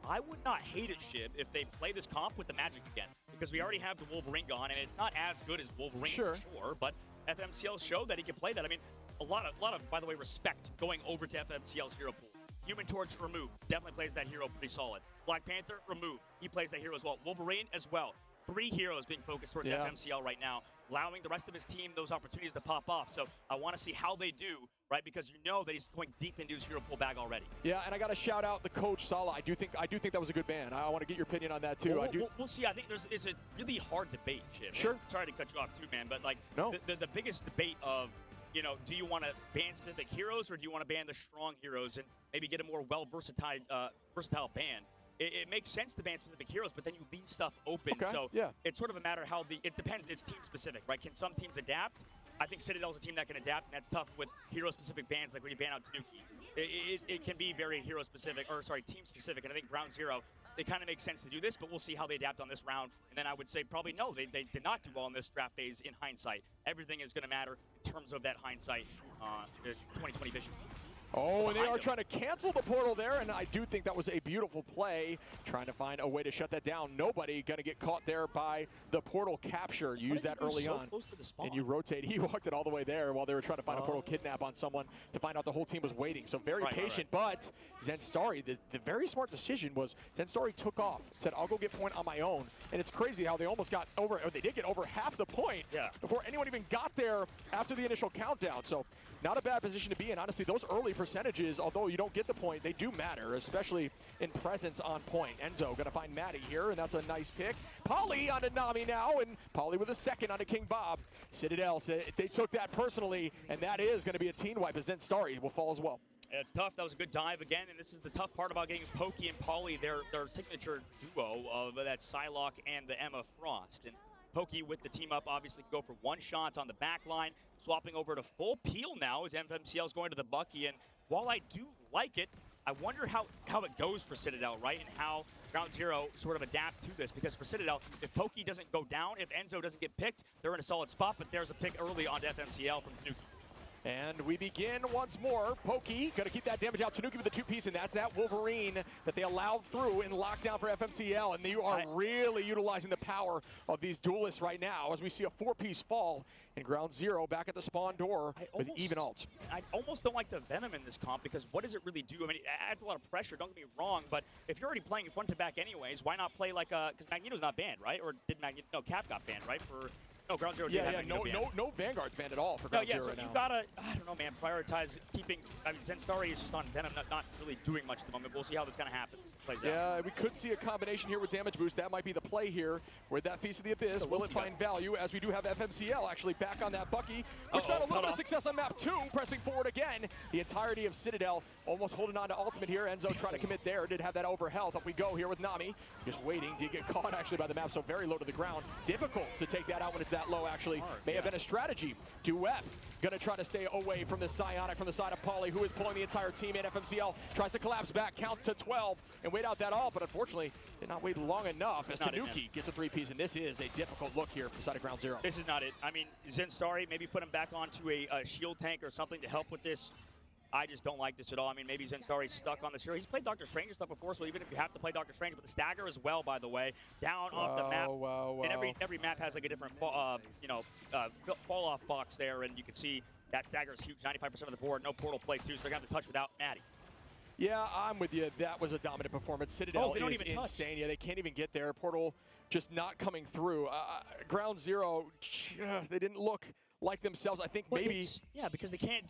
I would not hate it, Shib, if they play this comp with the Magic again, because we already have the Wolverine gone, and it's not as good as Wolverine, for sure, but FMCL showed that he can play that. I mean, a lot of, by the way, respect going over to FMCL's hero pool. Human Torch removed, definitely plays that hero pretty solid. Black Panther removed, he plays that hero as well. Wolverine as well. 3 heroes being focused towards FMCL right now, allowing the rest of his team those opportunities to pop off. So I want to see how they do, right? Because you know that he's going deep into his hero pool bag already. Yeah, and I got to shout out the coach Sala. I do think that was a good ban. I want to get your opinion on that too. We'll see. I think it's a really hard debate, Chip. Sure. Sorry to cut you off too, man, but like the biggest debate of, you know, do you want to ban specific heroes or do you want to ban the strong heroes and maybe get a more versatile ban? It makes sense to ban specific heroes, but then you leave stuff open. So it's sort of a matter how it depends. It's team specific, right? Can some teams adapt? I think Citadel's a team that can adapt, and that's tough with hero-specific bans, like when you ban out Tanuki. It can be very team specific, and I think Ground Zero, it kind of makes sense to do this, but we'll see how they adapt on this round. And then I would say probably no, they did not do well in this draft phase in hindsight. Everything is going to matter in terms of that hindsight 2020 vision. Oh, and they are trying to cancel the portal there, and I do think that was a beautiful play, trying to find a way to shut that down. Nobody going to get caught there by the portal capture. Use that early on, and you rotate. He walked it all the way there while they were trying to find a portal kidnap on someone to find out the whole team was waiting. So very patient, but Zenstari, the very smart decision was Zenstari took off, said, I'll go get point on my own, and it's crazy how they almost got over, or they did get over half the point before anyone even got there after the initial countdown. So not a bad position to be in. Honestly, those early percentages, although you don't get the point, they do matter, especially in presence on point. Enzo going to find Maddie here, and that's a nice pick. Polly onto Nami now, and Polly with a second onto King Bob. Citadel said they took that personally, and that is going to be a team wipe, as Zenstari will fall as well. Yeah, it's tough. That was a good dive again, and this is the tough part about getting Pokey and Polly, their signature duo of that Psylocke and the Emma Frost. And Pokey with the team up obviously can go for one shots on the back line, swapping over to full peel now as FMCL is going to the Bucky. And while I do like it, I wonder how it goes for Citadel, right? And how Ground Zero sort of adapt to this. Because for Citadel, if Pokey doesn't go down, if Enzo doesn't get picked, they're in a solid spot. But there's a pick early onto FMCL from Tanuki. And we begin once more. Pokey going to keep that damage out. Tanuki with the 2-piece, and that's that Wolverine that they allowed through in lockdown for FMCL. And you are really utilizing the power of these duelists right now as we see a 4-piece fall in Ground Zero back at the spawn door with even ults. I almost don't like the Venom in this comp because what does it really do? I mean, it adds a lot of pressure, don't get me wrong, but if you're already playing front to back anyways, why not play like a, because Magneto's not banned, right? Or did Magneto, no, Cap got banned, right? For no, Ground Zero did have Magneto banned. No Vanguard's banned at all for Ground Zero so right now. You gotta, I don't know, man, prioritize keeping, I mean, Zenstari is just on Venom, not really doing much at the moment. We'll see how this kind of happens. Yeah, we could see a combination here with damage boost. That might be the play here with that Feast of the Abyss. Will it find value as we do have FMCL actually back on that Bucky, which found a little bit of success on map 2, pressing forward again. The entirety of Citadel almost holding on to ultimate here. Enzo trying to commit there, did have that over health. Up we go here with Nami, just waiting. Did get caught actually by the map, so very low to the ground. Difficult to take that out when it's that low actually. May have been a strategy. Duet gonna try to stay away from the Psionic from the side of Pauly, who is pulling the entire team in. FMCL tries to collapse back, count to 12, and wait out that all, but unfortunately did not wait long enough as Tanuki gets a 3-piece, and this is a difficult look here from the side of Ground Zero. This is not it. I mean, Zenstari, maybe put him back onto a shield tank or something to help with this. I just don't like this at all. I mean, maybe Zenstari's stuck on this hero. He's played Doctor Strange stuff before, so even if you have to play Doctor Strange, but the stagger as well, by the way, down off the map. And every map has like a different fall-off box there, and you can see that stagger is huge, 95% of the board, no portal play too, so they're going to have to touch without Maddie. Yeah, I'm with you. That was a dominant performance. Citadel is insane. Yeah, they can't even get there. Portal just not coming through. Ground Zero, they didn't look like themselves. I think maybe. Yeah, because they can't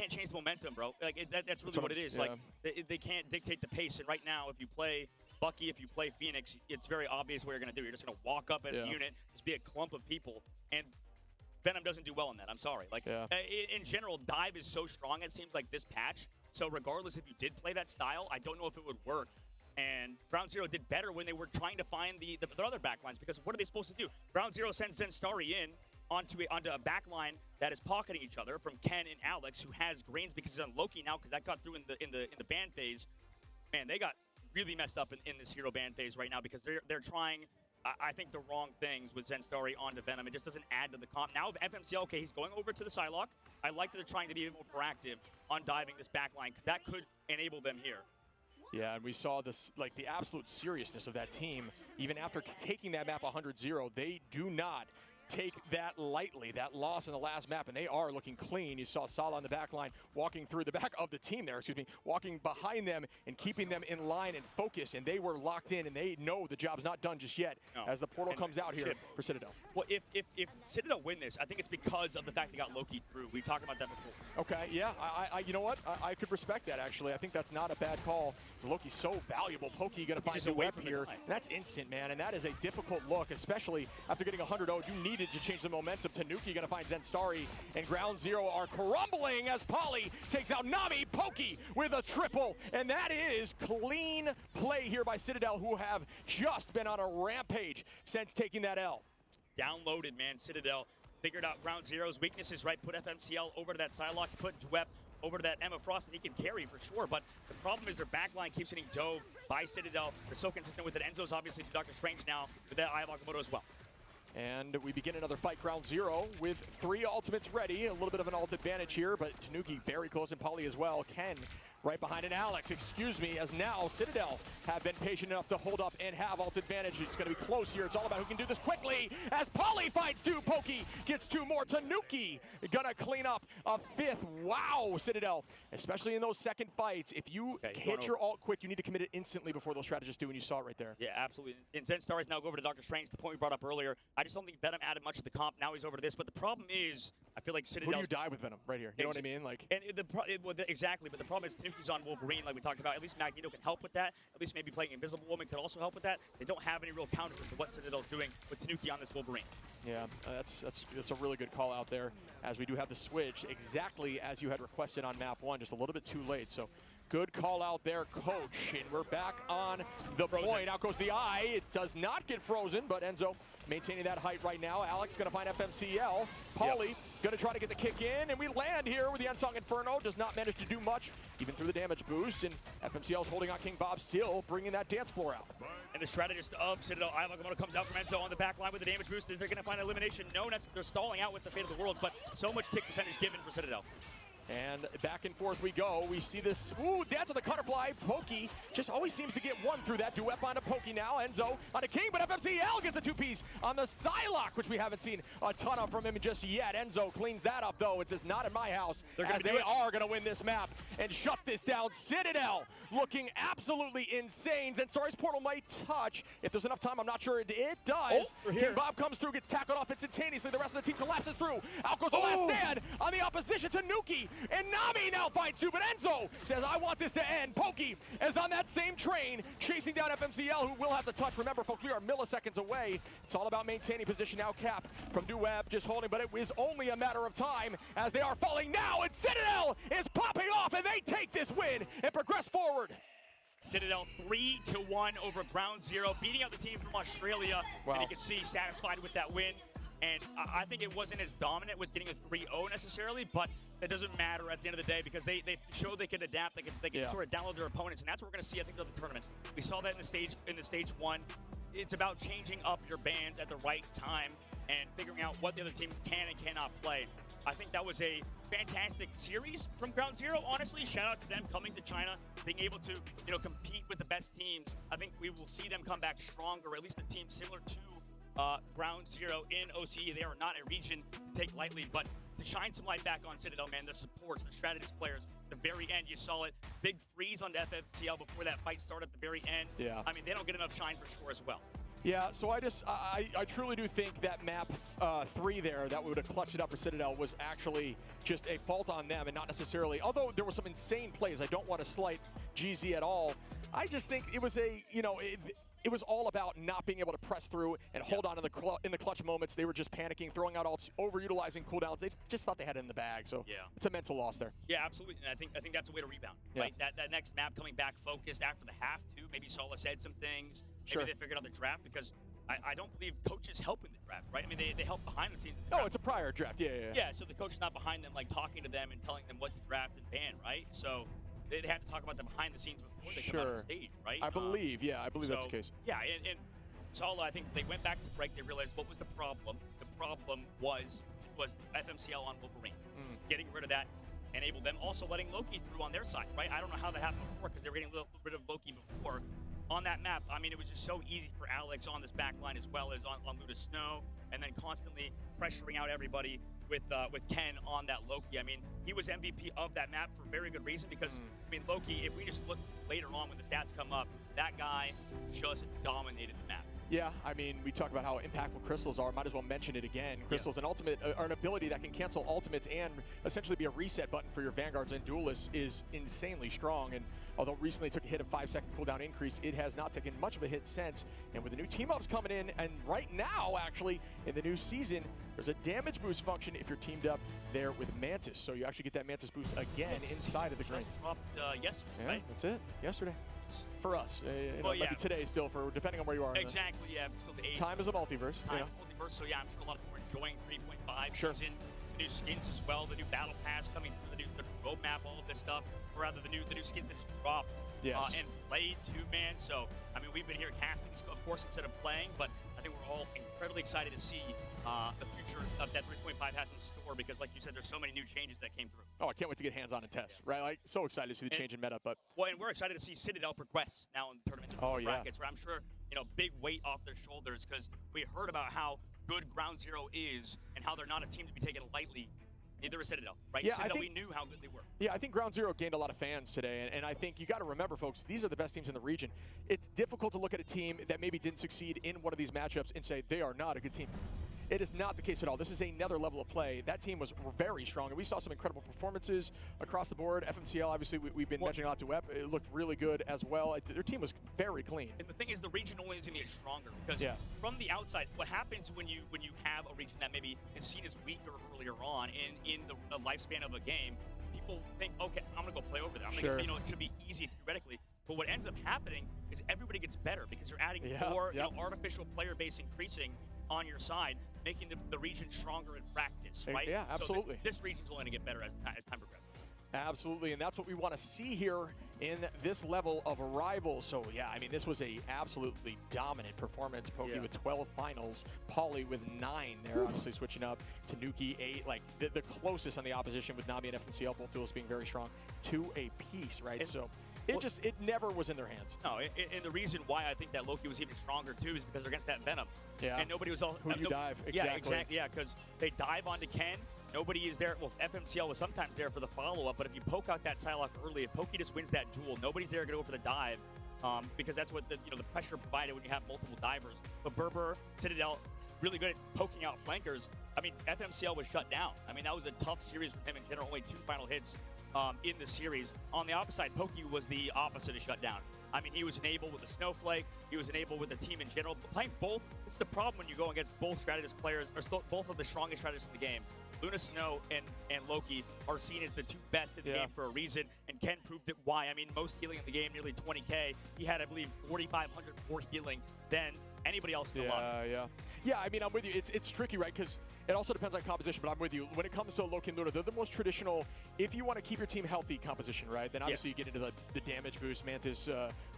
change the momentum, bro. Like that's really what it is. Like they can't dictate the pace. And right now, if you play Bucky, if you play Phoenix, it's very obvious what you're going to do. You're just going to walk up as a unit, just be a clump of people, and Venom doesn't do well in that. I'm sorry. Like in general, dive is so strong. It seems like this patch. So regardless if you did play that style, I don't know if it would work And Ground Zero did better when they were trying to find their other backlines, because what are they supposed to do? Ground Zero sends Zenstari in onto a backline that is pocketing each other from Ken and Alex, who has Grains because he's on Loki now, because that got through in the ban phase. Man, they got really messed up in this hero ban phase right now, because they're trying, I think, the wrong things with Zenstari onto Venom. It just doesn't add to the comp. Now FMCL, okay, he's going over to the Psylocke. I like that they're trying to be more proactive on diving this backline, because that could enable them here. Yeah, and we saw this, like, the absolute seriousness of that team. Even after taking that map 100-0, they do not take that lightly, that loss in the last map, and they are looking clean. You saw Sala on the back line walking through the back of the team there, walking behind them and keeping them in line and focused, and they were locked in, and they know the job's not done just yet as the portal comes out here for Citadel. Well, if Citadel win this, I think it's because of the fact they got Loki through. We've talked about that before. Okay, yeah, you know what? I could respect that, actually. I think that's not a bad call, because Loki's so valuable. Pokey going to find a weapon here. That's instant, man, and that is a difficult look, especially after getting 100-0. You needed to change the momentum. Tanuki going to find Zenstari, and Ground Zero are crumbling as Polly takes out Nami. Pokey with a triple, and that is clean play here by Citadel, who have just been on a rampage since taking that L. Downloaded, man. Citadel figured out Ground Zero's weaknesses, right? Put FMCL over to that Psylocke, put Dwep over to that Emma Frost, and he can carry for sure. But the problem is their backline keeps getting dove by Citadel. They're so consistent with it. Enzo's obviously to Dr. Strange now with that Eye of Agamotto as well. And we begin another fight, Ground Zero, with 3 ultimates ready. A little bit of an ult advantage here, but Tanuki very close, and Polly as well. Ken right behind, and Alex, excuse me, as now Citadel have been patient enough to hold up and have ult advantage. It's going to be close here. It's all about who can do this quickly, as Polly finds 2. Pokey gets 2 more. Tanuki gonna clean up a 5th. Wow, Citadel, especially in those second fights, if you hit your ult quick, you need to commit it instantly before those strategists do, and you saw it right there. Yeah, absolutely. And Zenstari's now go over to Dr. Strange, the point we brought up earlier. I just don't think Venom added much to the comp. Now he's over to this, but the problem is, I feel like Citadel. Who do you die with Venom right here? You know what I mean? Like, and exactly, but the problem is Tanuki's on Wolverine, like we talked about. At least Magneto can help with that. At least maybe playing Invisible Woman could also help with that. They don't have any real counter to what Citadel's doing with Tanuki on this Wolverine. Yeah, that's a really good call out there, as we do have the switch exactly as you had requested on map 1, just a little bit too late. So good call out there, coach. And we're back on the point. Out goes the eye. It does not get frozen, but Enzo maintaining that height right now. Alex going to find FMCL. Pauly going to try to get the kick in, and we land here with the Unsung Inferno. Does not manage to do much, even through the damage boost, and FMCL's holding on King Bob, still bringing that dance floor out. And the strategist of Citadel, Eye of Agamotto, comes out from Enzo on the back line with the damage boost. Is they're going to find elimination? No, they're stalling out with the Fate of the Worlds, but so much kick percentage given for Citadel. And back and forth we go. We see this, dance of the Cutterfly. Pokey just always seems to get one through that. Duet on a Pokey now. Enzo on a King, but FMCL gets a 2-piece on the Psylocke, which we haven't seen a ton of from him just yet. Enzo cleans that up, though. It says, not in my house, as they are going to win this map and shut this down. Citadel looking absolutely insane. Zenstari's portal might touch. If there's enough time, I'm not sure it does. King Bob comes through, gets tackled off instantaneously. The rest of the team collapses through. Out goes the last stand on the opposition to Nuki. And Nami now finds 2, but Enzo says, I want this to end. Pokey is on that same train, chasing down FMCL, who will have to touch. Remember, folks, we are milliseconds away. It's all about maintaining position now. Cap from Duweb just holding, but it is only a matter of time as they are falling now, and Citadel is popping off, and they take this win and progress forward. Citadel 3-1 over Ground Zero, beating out the team from Australia. Wow. And you can see satisfied with that win. And I think it wasn't as dominant with getting a 3-0 necessarily, but it doesn't matter at the end of the day, because they showed they could adapt, they could sort of download their opponents, and that's what we're going to see, I think, of the tournament. We saw that in the stage 1. It's about changing up your bands at the right time and figuring out what the other team can and cannot play. I think that was a fantastic series from Ground Zero, honestly. Shout out to them coming to China, being able to compete with the best teams. I think we will see them come back stronger, at least a team similar to Ground Zero in OCE. They are not a region to take lightly, but to shine some light back on Citadel, man, the supports, the strategist players, the very end, you saw it. Big freeze on FMCL before that fight started at the very end. Yeah. I mean, they don't get enough shine for sure as well. Yeah, so I truly do think that map 3 there, that would have clutched it up for Citadel, was actually just a fault on them and not necessarily, although there were some insane plays. I don't want to slight GZ at all. I just think it was it was all about not being able to press through and hold on in the clutch moments. They were just panicking, throwing out ults, overutilizing cooldowns. They just thought they had it in the bag. So it's a mental loss there. Yeah, absolutely. And I think that's a way to rebound. Right? That next map coming back focused after the half too. Maybe Sola said some things. Maybe they figured out the draft, because I don't believe coaches help in the draft, right? I mean, they help behind the scenes. Oh, it's a prior draft. Yeah, so the coach is not behind them, like talking to them and telling them what to draft and ban, right? So they have to talk about the behind the scenes before they come out on stage, right? I believe that's the case. Yeah, and Sola, I think they went back to break. They realized what was the problem. The problem was the FMCL on Wolverine. Getting rid of that enabled them. Also letting Loki through on their side, right? I don't know how that happened before, because they were getting rid of Loki before. On that map, I mean, it was just so easy for Alex on this back line, as well as on Luda Snow, and then constantly pressuring out everybody with Ken on that Loki. I mean, he was MVP of that map for very good reason, because, I mean, Loki, if we just look later on when the stats come up, that guy just dominated the map. Yeah, I mean, we talk about how impactful crystals are. Might as well mention it again. Crystals, an ultimate, are an ability that can cancel ultimates and essentially be a reset button for your Vanguards and Duelists, is insanely strong. And although recently took a hit of 5-second cooldown increase, it has not taken much of a hit since. And with the new team-ups coming in, and right now, actually, in the new season, there's a damage boost function if you're teamed up there with Mantis. So you actually get that Mantis boost again inside of the green. Dropped yesterday, right? That's it. Yesterday. For us, it might be today still, for depending on where you are. Exactly, it's still the 8th. Time is a multiverse. Time is multiverse, so I'm sure a lot of people are enjoying 3.5 season. The new skins as well, the new battle pass coming through, the roadmap, all of this stuff. Or rather, the new skins that just dropped. And played too, man. So, I mean, we've been here casting, of course, instead of playing, but I think we're all incredibly excited to see the future of that 3.5 has in store, because, like you said, there's so many new changes that came through. Oh, I can't wait to get hands-on and test, right? Like, so excited to see the change in meta. But and we're excited to see Citadel progress now in the tournament brackets, where I'm sure, big weight off their shoulders, because we heard about how good Ground Zero is and how they're not a team to be taken lightly. Neither is Citadel, right? Yeah, Citadel, we knew how good they were. Yeah, I think Ground Zero gained a lot of fans today, and I think you got to remember, folks, these are the best teams in the region. It's difficult to look at a team that maybe didn't succeed in one of these matchups and say they are not a good team. It is not the case at all. This is another level of play. That team was very strong, and we saw some incredible performances across the board. FMCL, obviously, we've been mentioning a lot to Web. It looked really good as well. Their team was very clean. And the thing is, the region only is going to get stronger, because from the outside, what happens when you have a region that maybe is seen as weaker earlier on in the lifespan of a game, people think, okay, I'm going to go play over there. I'm gonna get, it should be easy theoretically. But what ends up happening is everybody gets better, because you're adding more artificial player base increasing on your side, making the region stronger in practice, right? Yeah, absolutely. So this region's only going to get better as time progresses. Absolutely, and that's what we want to see here in this level of Arrival. So yeah, I mean, this was a absolutely dominant performance. Pokey with 12 finals, Pauly with 9 there, obviously switching up. Tanuki 8, like the closest on the opposition with Nami and FMCL, both duels being very strong, 2 apiece, right? So it never was in their hands. No, and the reason why I think that Loki was even stronger too is because they're against that Venom. Yeah. And nobody was all. Who do you dive? Exactly. Yeah, exactly. Yeah, because they dive onto Ken. Nobody is there. Well, FMCL was sometimes there for the follow-up, but if you poke out that Psylocke early, if Pokey just wins that duel, nobody's there to go for the dive, because that's what the pressure provided when you have multiple divers. But BRBR, Citadel, really good at poking out flankers. I mean, FMCL was shut down. I mean, that was a tough series for him in general. Only 2 final hits in the series. On the opposite side, Pokey was the opposite of shut down. I mean, he was enabled with the Snowflake. He was enabled with the team in general. But playing both, this is the problem when you go against both strategist players, or both of the strongest strategists in the game. Luna Snow and Loki are seen as the 2 best in the game for a reason, and Ken proved it why. I mean, most healing in the game, nearly 20K. He had, I believe, 4,500 more healing than anybody else in the lineup. Yeah, I mean, I'm with you. It's tricky, right? Because it also depends on composition, but I'm with you. When it comes to Loki and Luna, they're the most traditional, if you want to keep your team healthy composition, right? Then obviously you get into the damage boost. Mantis,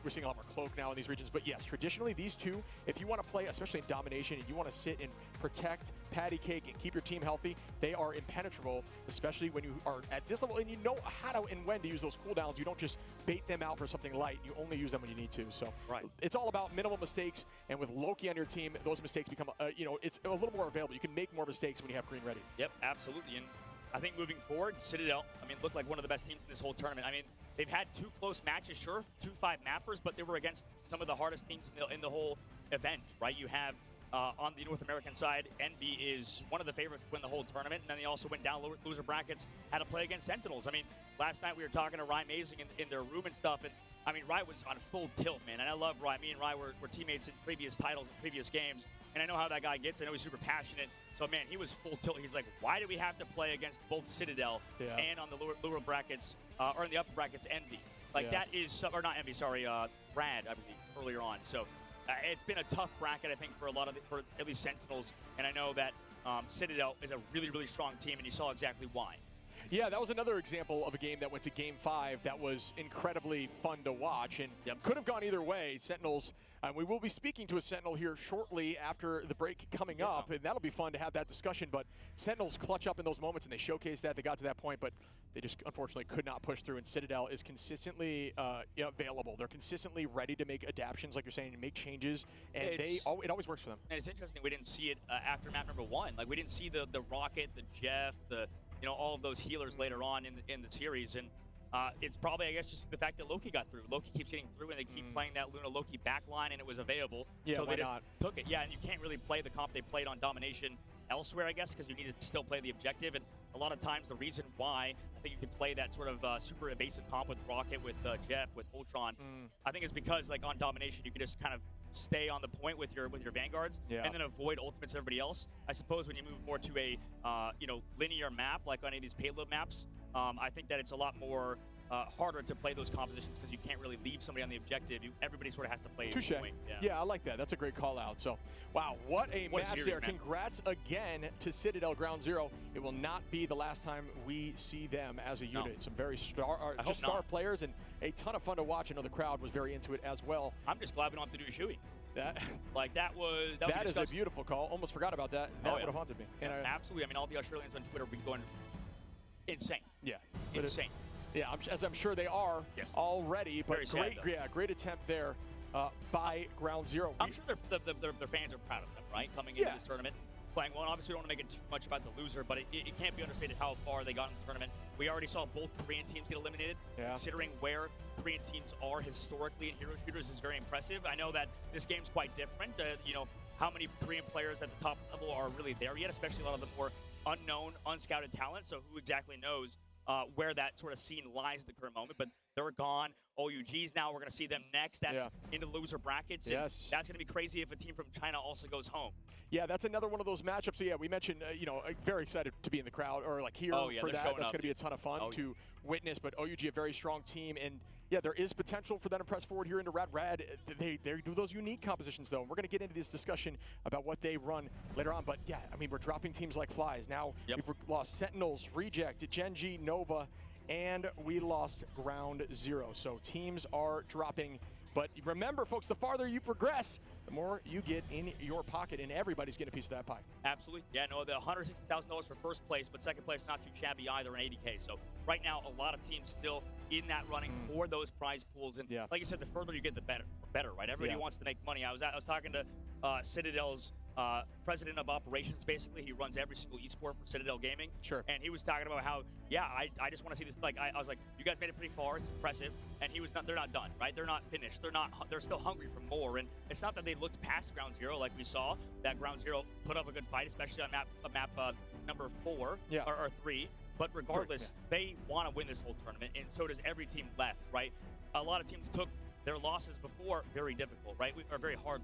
we're seeing a lot more Cloak now in these regions. But yes, traditionally, these 2, if you want to play, especially in domination, and you want to sit and protect patty cake and keep your team healthy, they are impenetrable, especially when you are at this level and you know how to and when to use those cooldowns. You don't just bait them out for something light. You only use them when you need to. So it's all about minimal mistakes, and with Loki on your team, those mistakes become, it's a little more available. You can make more mistakes when you have green ready. Yep, absolutely. And I think moving forward, Citadel, I mean, looked like one of the best teams in this whole tournament. I mean, they've had 2 close matches, sure, 2-5 mappers, but they were against some of the hardest teams in the whole event, right? You have, on the North American side, Envy is one of the favorites to win the whole tournament, and then they also went down loser brackets, had to play against Sentinels. I mean, last night we were talking to Ryan Mazing in their room and stuff, and I mean, Rye was on full tilt, man, and I love Rye. Me and Rye were teammates in previous titles and previous games, and I know how that guy gets. I know he's super passionate. So, man, he was full tilt. He's like, why do we have to play against both Citadel and on the lower brackets, or in the upper brackets, Envy? Like, that is, or not Envy, sorry, Rad, I believe, earlier on. So, it's been a tough bracket, I think, for for at least Sentinels, and I know that Citadel is a really, really strong team, and you saw exactly why. Yeah, that was another example of a game that went to Game 5 that was incredibly fun to watch and could have gone either way. Sentinels, we will be speaking to a Sentinel here shortly after the break coming up, and that'll be fun to have that discussion. But Sentinels clutch up in those moments, and they showcase that. They got to that point, but they just unfortunately could not push through, and Citadel is consistently available. They're consistently ready to make adaptations, like you're saying, and make changes, and it always works for them. And it's interesting, we didn't see it after map number 1. Like, we didn't see the Rocket, the Jeff, all of those healers later on in the series, and it's probably, I guess, just the fact that Loki got through. Loki keeps getting through, and they keep playing that Luna-Loki backline, and it was available. Yeah, so why they just not? took it. Yeah, and you can't really play the comp they played on Domination elsewhere, I guess, because you need to still play the objective, and a lot of times the reason why I think you can play that sort of super evasive comp with Rocket, with Jeff, with Ultron, I think is because, like, on Domination, you can just kind of stay on the point with your vanguards and then avoid ultimates everybody else. I suppose when you move more to a linear map, like on any of these payload maps, I think that it's a lot more harder to play those compositions because you can't really leave somebody on the objective. Everybody sort of has to play. Touche. Yeah, I like that. That's a great call out. So, wow, what a match series, there. Man. Congrats again to Citadel Ground Zero. It will not be the last time we see them as a unit. Some very star players and a ton of fun to watch. I know the crowd was very into it as well. I'm just glad we don't have to do Shui. That is a beautiful call. Almost forgot about that. That would have haunted me. And absolutely. I mean, all the Australians on Twitter would be going insane. Yeah. Insane. Yeah, as I'm sure they are already. But great attempt there by Ground Zero. I'm sure their fans are proud of them, right? Coming into this tournament, playing well. Obviously, we don't want to make it too much about the loser, but it can't be understated how far they got in the tournament. We already saw both Korean teams get eliminated. Considering where Korean teams are historically in hero shooters is very impressive. I know that this game's quite different. How many Korean players at the top level are really there yet, especially a lot of the more unknown, unscouted talent. So who exactly knows where that sort of scene lies at the current moment, but they're gone. OUGs now, we're going to see them next. That's into the loser brackets. Yes. That's going to be crazy if a team from China also goes home. Yeah, that's another one of those matchups. So, yeah, we mentioned, very excited to be in the crowd or like here for that. That's going to be a ton of fun to witness, but OUG, a very strong team. And, yeah, there is potential for them to press forward here into Rad. They do those unique compositions, though. And we're going to get into this discussion about what they run later on. But, yeah, I mean, we're dropping teams like flies. Now we've lost Sentinels, Reject, Genji, Nova, and we lost Ground Zero. So teams are dropping. But remember, folks, the farther you progress, the more you get in your pocket, and everybody's getting a piece of that pie. Absolutely. Yeah, no, the $160,000 for first place, but second place not too shabby either, in $80K. So right now, a lot of teams still in that running for those prize pools. And like you said, the further you get, the better, right? Everybody wants to make money. I was talking to Citadel's president of operations, basically. He runs every single esport for Citadel Gaming. Sure. And he was talking about how, I just want to see this. Like, I was like, you guys made it pretty far. It's impressive. And they're not done, right? They're not finished. They're still hungry for more. And it's not that they looked past Ground Zero like we saw. That Ground Zero put up a good fight, especially on map number 4 or 3. But regardless, they want to win this whole tournament, and so does every team left, right? A lot of teams took their losses before very difficult, right? Or very hard.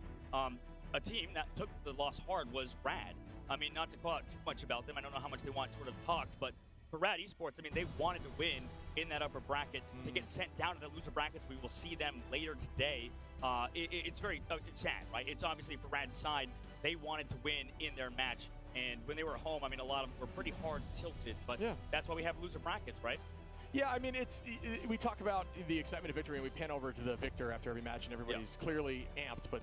A team that took the loss hard was Rad. I mean, not to call out too much about them. I don't know how much they want sort of talked, but for Rad Esports, I mean, they wanted to win in that upper bracket to get sent down to the loser brackets. We will see them later today. It's very it's sad, right? It's obviously for Rad's side. They wanted to win in their match, and when they were home, I mean, a lot of them were pretty hard tilted, but that's why we have loser brackets, right? Yeah, I mean, we talk about the excitement of victory, and we pan over to the victor after every match, and everybody's clearly amped. But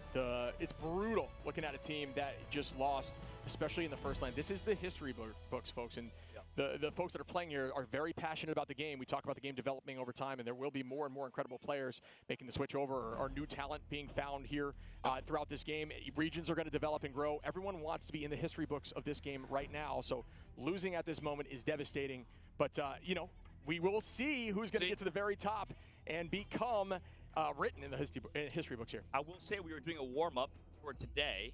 it's brutal looking at a team that just lost, especially in the first line. This is the history books, folks, and the folks that are playing here are very passionate about the game. We talk about the game developing over time, and there will be more and more incredible players making the switch over, or new talent being found here throughout this game. Regions are going to develop and grow. Everyone wants to be in the history books of this game right now, so losing at this moment is devastating. But, we will see who's going to get to the very top and become written in the history books here. I will say we were doing a warm-up for today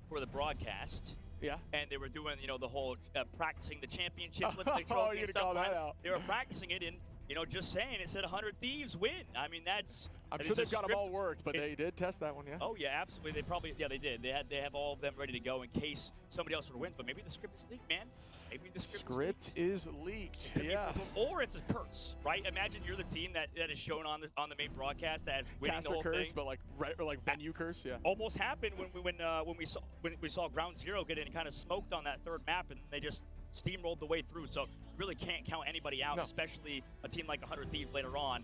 for the broadcast. Yeah. And they were doing, the whole practicing the championships. Oh, you call that out. They were practicing it, and, You know, just saying, it said 100 Thieves win. I mean, that's. I'm sure they've got them all worked, but they did test that one, yeah. Oh yeah, absolutely. They probably, yeah, they did. They have all of them ready to go in case somebody else wins. But maybe the script is leaked, man. Maybe the script is leaked. Yeah. Or it's a curse, right? Imagine you're the team that is shown on the main broadcast as winning Caster the whole curse, thing. but like venue curse, yeah. Almost happened when we saw Ground Zero get in and kind of smoked on that third map, and they just steamrolled the way through. So you really can't count anybody out, especially a team like 100 Thieves later on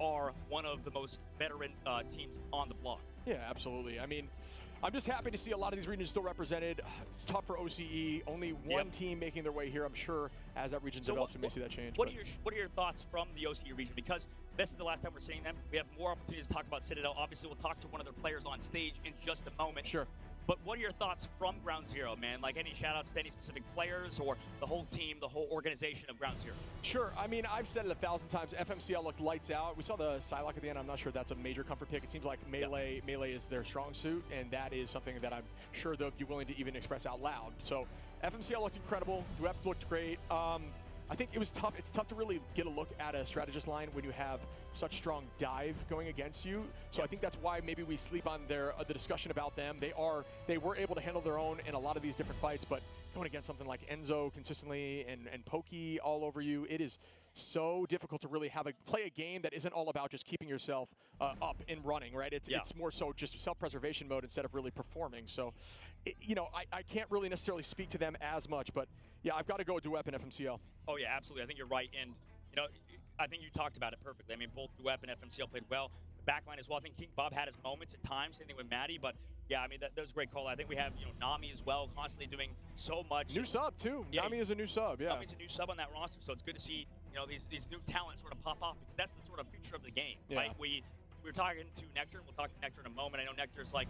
are one of the most veteran teams on the block. Yeah, absolutely. I mean, I'm just happy to see a lot of these regions still represented. It's tough for OCE. Only one team making their way here. I'm sure as that region develops, we may see that change. What are your thoughts from the OCE region? Because this is the last time we're seeing them. We have more opportunities to talk about Citadel. Obviously, we'll talk to one of their players on stage in just a moment. Sure. But what are your thoughts from Ground Zero, man? Like any shout-outs to any specific players or the whole team, the whole organization of Ground Zero? Sure. I mean, I've said it 1,000 times. FMCL looked lights out. We saw the Psylocke at the end. I'm not sure that's a major comfort pick. It seems like melee is their strong suit, and that is something that I'm sure they'll be willing to even express out loud. So FMCL looked incredible. Dwep looked great. I think it was tough. It's tough to really get a look at a strategist line when you have such strong dive going against you. So I think that's why maybe we sleep on the discussion about them. They were able to handle their own in a lot of these different fights, but going against something like Enzo consistently and Pokey all over you, it is so difficult to really play a game that isn't all about just keeping yourself up and running, right? It's more so just self-preservation mode instead of really performing. So, I can't really necessarily speak to them as much, but yeah, I've got to go with Dwep and FMCL. Oh yeah, absolutely. I think you're right, and I think you talked about it perfectly. I mean, both Dwep and FMCL played well. The backline as well. I think King Bob had his moments at times. Same thing with Maddie, but yeah, I mean that was a great call. I think we have Nami as well, constantly doing so much. New sub too. Yeah, Nami is a new sub. Yeah, Nami's a new sub on that roster, so it's good to see these new talents sort of pop off because that's the sort of future of the game, right? We were talking to Nectar, and we'll talk to Nectar in a moment. I know Nectar's like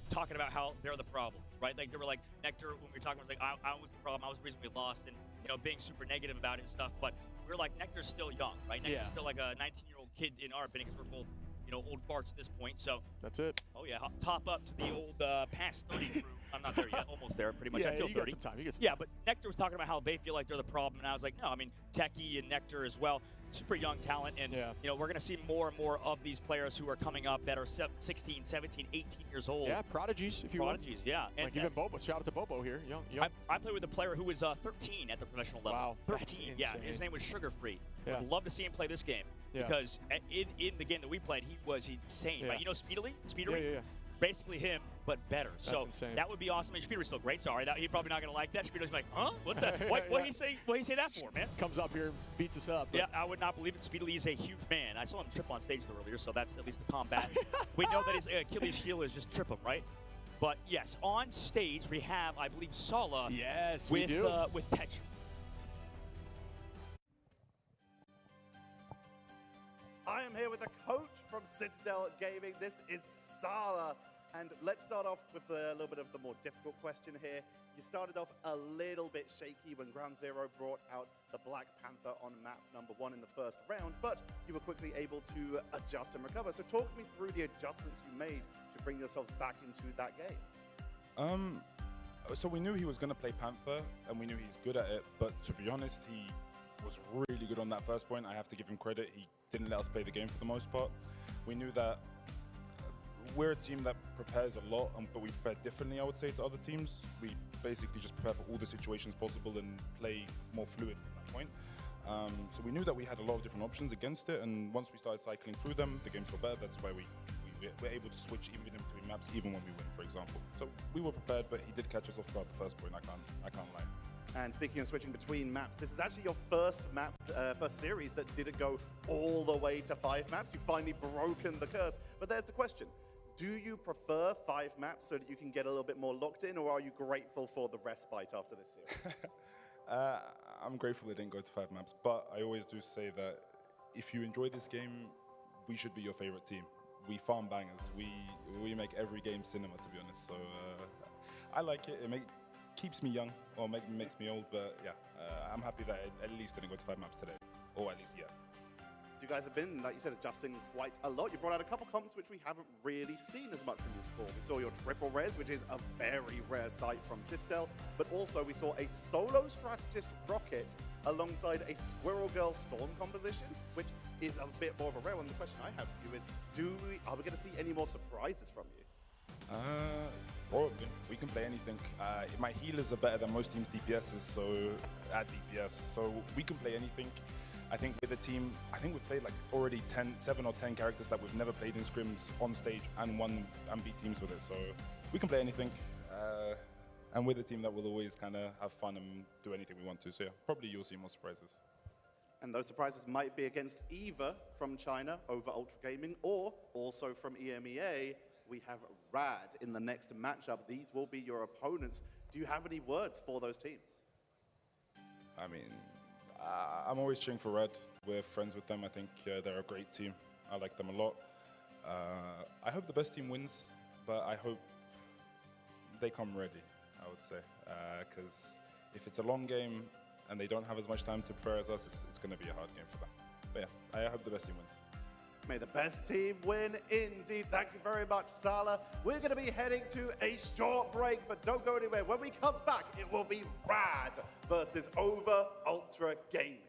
talking about how they're the problems, right? Like they were like Nectar when we were talking was like I was the problem, I was the reason we lost, and being super negative about it and stuff. But we were like Nectar's still young, right? Nectar's still like a 19-year-old kid in our opinion because we're both old farts at this point. So that's it. Oh yeah, top up to the old past 30 crew. I'm not there yet, almost there, pretty much. Yeah, I feel you 30. Got some time. Yeah, but Nectar was talking about how they feel like they're the problem, and I was like, no, I mean Techie and Nectar as well, super young talent, and we're going to see more and more of these players who are coming up that are 16, 17, 18 years old. Yeah, prodigies, if you will. Prodigies, yeah. And even Bobo. Shout out to Bobo here. Young. I played with a player who was 13 at the professional level. Wow, 13. that's insane. Yeah, his name was Sugar Free. Yeah. I'd love to see him play this game because in the game that we played, he was insane. Right? You know Speedily? Yeah. Basically him, but better. That's so insane. That would be awesome. And Speeder's still great. Sorry, he's probably not going to like that. Speeder's like, huh? What the? What did he say? What did he say that for, man? Comes up here, beats us up. Yeah, I would not believe it. Speedily is a huge man. I saw him trip on stage earlier, so that's at least the combat. We know that his Achilles heel is just trip him, right? But yes, on stage we have, I believe, Sala. Yes, with, we do. With Tetch. I am here with a coach from Citadel Gaming. This is Sala. And let's start off with a little bit of the more difficult question here. You started off a little bit shaky when Ground Zero brought out the Black Panther on map number 1 in the first round, but you were quickly able to adjust and recover. So talk me through the adjustments you made to bring yourselves back into that game. So we knew he was going to play Panther, and we knew he's good at it, but to be honest, he was really good on that first point. I have to give him credit. He didn't let us play the game for the most part. We knew that we're a team that prepares a lot, but we prepare differently, I would say, to other teams. We basically just prepare for all the situations possible and play more fluid from that point. So we knew that we had a lot of different options against it, and once we started cycling through them, the games got better. That's why we're able to switch even in between maps, even when we win, for example. So we were prepared, but he did catch us off guard the first point. I can't lie. And speaking of switching between maps, this is actually your first map, first series that didn't go all the way to 5 maps. You've finally broken the curse. But there's the question. Do you prefer 5 maps so that you can get a little bit more locked in, or are you grateful for the respite after this series? I'm grateful it didn't go to 5 maps, but I always do say that if you enjoy this game, we should be your favorite team. We farm bangers. We make every game cinema, to be honest. So I like it. It keeps me young, or makes me old, but yeah, I'm happy that it at least didn't go to 5 maps today, or at least, yeah. So you guys have been, like you said, adjusting quite a lot. You brought out a couple comps which we haven't really seen as much from you before. We saw your triple res, which is a very rare sight from Citadel, but also we saw a solo strategist Rocket alongside a Squirrel Girl Storm composition, which is a bit more of a rare one. The question I have for you is, are we going to see any more surprises from you? Probably. We can play anything. My healers are better than most teams' DPSs, so at DPS, so we can play anything. I think with the team, I think we've played like already 7 or 10 characters that we've never played in scrims on stage and won and beat teams with it. So we can play anything. And with a team that will always kind of have fun and do anything we want to. So yeah, probably you'll see more surprises. And those surprises might be against either from China over Ultra Gaming or also from EMEA. We have Rad in the next matchup. These will be your opponents. Do you have any words for those teams? I mean, I'm always cheering for Red. We're friends with them. I think they're a great team. I like them a lot. I hope the best team wins, but I hope they come ready, I would say. Because if it's a long game and they don't have as much time to prepare as us, it's going to be a hard game for them. But yeah, I hope the best team wins. May the best team win indeed. Thank you very much, Salah. We're going to be heading to a short break, but don't go anywhere. When we come back, it will be Rad versus Over Ultra Gaming.